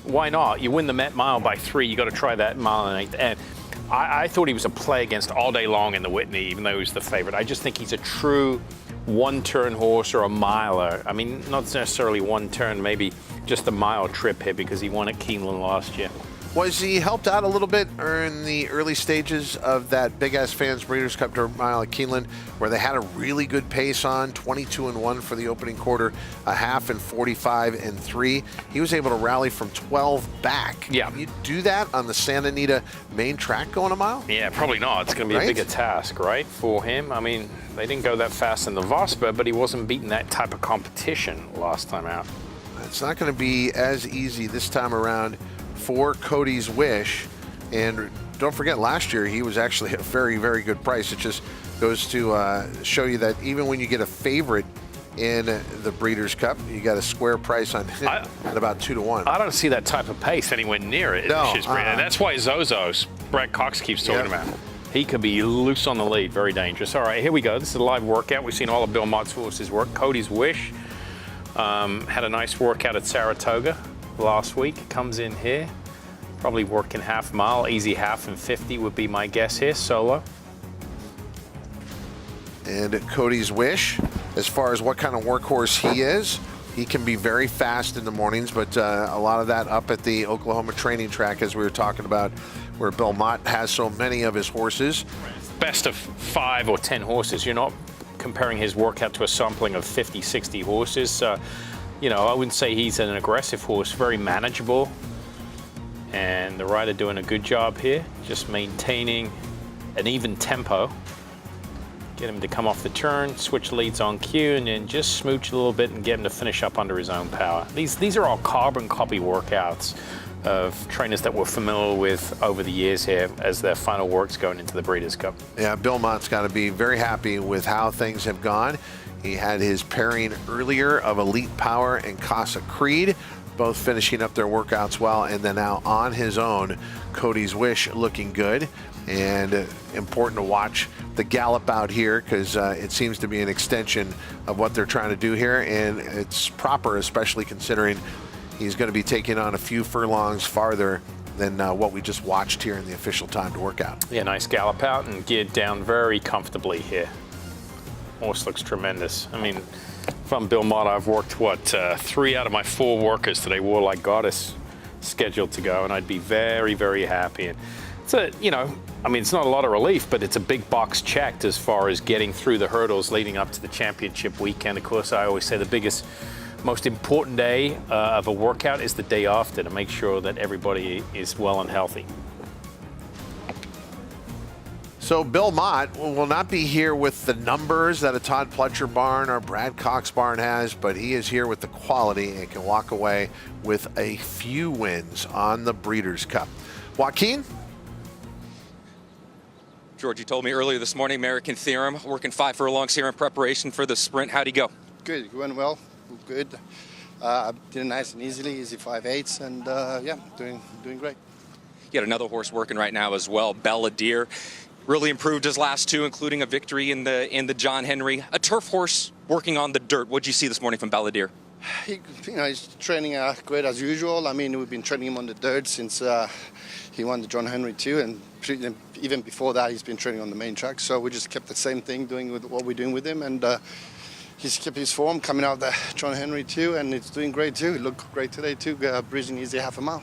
Why not? You win the Met Mile by 3. You got to try that mile and 8th. And I thought he was a play against all day long in the Whitney, even though he was the favorite. I just think he's a true one-turn horse or a miler. I mean, not necessarily one turn, maybe just a mile trip here because he won at Keeneland last year. Was he helped out a little bit in the early stages of that Big Ass Fans Breeders' Cup Dirt Mile at Keeneland, where they had a really good pace on, 22-1 for the opening quarter, a half and 45-3. He was able to rally from 12 back. Yeah. Can you do that on the Santa Anita main track going a mile? Yeah, probably not. It's going to be a bigger task, right, for him. I mean, they didn't go that fast in the Vosper, but he wasn't beating that type of competition last time out. It's not going to be as easy this time around for Cody's Wish. And don't forget, last year he was actually a very, very good price. It just goes to show you that even when you get a favorite in the Breeders' Cup, you got a square price on him at about 2-1. I don't see that type of pace anywhere near it. No, And that's why Zozo's, Brad Cox keeps talking about. He could be loose on the lead, very dangerous. All right, here we go. This is a live workout. We've seen all of Bill Mott's horses work. Cody's Wish had a nice workout at Saratoga last week. Comes in here, probably working half mile, easy half and 50 would be my guess here, solo. And Cody's Wish, as far as what kind of workhorse he is, he can be very fast in the mornings, but a lot of that up at the Oklahoma training track, as we were talking about, where Bill Mott has so many of his horses. Best of 5 or 10 horses. You're not comparing his workout to a sampling of 50, 60 horses. You know, I wouldn't say he's an aggressive horse, very manageable. And the rider doing a good job here, just maintaining an even tempo. Get him to come off the turn, switch leads on cue, and then just smooch a little bit and get him to finish up under his own power. These are all carbon copy workouts of trainers that we're familiar with over the years here as their final works going into the Breeders' Cup. Yeah, Bill Mott's got to be very happy with how things have gone. He had his pairing earlier of Elite Power and Casa Creed, both finishing up their workouts well, and then now on his own, Cody's Wish looking good. And important to watch the gallop out here because it seems to be an extension of what they're trying to do here, and it's proper, especially considering he's going to be taking on a few furlongs farther than what we just watched here in the official time to work out. Yeah, nice gallop out and geared down very comfortably here. Horse looks tremendous. I mean, if I'm Bill Mott, I've worked, 3 out of my 4 workers today, Warlike Goddess, scheduled to go, and I'd be very, very happy. And it's a, you know, I mean, it's not a lot of relief, but it's a big box checked as far as getting through the hurdles leading up to the championship weekend. Of course, I always say the biggest, most important day of a workout is the day after to make sure that everybody is well and healthy. So Bill Mott will not be here with the numbers that a Todd Pletcher barn or Brad Cox barn has, but he is here with the quality and can walk away with a few wins on the Breeders' Cup. Joaquin? George, you told me earlier this morning, American Theorem, working 5 furlongs here in preparation for the sprint. How'd he go? Good, it went well, good. Did it nice and easy 5/8, and yeah, doing great. You got another horse working right now as well, Belladere. Really improved his last 2, including a victory in the John Henry. A turf horse working on the dirt. What'd you see this morning from Belladere? He's training great as usual. I mean, we've been training him on the dirt since he won the John Henry too, and even before that, he's been training on the main track. So we just kept the same thing, doing with what we're doing with him, and he's kept his form coming out of the John Henry too, and it's doing great too. He looked great today too, breezing easy half a mile.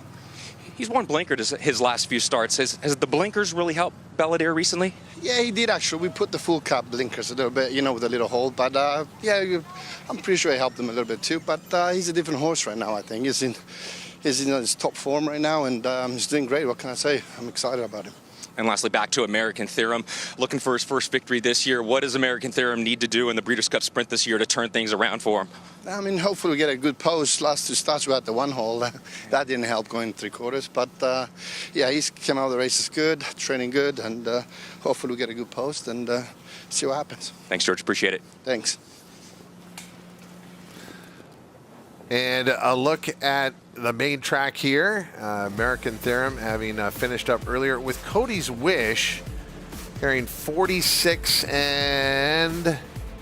He's won blinkered his last few starts. Has the blinkers really helped Belladere recently? Yeah, he did actually. We put the full cap blinkers a little bit, you know, with a little hole. But yeah, I'm pretty sure it helped him a little bit too. But he's a different horse right now, I think. He's in his top form right now, and he's doing great. What can I say? I'm excited about him. And lastly, back to American Theorem, looking for his first victory this year. What does American Theorem need to do in the Breeders' Cup Sprint this year to turn things around for him? I mean, hopefully we get a good post. Last 2 starts we had the 1 hole. That didn't help going 3/4. But yeah, he's come out of the races good, training good, and hopefully we get a good post and see what happens. Thanks, George. Appreciate it. Thanks. And a look at the main track here. American Theorem having finished up earlier with Cody's Wish carrying 46 and...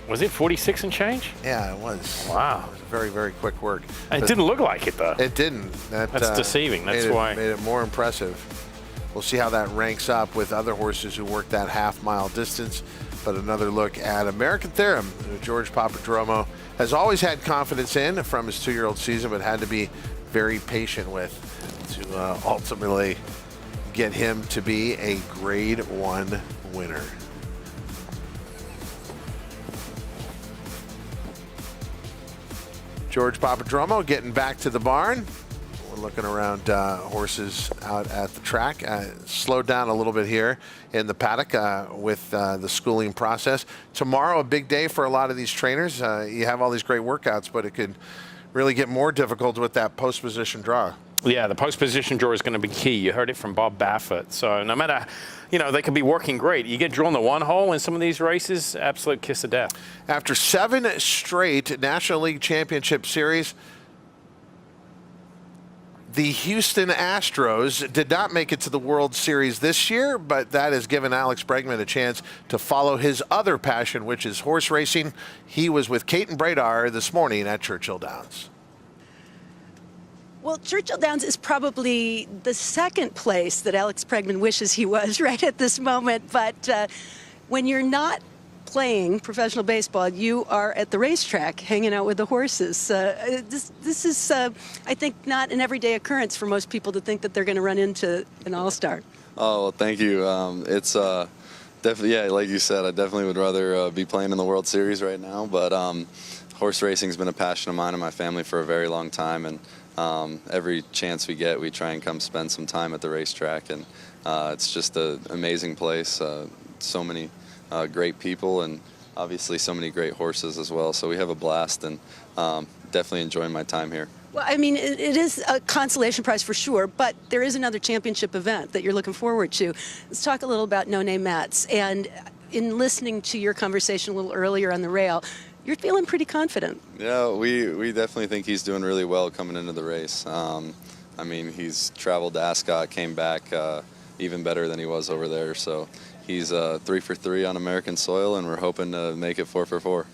Was it 46 and change? Yeah, it was. Wow. It was very, very quick work. It didn't look like it, though. It didn't. That's deceiving. That's why. Made it more impressive. We'll see how that ranks up with other horses who worked that half-mile distance. But another look at American Theorem, who George Papadromo has always had confidence in from his 2-year-old season, but had to be very patient with to ultimately get him to be a Grade 1 winner. George Papadromo getting back to the barn. We're looking around horses out at the track. Slowed down a little bit here in the paddock with the schooling process. Tomorrow, a big day for a lot of these trainers. You have all these great workouts, but it could really get more difficult with that post-position draw. Yeah, the post-position draw is going to be key. You heard it from Bob Baffert. So no matter, they could be working great. You get drawn to one hole in some of these races, absolute kiss of death. After 7 straight National League Championship Series, the Houston Astros did not make it to the World Series this year, but that has given Alex Bregman a chance to follow his other passion, which is horse racing. He was with Caton Bradar this morning at Churchill Downs. Well, Churchill Downs is probably the second place that Alex Bregman wishes he was right at this moment. But when you're not playing professional baseball, you are at the racetrack hanging out with the horses. This is, I think, not an everyday occurrence for most people to think that they're going to run into an all-star. Oh, well, thank you. It's definitely, yeah, like you said, I definitely would rather be playing in the World Series right now. But horse racing has been a passion of mine and my family for a very long time. And every chance we get, we try and come spend some time at the racetrack. And it's just an amazing place. So many great people and obviously so many great horses as well. So we have a blast and definitely enjoying my time here. Well, I mean, it is a consolation prize for sure, but there is another championship event that you're looking forward to. Let's talk a little about No Name Mats. And in listening to your conversation a little earlier on the rail, you're feeling pretty confident. Yeah, we definitely think he's doing really well coming into the race. I mean, he's traveled to Ascot, came back even better than he was over there. So he's 3 for 3 on American soil, and we're hoping to make it 4 for 4.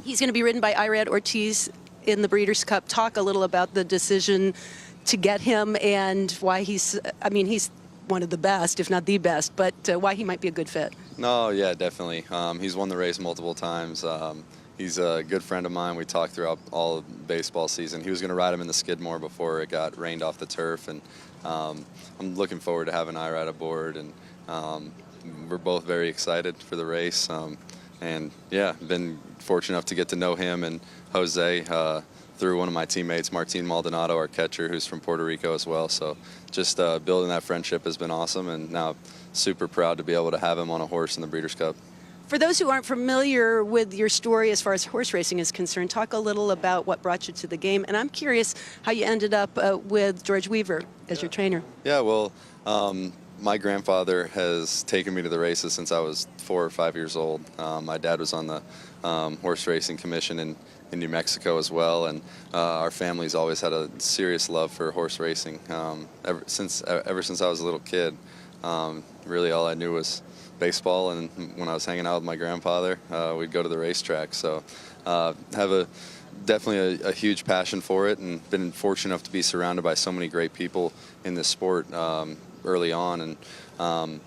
He's going to be ridden by Irad Ortiz in the Breeders' Cup. Talk a little about the decision to get him and why he's one of the best, if not the best, but why he might be a good fit. No, yeah, definitely. He's won the race multiple times. He's a good friend of mine. We talked throughout all of baseball season. He was going to ride him in the Skidmore before it got rained off the turf, and I'm looking forward to having Irad aboard, and we're both very excited for the race. And yeah, been fortunate enough to get to know him and Jose through one of my teammates, Martin Maldonado, our catcher, who's from Puerto Rico as well. So just building that friendship has been awesome, and now super proud to be able to have him on a horse in the Breeders' Cup. For those who aren't familiar with your story as far as horse racing is concerned, talk a little about what brought you to the game. And I'm curious how you ended up with George Weaver as your trainer. Yeah, well, my grandfather has taken me to the races since I was 4 or 5 years old. My dad was on the horse racing commission in New Mexico as well, and our family's always had a serious love for horse racing. Ever since I was a little kid, really all I knew was baseball, and when I was hanging out with my grandfather, we'd go to the racetrack. So have definitely a huge passion for it, and been fortunate enough to be surrounded by so many great people in this sport early on, and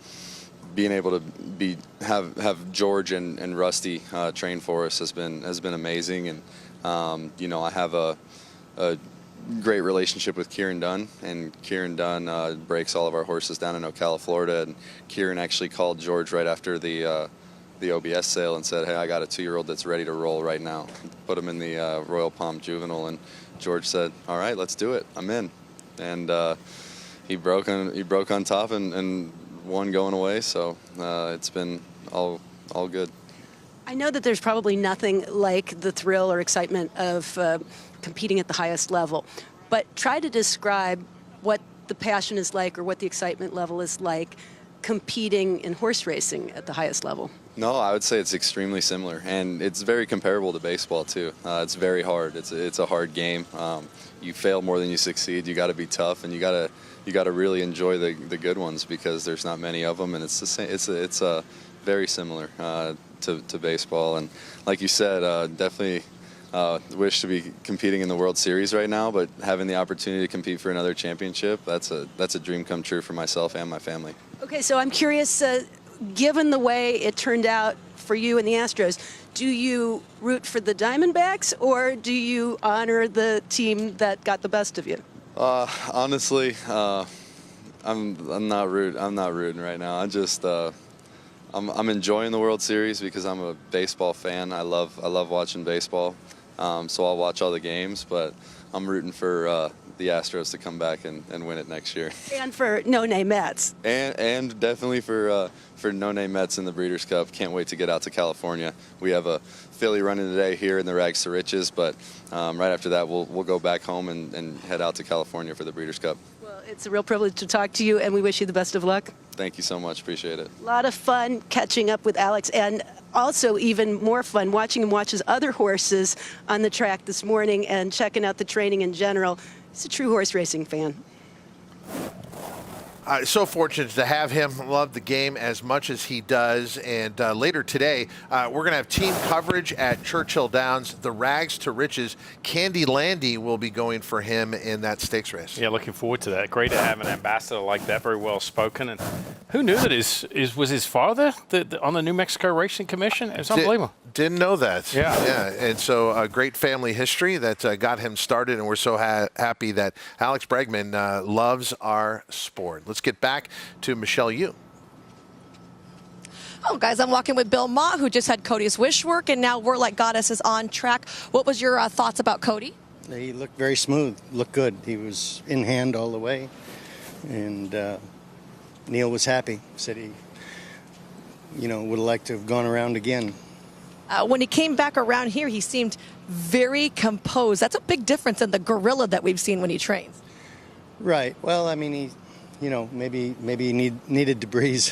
being able to have George and Rusty train for us has been amazing. And I have a great relationship with Kieran Dunn, and Kieran Dunn breaks all of our horses down in Ocala, Florida. And Kieran actually called George right after the OBS sale and said, "Hey, I got a 2-year-old that's ready to roll right now." Put him in the Royal Palm Juvenile, and George said, "All right, let's do it. I'm in." And he broke on top and won going away. So it's been all good. I know that there's probably nothing like the thrill or excitement of competing at the highest level, but try to describe what the passion is like or what the excitement level is like competing in horse racing at the highest level. No, I would say it's extremely similar, and it's very comparable to baseball too. It's very hard. It's a hard game. You fail more than you succeed. You got to be tough, and you got to really enjoy the good ones, because there's not many of them, and it's the same. It's very similar to baseball, and like you said, definitely wish to be competing in the World Series right now, but having the opportunity to compete for another championship, that's a dream come true for myself and my family. Okay, so I'm curious, given the way it turned out for you and the Astros. Do you root for the Diamondbacks, or do you honor the team that got the best of you? Honestly, I'm not rooting right now. I'm enjoying the World Series because I'm a baseball fan. I love watching baseball, so I'll watch all the games. But I'm rooting for the Astros to come back and win it next year. And for no-name Mets. And definitely for no-name Mets in the Breeders' Cup. Can't wait to get out to California. We have a Philly running today here in the Rags to Riches, but right after that we'll go back home and head out to California for the Breeders' Cup. Well, it's a real privilege to talk to you, and we wish you the best of luck. Thank you so much. Appreciate it. A lot of fun catching up with Alex, and also even more fun watching him watch his other horses on the track this morning and checking out the training in general. He's a true horse racing fan. So fortunate to have him. Love the game as much as he does. And later today, we're going to have team coverage at Churchill Downs. The Rags to Riches. Candy Landy will be going for him in that stakes race. Yeah, looking forward to that. Great to have an ambassador like that, very well spoken. And who knew that was his father on the New Mexico Racing Commission? It's unbelievable. Didn't know that. Yeah. And so a great family history that got him started, and we're so happy that Alex Bregman loves our sport. Let's get back to Michelle Yu. Oh, guys, I'm walking with Bill Mott, who just had Cody's wish work, and now Warlike Goddess is on track. What was your thoughts about Cody? He looked very smooth, looked good. He was in hand all the way, and Neil was happy. Said he, would have liked to have gone around again. When he came back around here, he seemed very composed. That's a big difference in the gorilla that we've seen when he trains. Right. Well, I mean, he, maybe he needed to breathe.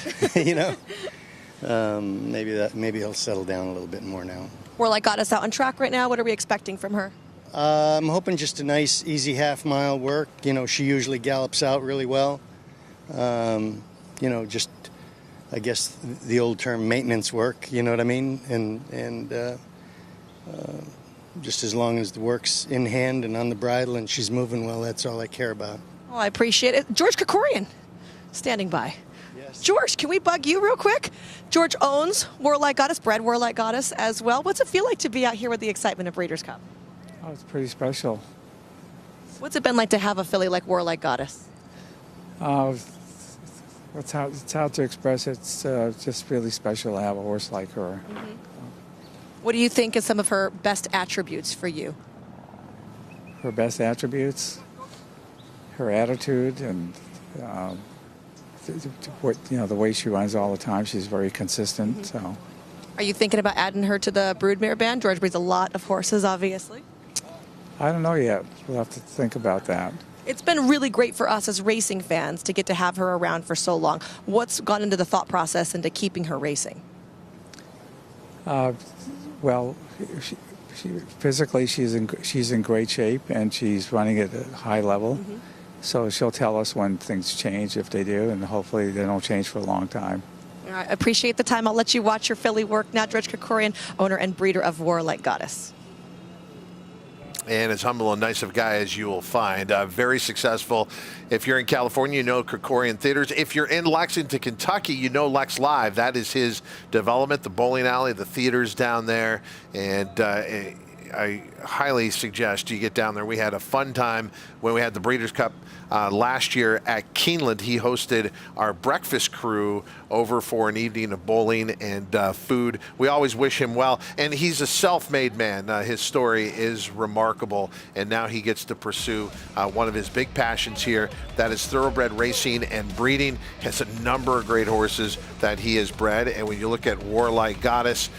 Maybe he'll settle down a little bit more now. Warlike Goddess out on track right now. What are we expecting from her? I'm hoping just a nice, easy half-mile work. She usually gallops out really well. Just, I guess, the old term maintenance work, you know what I mean? And just as long as the work's in hand and on the bridle and she's moving well, that's all I care about. Oh, I appreciate it. George Krikorian, standing by. Yes. George, can we bug you real quick? George owns Warlike Goddess, bred Warlike Goddess as well. What's it feel like to be out here with the excitement of Breeders' Cup? Oh, it's pretty special. What's it been like to have a filly like Warlike Goddess? It's hard to express. It's just really special to have a horse like her. Mm-hmm. What do you think is some of her best attributes for you? Her best attributes? Her attitude and the way she runs all the time. She's very consistent. Mm-hmm. So, are you thinking about adding her to the broodmare band? George breeds a lot of horses, obviously. I don't know yet. We'll have to think about that. It's been really great for us as racing fans to get to have her around for so long. What's gone into the thought process into keeping her racing? Well, physically she's in great shape and she's running at a high level. Mm-hmm. So she'll tell us when things change, if they do, and hopefully they don't change for a long time. All right, appreciate the time. I'll let you watch your filly work now. George Krikorian, owner and breeder of Warlike Goddess. And as humble and nice of a guy as you will find. Very successful. If you're in California, you know Krikorian Theaters. If you're in Lexington, Kentucky, you know Lex Live. That is his development, the bowling alley, the theaters down there. And I highly suggest you get down there. We had a fun time when we had the Breeders' Cup last year at Keeneland. He hosted our breakfast crew over for an evening of bowling and food. We always wish him well. And he's a self-made man. His story is remarkable. And now he gets to pursue one of his big passions here. That is thoroughbred racing and breeding. He has a number of great horses that he has bred. And when you look at Warlike Goddess,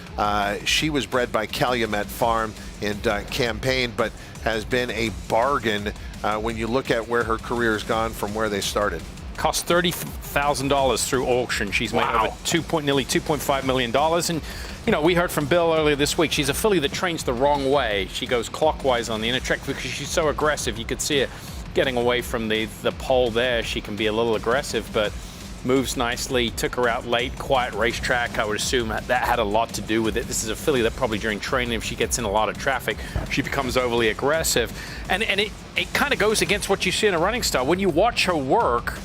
she was bred by Calumet Farm in Campaign, but has been a bargain when you look at where her career has gone from where they started. Cost $30,000 through auction. She's made over nearly $2.5 million. And, we heard from Bill earlier this week. She's a filly that trains the wrong way. She goes clockwise on the inner track because she's so aggressive. You could see her getting away from the pole there. She can be a little aggressive, but moves nicely. Took her out late, quiet racetrack. I would assume that had a lot to do with it. This is a filly that probably during training, if she gets in a lot of traffic, she becomes overly aggressive. And it kind of goes against what you see in a running style. When you watch her work,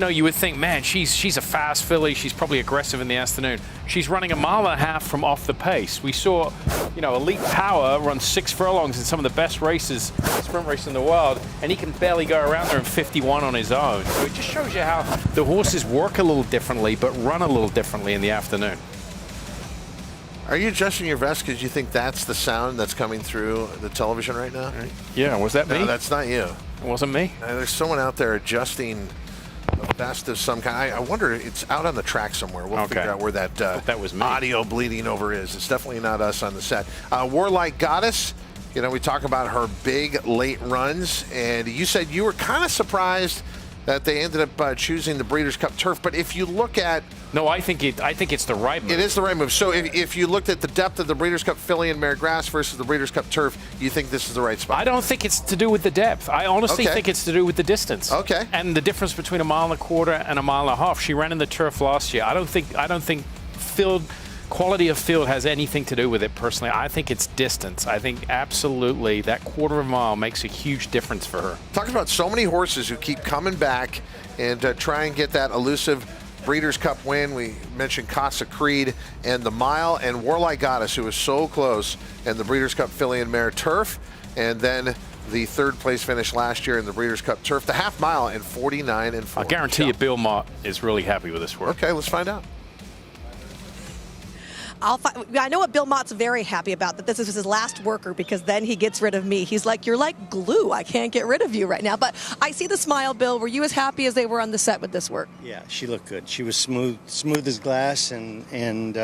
No, you would think, man, she's a fast filly. She's probably aggressive in the afternoon. She's running 1.5 miles from off the pace. We saw, Elite Power run 6 furlongs in some of the best races, sprint races in the world, and he can barely go around there in 51 on his own. So it just shows you how the horses work a little differently, but run a little differently in the afternoon. Are you adjusting your vest because you think that's the sound that's coming through the television right now? Yeah, was that me? No, that's not you. It wasn't me? There's someone out there adjusting a vest of some kind. I wonder, it's out on the track somewhere. We'll figure out where that was me. Audio bleeding over is. It's definitely not us on the set. Warlike Goddess, we talk about her big late runs, and you said you were kind of surprised that they ended up choosing the Breeders' Cup Turf. But if you look at... No, I think it's the right move. It is the right move. So if you looked at the depth of the Breeders' Cup Filly and Mare Grass versus the Breeders' Cup Turf, you think this is the right spot? I don't think it's to do with the depth. I honestly think it's to do with the distance. Okay. And the difference between 1.25 miles and 1.5 miles. She ran in the turf last year. I don't think quality of field has anything to do with it personally. I think it's distance. I think absolutely that 1/4 mile makes a huge difference for her. Talking about so many horses who keep coming back and try and get that elusive Breeders' Cup win. We mentioned Casa Creed and the mile, and Warlike Goddess, who was so close, and the Breeders' Cup Filly and Mare Turf, and then the 3rd place finish last year in the Breeders' Cup Turf, the half mile in 49 and 4. I guarantee you Bill Mott is really happy with this work. Okay, let's find out. I know what Bill Mott's very happy about, that this is his last worker, because then he gets rid of me. He's like, you're like glue. I can't get rid of you right now. But I see the smile, Bill. Were you as happy as they were on the set with this work? Yeah, she looked good. She was smooth as glass, and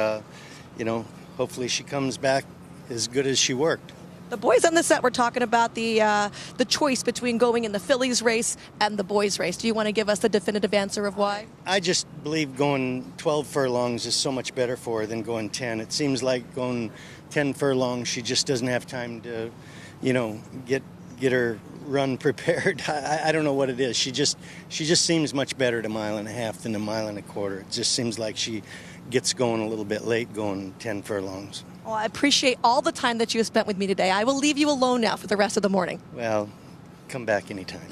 hopefully she comes back as good as she worked. The boys on the set were talking about the choice between going in the fillies race and the boys race. Do you want to give us the definitive answer of why? I just believe going 12 furlongs is so much better for her than going 10. It seems like going 10 furlongs, she just doesn't have time to, get her run prepared. I don't know what it is. She just seems much better at 1.5 miles than 1.25 miles. It just seems like she gets going a little bit late going 10 furlongs. Well, I appreciate all the time that you have spent with me today. I will leave you alone now for the rest of the morning. Well, come back anytime.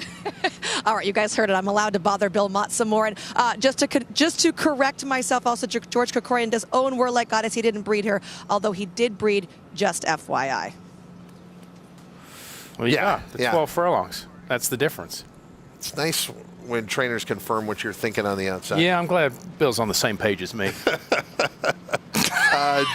All right, you guys heard it. I'm allowed to bother Bill Mott some more. And just to correct myself, also, George Krikorian does own Warlike Goddess. He didn't breed her, although he did breed, just FYI. Well, yeah, the 12 furlongs. That's the difference. It's nice when trainers confirm what you're thinking on the outside. Yeah, I'm glad Bill's on the same page as me.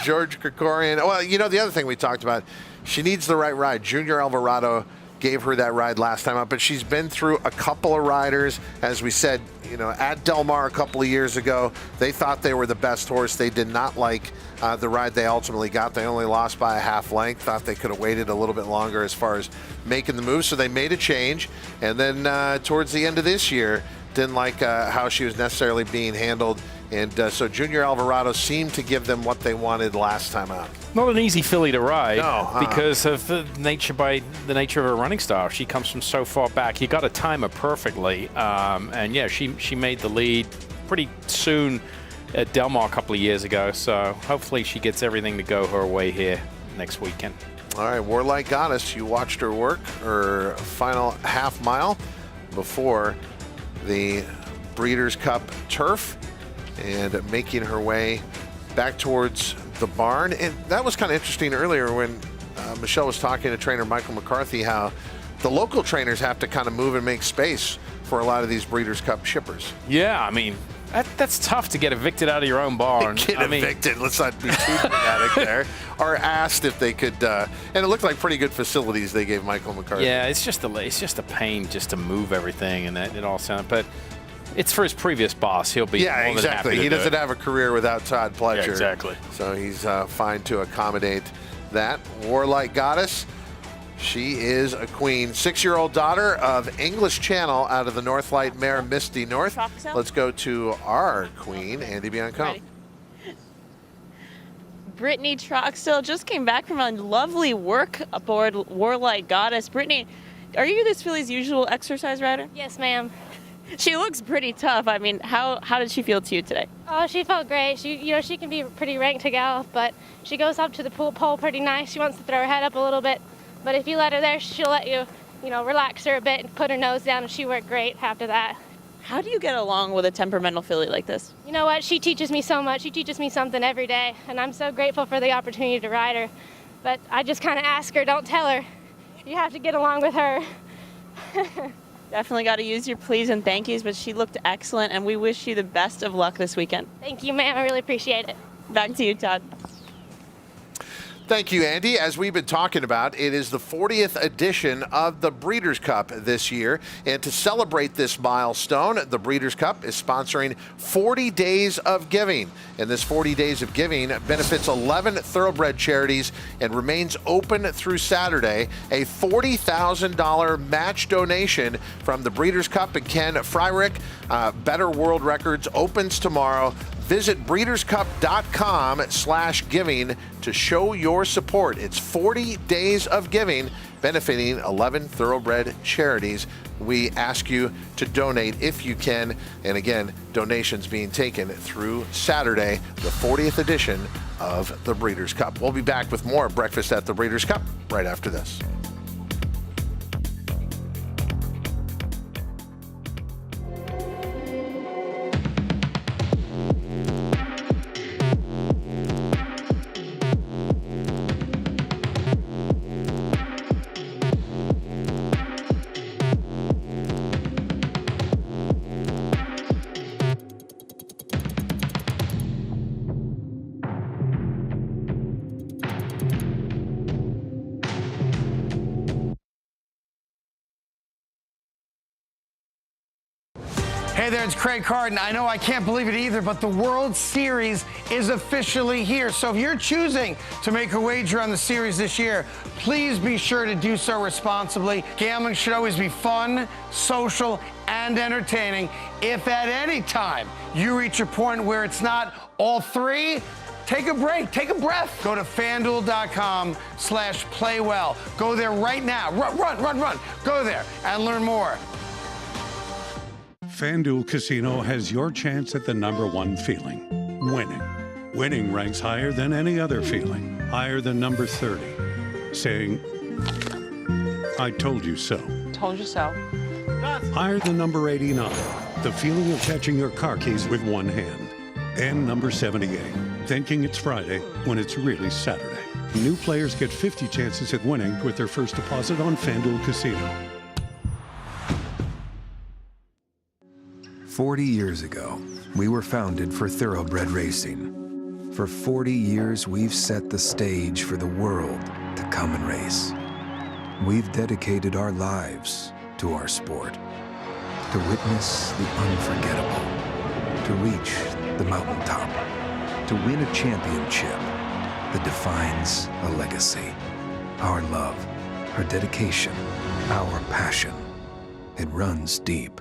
George Krikorian. Well, the other thing we talked about, she needs the right ride. Junior Alvarado gave her that ride last time out, but she's been through a couple of riders. As we said, at Del Mar a couple of years ago, they thought they were the best horse. They did not like the ride they ultimately got. They only lost by a half length. Thought they could have waited a little bit longer as far as making the move, so they made a change. And then towards the end of this year, didn't like how she was necessarily being handled. And so Junior Alvarado seemed to give them what they wanted last time out. Not an easy filly to ride because of the nature of her running style. She comes from so far back. You got to time her perfectly. And yeah, she made the lead pretty soon at Del Mar a couple of years ago. So hopefully she gets everything to go her way here next weekend. All right, Warlike Goddess, you watched her work, her final half mile before the Breeders' Cup Turf, and making her way back towards the barn. And that was kind of interesting earlier when Michelle was talking to trainer Michael McCarthy, how the local trainers have to kind of move and make space for a lot of these Breeders' Cup shippers. Yeah, I mean, that's tough to get evicted out of your own barn. Evicted, let's not be too dramatic there. Or asked if they could, and it looked like pretty good facilities they gave Michael McCarthy. Yeah, it's just a pain just to move everything, and that it all sounded, but it's for his previous boss. He'll be more than exactly. happy to He do doesn't it. have a career without Todd Pletcher. Yeah, exactly. So he's fine to accommodate that. Warlike Goddess, she is a queen. 6-year-old daughter of English Channel out of the Northlight mare Misty North. Let's go to our queen, Andy Biancone. Brittany Troxell just came back from a lovely work aboard Warlike Goddess. Brittany, are you this filly's usual exercise rider? Yes, ma'am. She looks pretty tough. I mean, how did she feel to you today? Oh, she felt great. She can be pretty ranked to gallop, but she goes up to the pole pretty nice. She wants to throw her head up a little bit, but if you let her there, she'll let you, relax her a bit and put her nose down, and she worked great after that. How do you get along with a temperamental filly like this? You know what? She teaches me so much. She teaches me something every day, and I'm so grateful for the opportunity to ride her. But I just kind of ask her, don't tell her. You have to get along with her. Definitely got to use your please and thank yous, but she looked excellent, and we wish you the best of luck this weekend. Thank you, ma'am. I really appreciate it. Back to you, Todd. Thank you, Andy. As we've been talking about, it is the 40th edition of the Breeders' Cup this year. And to celebrate this milestone, the Breeders' Cup is sponsoring 40 Days of Giving. And this 40 Days of Giving benefits 11 thoroughbred charities and remains open through Saturday. A $40,000 match donation from the Breeders' Cup and Ken Fryrick. Better World Records opens tomorrow. Visit breederscup.com/giving to show your support. It's 40 Days of Giving, benefiting 11 thoroughbred charities. We ask you to donate if you can. And again, donations being taken through Saturday, the 40th edition of the Breeders' Cup. We'll be back with more Breakfast at the Breeders' Cup right after this. Hey there, it's Craig Carden. I know I can't believe it either, but the World Series is officially here. So if you're choosing to make a wager on the series this year, please be sure to do so responsibly. Gambling should always be fun, social, and entertaining. If at any time you reach a point where it's not all three, take a break, take a breath. Go to FanDuel.com/playwell. Go there right now. Run. Go there and learn more. FanDuel Casino has your chance at the #1 feeling, winning. Winning ranks higher than any other feeling, higher than number 30. Saying, I told you so. Told you so. Higher than number 89, the feeling of catching your car keys with one hand. And number 78, thinking it's Friday when it's really Saturday. New players get 50 chances at winning with their first deposit on FanDuel Casino. 40 years ago, we were founded for thoroughbred racing. For 40 years, we've set the stage for the world to come and race. We've dedicated our lives to our sport, to witness the unforgettable, to reach the mountaintop, to win a championship that defines a legacy. Our love, our dedication, our passion, it runs deep.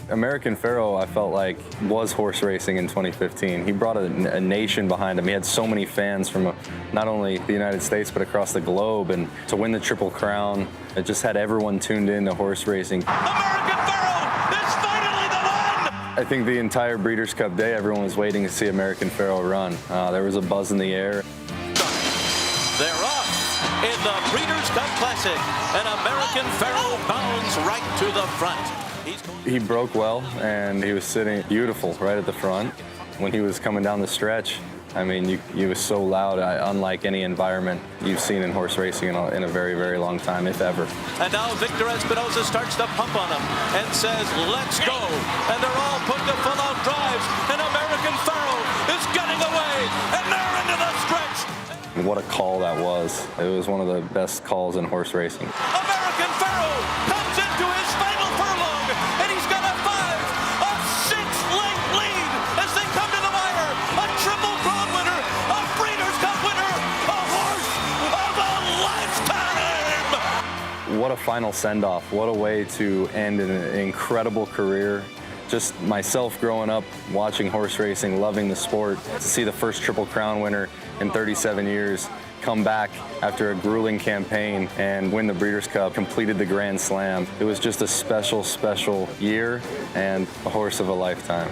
American Pharoah, I felt like, was horse racing in 2015. He brought a nation behind him. He had so many fans from not only the United States, but across the globe. And to win the Triple Crown, it just had everyone tuned in to horse racing. American Pharoah is finally the one! I think the entire Breeders' Cup Day, everyone was waiting to see American Pharoah run. There was a buzz in the air. They're off in the Breeders' Cup Classic, and American Pharoah bounds right to the front. He broke well, and he was sitting beautiful right at the front. When he was coming down the stretch, I mean, he was so loud, unlike any environment you've seen in horse racing in a very, very long time, if ever. And now Victor Espinosa starts to pump on him and says, let's go. And they're all put to full-out drives, and American Pharoah is getting away, and they're into the stretch. And what a call that was. It was one of the best calls in horse racing. American Pharoah comes into his final furlong, and he's got a 6-length lead as they come to the wire. A Triple Crown winner, a Breeders' Cup winner, a horse of a lifetime. What a final send-off. What a way to end an incredible career. Just myself growing up, watching horse racing, loving the sport, to see the first Triple Crown winner in 37 years come back after a grueling campaign and win the Breeders' Cup, completed the Grand Slam. It was just a special, special year and a horse of a lifetime.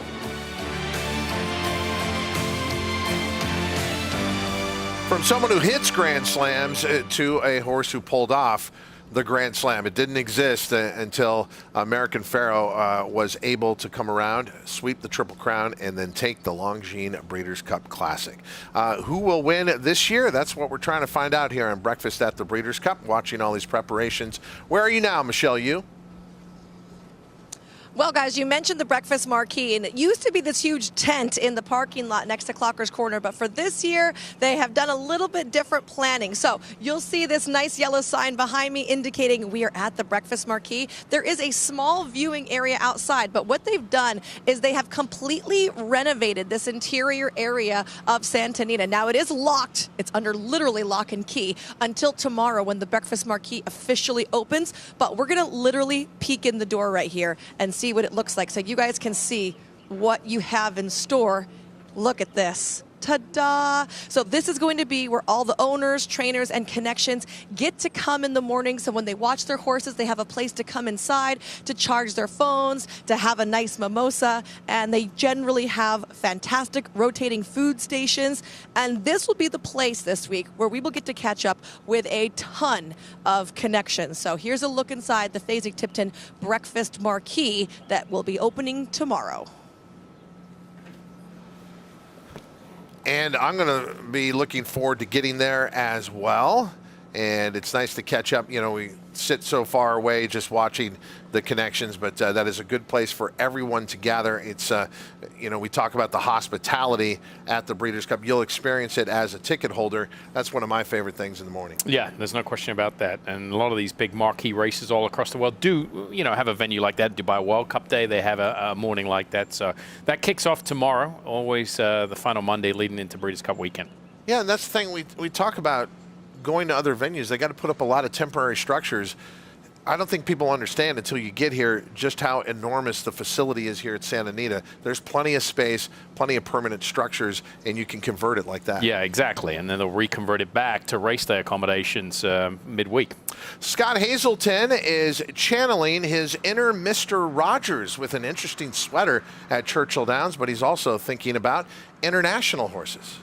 For From someone who hits Grand Slams to a horse who pulled off the Grand Slam. It didn't exist until American Pharoah was able to come around, sweep the Triple Crown, and then take the Longines Breeders' Cup Classic. Who will win this year? That's what we're trying to find out here on Breakfast at the Breeders' Cup, watching all these preparations. Where are you now, Michelle Yu? Well, guys, you mentioned the breakfast marquee, and it used to be this huge tent in the parking lot next to Clocker's Corner, but for this year, they have done a little bit different planning. So you'll see this nice yellow sign behind me indicating we are at the breakfast marquee. There is a small viewing area outside, but what they've done is they have completely renovated this interior area of Santa Anita. Now, it is locked. It's under literally lock and key until tomorrow when the breakfast marquee officially opens, but we're going to literally peek in the door right here and see what it looks like so you guys can see what you have in store. Look at this. Ta-da! So this is going to be where all the owners, trainers, and connections get to come in the morning. So when they watch their horses, they have a place to come inside, to charge their phones, to have a nice mimosa, and they generally have fantastic rotating food stations. And this will be the place this week where we will get to catch up with a ton of connections. So here's a look inside the Fasig-Tipton Breakfast Marquee that will be opening tomorrow. And I'm going to be looking forward to getting there as well. And it's nice to catch up. You know, we sit so far away just watching the connections, but that is a good place for everyone to gather. It's, you know, we talk about the hospitality at the Breeders' Cup. You'll experience it as a ticket holder. That's one of my favorite things in the morning. Yeah, there's no question about that. And a lot of these big marquee races all across the world do, you know, have a venue like that. Dubai World Cup Day, they have a morning like that. So that kicks off tomorrow, always the final Monday leading into Breeders' Cup weekend. Yeah, and that's the thing we talk about. Going to other venues, they got to put up a lot of temporary structures. I don't think people understand until you get here just how enormous the facility is here at Santa Anita. There's plenty of space, plenty of permanent structures, and you can convert it like that. Yeah, exactly. And then they'll reconvert it back to race day accommodations midweek. Scott Hazelton is channeling his inner Mr. Rogers with an interesting sweater at Churchill Downs, but he's also thinking about international horses.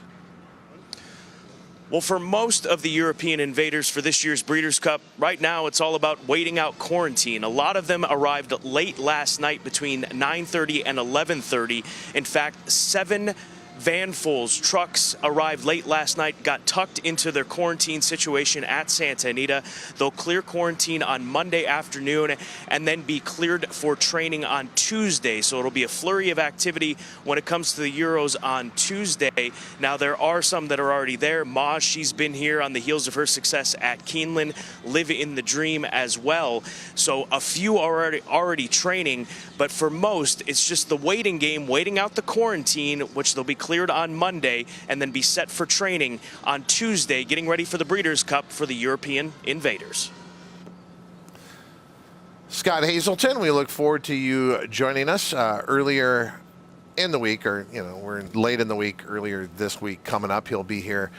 Well, for most of the European invaders for this year's Breeders' Cup, right now it's all about waiting out quarantine. A lot of them arrived late last night between 9:30 and 11:30. In fact, 7 vanfuls, trucks arrived late last night, got tucked into their quarantine situation at Santa Anita. They'll clear quarantine on Monday afternoon and then be cleared for training on Tuesday. So it'll be a flurry of activity when it comes to the Euros on Tuesday. Now, there are some that are already there. Maj, she's been here on the heels of her success at Keeneland, Live in the Dream as well. So a few are already training, but for most, it's just the waiting game, waiting out the quarantine, which they'll be cleared on Monday and then be set for training on Tuesday, getting ready for the Breeders' Cup for the European invaders. Scott Hazelton, we look forward to you joining us earlier in the week, or, you know, we're late in the week, earlier this week coming up. He'll be here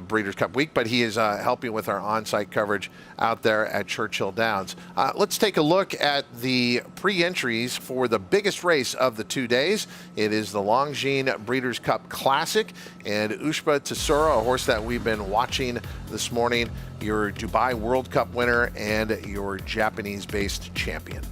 Breeders' Cup week, but he is helping with our on-site coverage out there at Churchill Downs. Let's take a look at the pre-entries for the biggest race of the 2 days. It is the Longines Breeders' Cup Classic, and Ushba Tesoro, a horse that we've been watching this morning, your Dubai World Cup winner and your Japanese-based champion.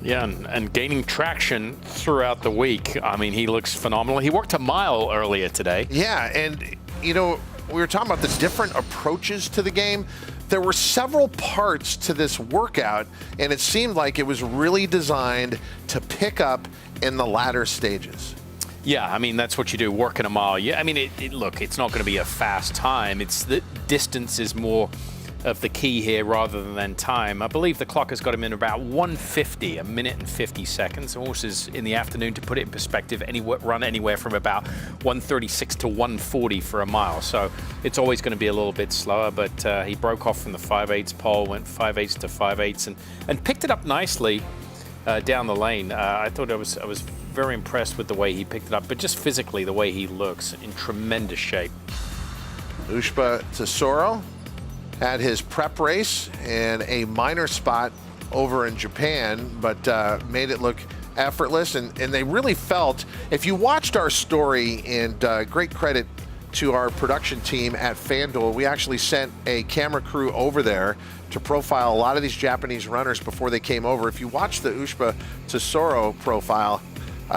Yeah, and gaining traction throughout the week. I mean, he looks phenomenal. He worked a mile earlier today. Yeah, and, you know, we were talking about the different approaches to the game. There were several parts to this workout, and it seemed like it was really designed to pick up in the latter stages. Yeah, I mean, that's what you do, working a mile. Yeah, I mean, look, it's not going to be a fast time. It's the distance is more of the key here rather than time. I believe the clock has got him in about 1:50, a minute and 50 seconds. Horses in the afternoon, to put it in perspective, run anywhere from about 1:36 to 1:40 for a mile. So it's always going to be a little bit slower, but he broke off from the 5/8 pole, went 5/8 to 5/8 and picked it up nicely down the lane. I thought I was very impressed with the way he picked it up, but just physically the way he looks, in tremendous shape. Ushba Tesoro had his prep race and a minor spot over in Japan, but made it look effortless. And they really felt, if you watched our story, and great credit to our production team at FanDuel. We actually sent a camera crew over there to profile a lot of these Japanese runners before they came over. If you watch the Ushba Tesoro profile,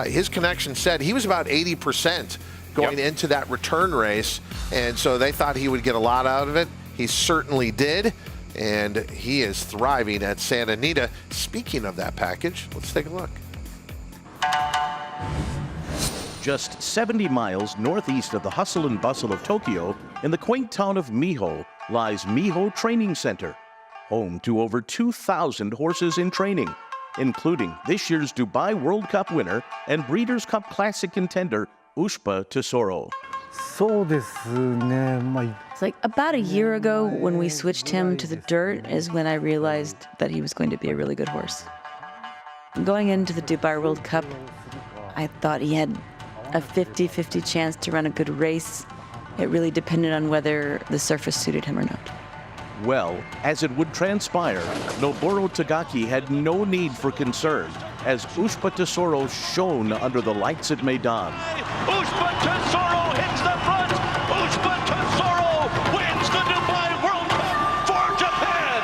his connection said he was about 80% going into that return race, and so they thought he would get a lot out of it. He certainly did, and he is thriving at Santa Anita. Speaking of that package, let's take a look. Just 70 miles northeast of the hustle and bustle of Tokyo, in the quaint town of Miho, lies Miho Training Center, home to over 2,000 horses in training, including this year's Dubai World Cup winner and Breeders' Cup Classic contender, Ushba Tesoro. It's like about a year ago when we switched him to the dirt is when I realized that he was going to be a really good horse. Going into the Dubai World Cup, I thought he had a 50-50 chance to run a good race. It really depended on whether the surface suited him or not. Well, as it would transpire, Noboru Tagaki had no need for concern, as Ushba Tesoro shone under the lights at Maidan. Ushba Tesoro hits the front. Ushba Tesoro wins the Dubai World Cup for Japan.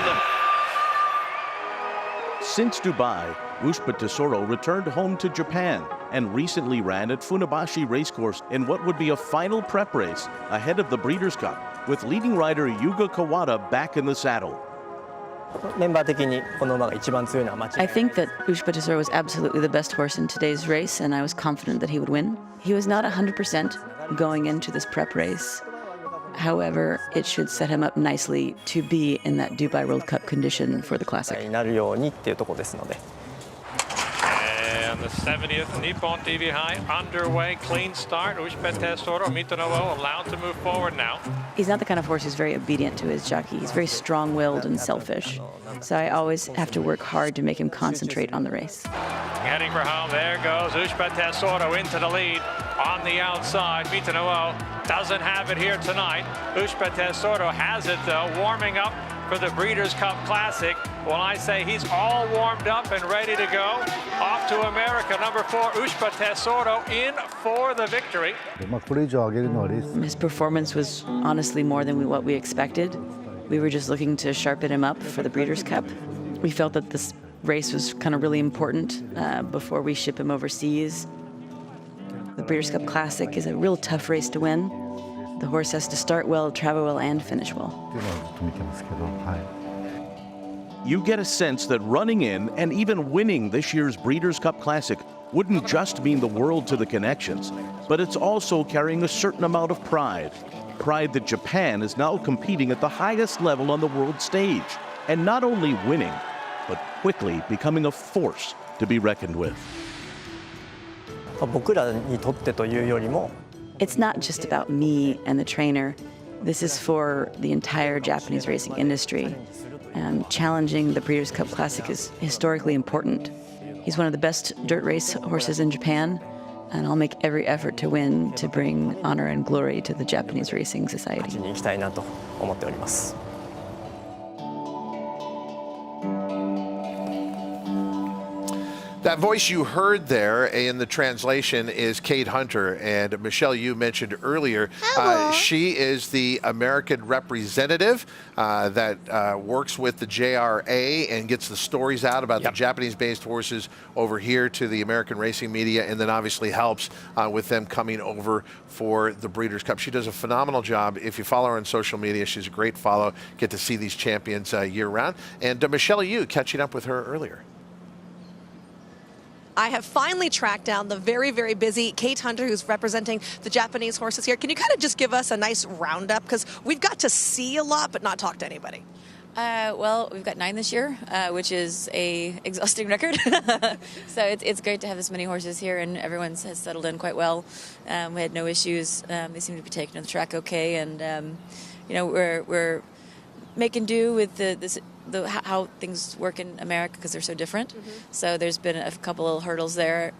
Since Dubai, Ushba Tesoro returned home to Japan and recently ran at Funabashi Racecourse in what would be a final prep race ahead of the Breeders' Cup, with leading rider Yuga Kawada back in the saddle. I think that Ushba Tesoro was absolutely the best horse in today's race, and I was confident that he would win. He was not 100% going into this prep race. However, it should set him up nicely to be in that Dubai World Cup condition for the Classic. And the 70th Nippon TV High underway, clean start. Ushba Tesoro, Mitanowo allowed to move forward now. He's not the kind of horse who's very obedient to his jockey. He's very strong-willed and selfish. So I always have to work hard to make him concentrate on the race. Heading for home, there goes Ushba Tesoro into the lead on the outside. Mitanowo doesn't have it here tonight. Ushba Tesoro has it though, warming up for the Breeders' Cup Classic. When I say he's all warmed up and ready to go, off to America, number 4, Ushba Tesoro in for the victory. His performance was honestly more than what we expected. We were just looking to sharpen him up for the Breeders' Cup. We felt that this race was kind of really important before we ship him overseas. The Breeders' Cup Classic is a real tough race to win. The horse has to start well, travel well, and finish well. You get a sense that running in and even winning this year's Breeders' Cup Classic wouldn't just mean the world to the connections, but it's also carrying a certain amount of pride. Pride that Japan is now competing at the highest level on the world stage, and not only winning, but quickly becoming a force to be reckoned with. It's not just about me and the trainer. This is for the entire Japanese racing industry. Challenging the Breeders' Cup Classic is historically important. He's one of the best dirt race horses in Japan, and I'll make every effort to win to bring honor and glory to the Japanese Racing Society. That voice you heard there in the translation is Kate Hunter, and Michelle, you mentioned earlier, she is the American representative that works with the JRA and gets the stories out about the Japanese-based horses over here to the American racing media, and then obviously helps with them coming over for the Breeders' Cup. She does a phenomenal job. If you follow her on social media, she's a great follow. Get to see these champions year-round. And Michelle, you catching up with her earlier. I have finally tracked down the very, very busy Kate Hunter, who's representing the Japanese horses here. Can you kind of just give us a nice roundup? Because we've got to see a lot, but not talk to anybody. Well, we've got 9 this year, which is a exhausting record. So it's great to have this many horses here, and everyone has settled in quite well. We had no issues. They seem to be taking to the track okay, and you know, we're making do with how things work in America because they're so different. So there's been a couple of hurdles there,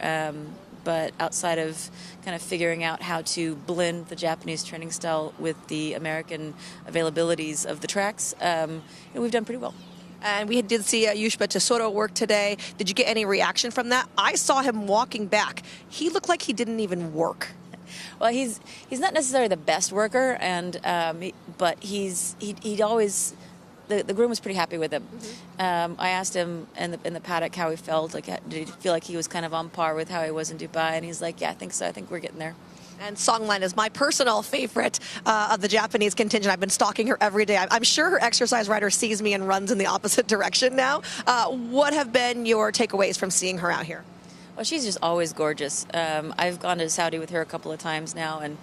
but outside of kind of figuring out how to blend the Japanese training style with the American availabilities of the tracks, we've done pretty well. And we did see Ushba Tesoro work today. Did you get any reaction from that? I saw him walking back. He looked like he didn't even work. Well, he's not necessarily the best worker, but he always. The groom was pretty happy with him. I asked him in the paddock how he felt. Like, did he feel like he was kind of on par with how he was in Dubai? And he's like, yeah, I think so. I think we're getting there. And Songline is my personal favorite of the Japanese contingent. I've been stalking her every day. I'm sure her exercise rider sees me and runs in the opposite direction now. What have been your takeaways from seeing her out here? Well, she's just always gorgeous. I've gone to Saudi with her a couple of times now, and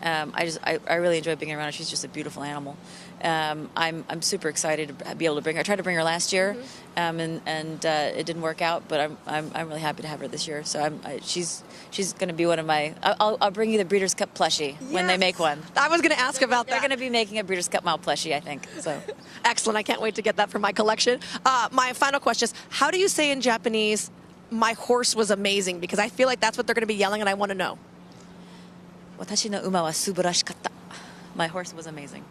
I really enjoy being around her. She's just a beautiful animal. I'm super excited to be able to bring her. I tried to bring her last year, and it didn't work out. But I'm really happy to have her this year. So she's going to be one of my. I'll bring you the Breeders' Cup plushie when they make one. I was going to ask about that. They're going to be making a Breeders' Cup Mile plushie, I think. So excellent! I can't wait to get that for my collection. My final question is: how do you say in Japanese, "My horse was amazing"? Because I feel like that's what they're going to be yelling, and I want to know. Watashi no uma wa subarashikatta. My horse was amazing.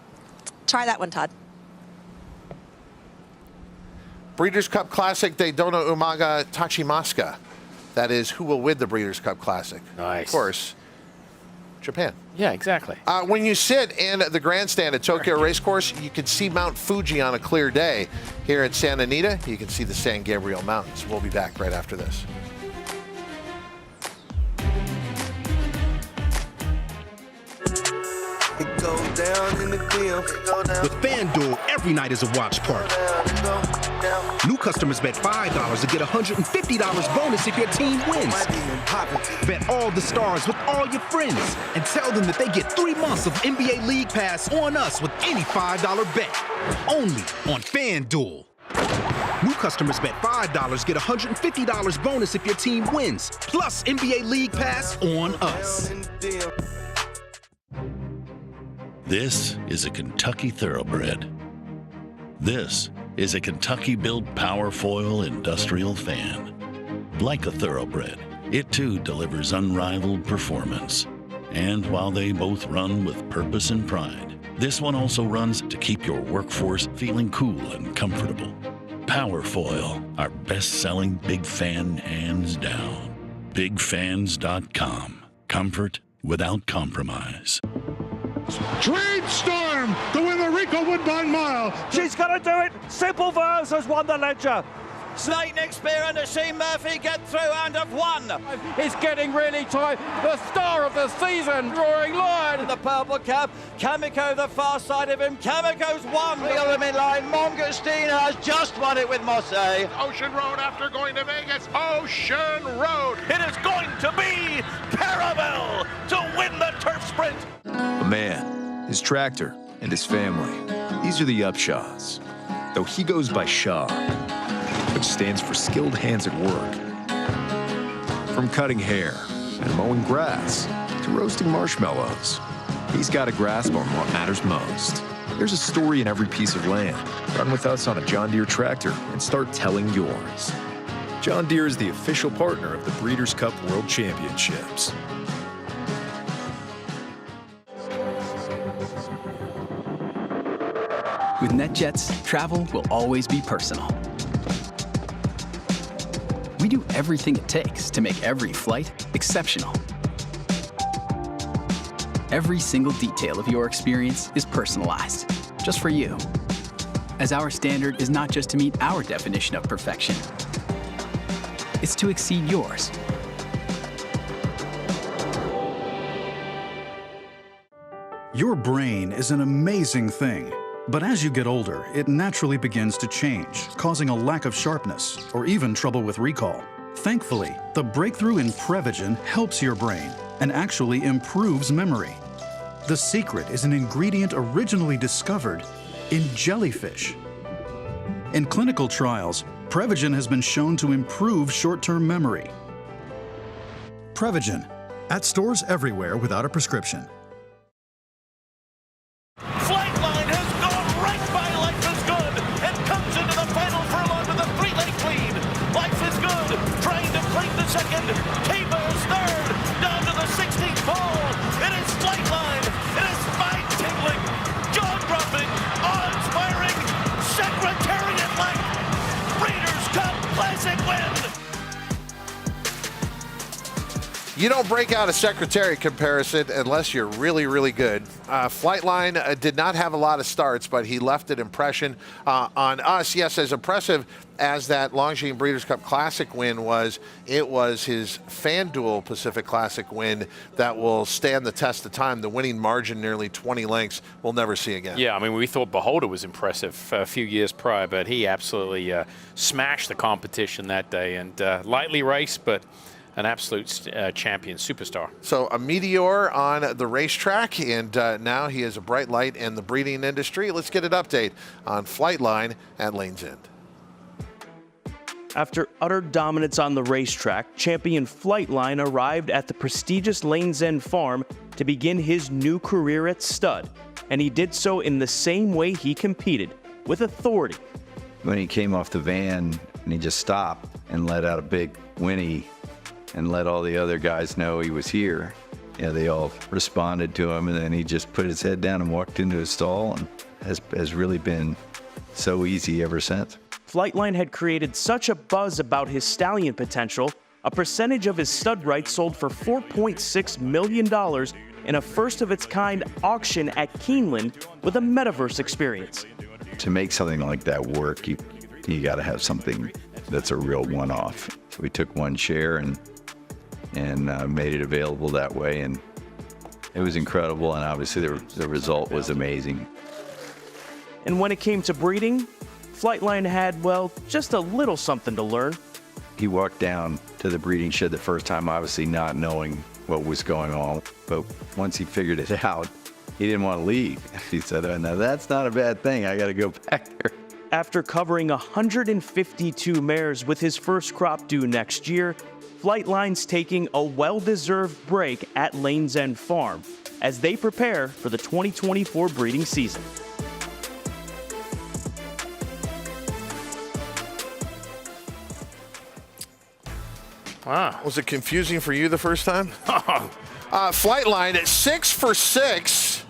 Try that one, Todd. Breeders' Cup Classic, Daytona Umaga Tachimaska. That is who will win the Breeders' Cup Classic. Nice. Of course, Japan. Yeah, exactly. When you sit in the grandstand at Tokyo Racecourse, you can see Mount Fuji on a clear day. Here at Santa Anita, you can see the San Gabriel Mountains. We'll be back right after this. It goes down in the DM. With FanDuel, every night is a watch party. New customers bet $5 to get $150 bonus if your team wins. Bet all the stars with all your friends and tell them that they get 3 months of NBA League Pass on us with any $5 bet. Only on FanDuel. New customers bet $5 get $150 bonus if your team wins, plus NBA League Pass on us. This is a Kentucky Thoroughbred. This is a Kentucky-built Powerfoil industrial fan. Like a Thoroughbred, it too delivers unrivaled performance. And while they both run with purpose and pride, this one also runs to keep your workforce feeling cool and comfortable. Powerfoil, our best-selling big fan hands down. BigFans.com. Comfort without compromise. Dream Storm to win the Rico Woodbine Mile. She's going to do it. Simple Verse has won the Ledger. Snake Nick Spear and Shane Murphy get through and have won. It's getting really tight. The star of the season, Roaring Lion. The purple cap. Kamiko the far side of him. Kamiko's won. The ultimate line. Mongostina has just won it with Mosse. Ocean Road after going to Vegas. Ocean Road. It is going to be Caramel to win the turf sprint. A man, his tractor, and his family. These are the Upshaws. Though he goes by Shaw, which stands for skilled hands at work. From cutting hair and mowing grass to roasting marshmallows, he's got a grasp on what matters most. There's a story in every piece of land. Run with us on a John Deere tractor and start telling yours. John Deere is the official partner of the Breeders' Cup World Championships. With NetJets, travel will always be personal. We do everything it takes to make every flight exceptional. Every single detail of your experience is personalized, just for you. As our standard is not just to meet our definition of perfection, it's to exceed yours. Your brain is an amazing thing. But as you get older, it naturally begins to change, causing a lack of sharpness or even trouble with recall. Thankfully, the breakthrough in Prevagen helps your brain and actually improves memory. The secret is an ingredient originally discovered in jellyfish. In clinical trials, Prevagen has been shown to improve short-term memory. Prevagen, at stores everywhere without a prescription. Second, Tabor's third, down to the 16th pole. It is Flightline. It is spine-tingling, jaw-dropping, awe-inspiring, Secretariat-like Breeders' Cup Classic win. You don't break out a secretary comparison unless you're really, really good. Flightline did not have a lot of starts, but he left an impression on us. Yes, as impressive as that Longines Breeders' Cup Classic win was, it was his FanDuel Pacific Classic win that will stand the test of time. The winning margin, nearly 20 lengths, we'll never see again. Yeah, I mean, we thought Beholder was impressive a few years prior, but he absolutely smashed the competition that day, and lightly raced, but an absolute champion, superstar. So a meteor on the racetrack, and now he is a bright light in the breeding industry. Let's get an update on Flightline at Lane's End. After utter dominance on the racetrack, champion Flightline arrived at the prestigious Lane's End farm to begin his new career at stud. And he did so in the same way he competed, with authority. When he came off the van and he just stopped and let out a big whinny and let all the other guys know he was here, yeah, they all responded to him, and then he just put his head down and walked into his stall, and has really been so easy ever since. Flightline had created such a buzz about his stallion potential, a percentage of his stud rights sold for $4.6 million in a first-of-its-kind auction at Keeneland with a metaverse experience. To make something like that work, you got to have something that's a real one-off. So we took one share and made it available that way, and it was incredible, and obviously the result was amazing. And when it came to breeding, Flightline had, well, just a little something to learn. He walked down to the breeding shed the first time, obviously not knowing what was going on, but once he figured it out, he didn't want to leave. He said, "Oh, now that's not a bad thing, I got to go back there." After covering 152 mares with his first crop due next year, Flightline's taking a well-deserved break at Lane's End Farm as they prepare for the 2024 breeding season. Wow. Was it confusing for you the first time? Flightline at 6 for 6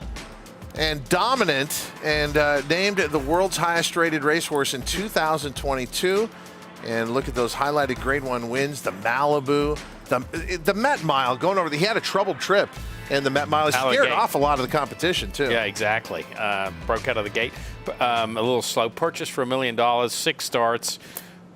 and dominant, and named the world's highest rated racehorse in 2022. And look at those highlighted Grade 1 wins, the Malibu, the Met Mile going over. He had a troubled trip, and the Met Mile scared off a lot of the competition too. Yeah, exactly. Broke out of the gate. A little slow. Purchased for $1 million, 6 starts.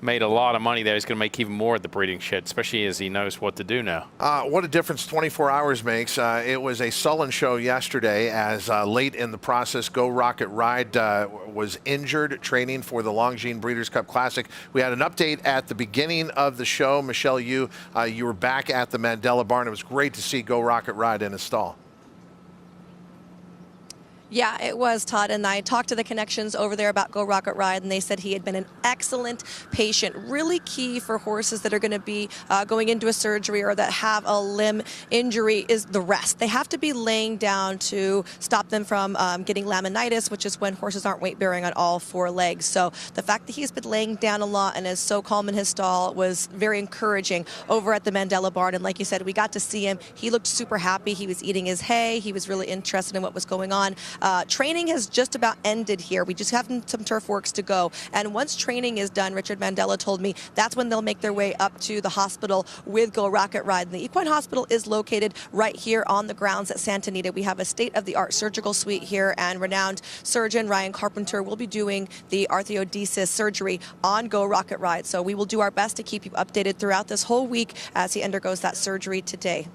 Made a lot of money there. He's going to make even more at the breeding shed, especially as he knows what to do now. What a difference 24 hours makes. It was a sullen show yesterday as late in the process, Go Rocket Ride was injured training for the Longines Breeders' Cup Classic. We had an update at the beginning of the show. Michelle, you were back at the Mandela Barn. It was great to see Go Rocket Ride in a stall. Yeah, it was, Todd, and I talked to the connections over there about Go Rocket Ride, and they said he had been an excellent patient. Really key for horses that are going to be going into a surgery or that have a limb injury is the rest. They have to be laying down to stop them from getting laminitis, which is when horses aren't weight-bearing on all 4 legs. So the fact that he's been laying down a lot and is so calm in his stall was very encouraging over at the Mandela Barn. And like you said, we got to see him. He looked super happy. He was eating his hay. He was really interested in what was going on. Training has just about ended here. We just have some turf works to go. And once training is done, Richard Mandela told me that's when they'll make their way up to the hospital with Go Rocket Ride. And the Equine Hospital is located right here on the grounds at Santa Anita. We have a state-of-the-art surgical suite here, and renowned surgeon Ryan Carpenter will be doing the arthrodesis surgery on Go Rocket Ride. So we will do our best to keep you updated throughout this whole week as he undergoes that surgery today.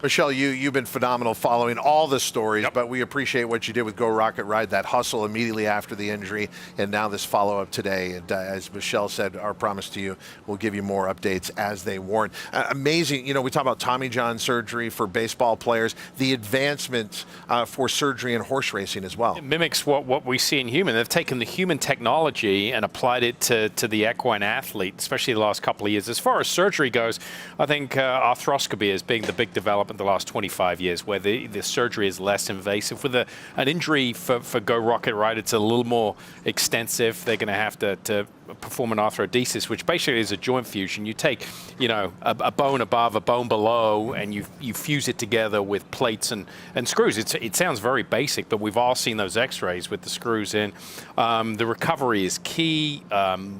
Michelle, you've been phenomenal following all the stories, but we appreciate what you did with Go Rocket Ride, that hustle immediately after the injury, and now this follow-up today. And as Michelle said, our promise to you, we'll give you more updates as they warrant. Amazing, we talk about Tommy John surgery for baseball players, the advancements for surgery in horse racing as well. It mimics what we see in human. They've taken the human technology and applied it to the equine athlete, especially the last couple of years. As far as surgery goes, I think arthroscopy is being the big development development the last 25 years, where the surgery is less invasive. With an injury for Go Rocket, right, it's a little more extensive. They're going to have to perform an arthrodesis, which basically is a joint fusion. You take, a bone above, a bone below, and you fuse it together with plates and screws. It sounds very basic, but we've all seen those X-rays with the screws in. The recovery is key,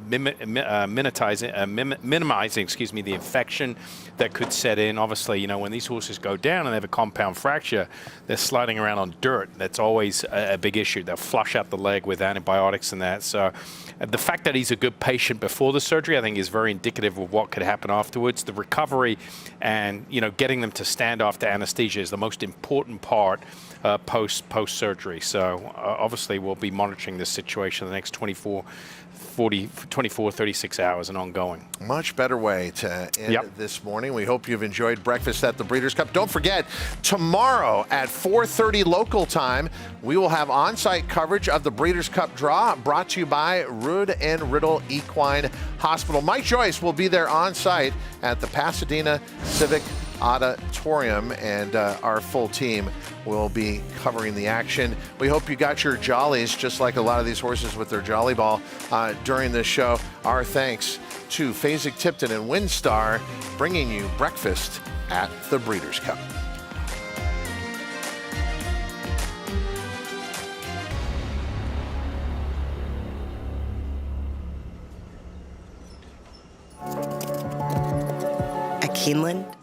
minimizing, the infection that could set in. Obviously, when these horses go down and they have a compound fracture, they're sliding around on dirt. That's always a big issue. They'll flush out the leg with antibiotics and that. So the fact that he's a good patient before the surgery, I think, is very indicative of what could happen afterwards. The recovery and, getting them to stand after anesthesia is the most important part post-surgery. So obviously we'll be monitoring this situation the next 24, 36 hours and ongoing. Much better way to end this morning. We hope you've enjoyed breakfast at the Breeders' Cup. Don't forget, tomorrow at 4:30 local time, we will have on-site coverage of the Breeders' Cup draw, brought to you by Rood and Riddle Equine Hospital. Mike Joyce will be there on-site at the Pasadena Civic Auditorium, and our full team will be covering the action. We hope you got your jollies, just like a lot of these horses with their jolly ball during this show. Our thanks to Fasig Tipton and Windstar, bringing you breakfast at the Breeders' Cup. At Keeneland,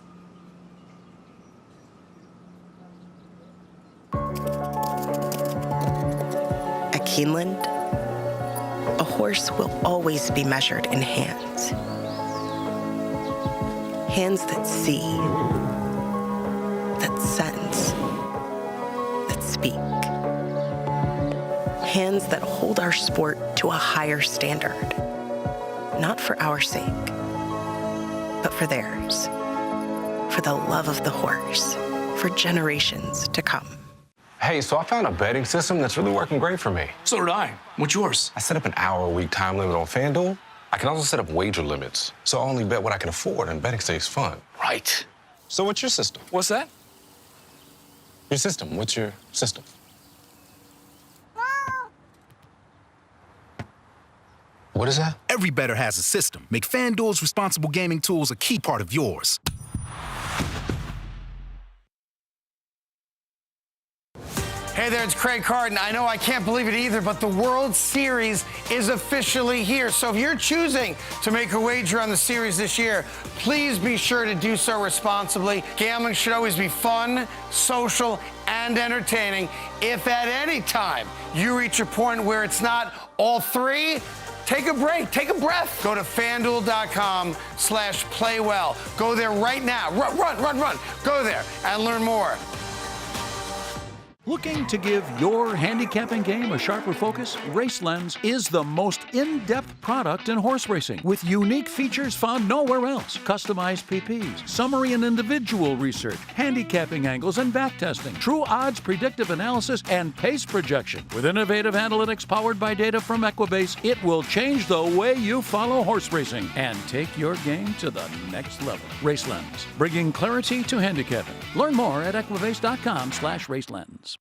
Keeneland, a horse will always be measured in hands. Hands that see, that sense, that speak. Hands that hold our sport to a higher standard, not for our sake, but for theirs, for the love of the horse, for generations to come. Hey, so I found a betting system that's really working great for me. So did I. What's yours? I set up an hour-a-week time limit on FanDuel. I can also set up wager limits, so I only bet what I can afford, and betting stays fun. Right. So what's your system? What's that? Your system. What's your system? What is that? Every bettor has a system. Make FanDuel's responsible gaming tools a key part of yours. Hey there, it's Craig Carton. I know I can't believe it either, but the World Series is officially here. So if you're choosing to make a wager on the series this year, please be sure to do so responsibly. Gambling should always be fun, social, and entertaining. If at any time you reach a point where it's not all three, take a break, take a breath. Go to FanDuel.com/playwell. Go there right now. Run. Go there and learn more. Looking to give your handicapping game a sharper focus? RaceLens is the most in-depth product in horse racing, with unique features found nowhere else. Customized PPs, summary and individual research, handicapping angles and backtesting, true odds predictive analysis, and pace projection. With innovative analytics powered by data from Equibase, it will change the way you follow horse racing and take your game to the next level. RaceLens, bringing clarity to handicapping. Learn more at Equibase.com/RaceLens.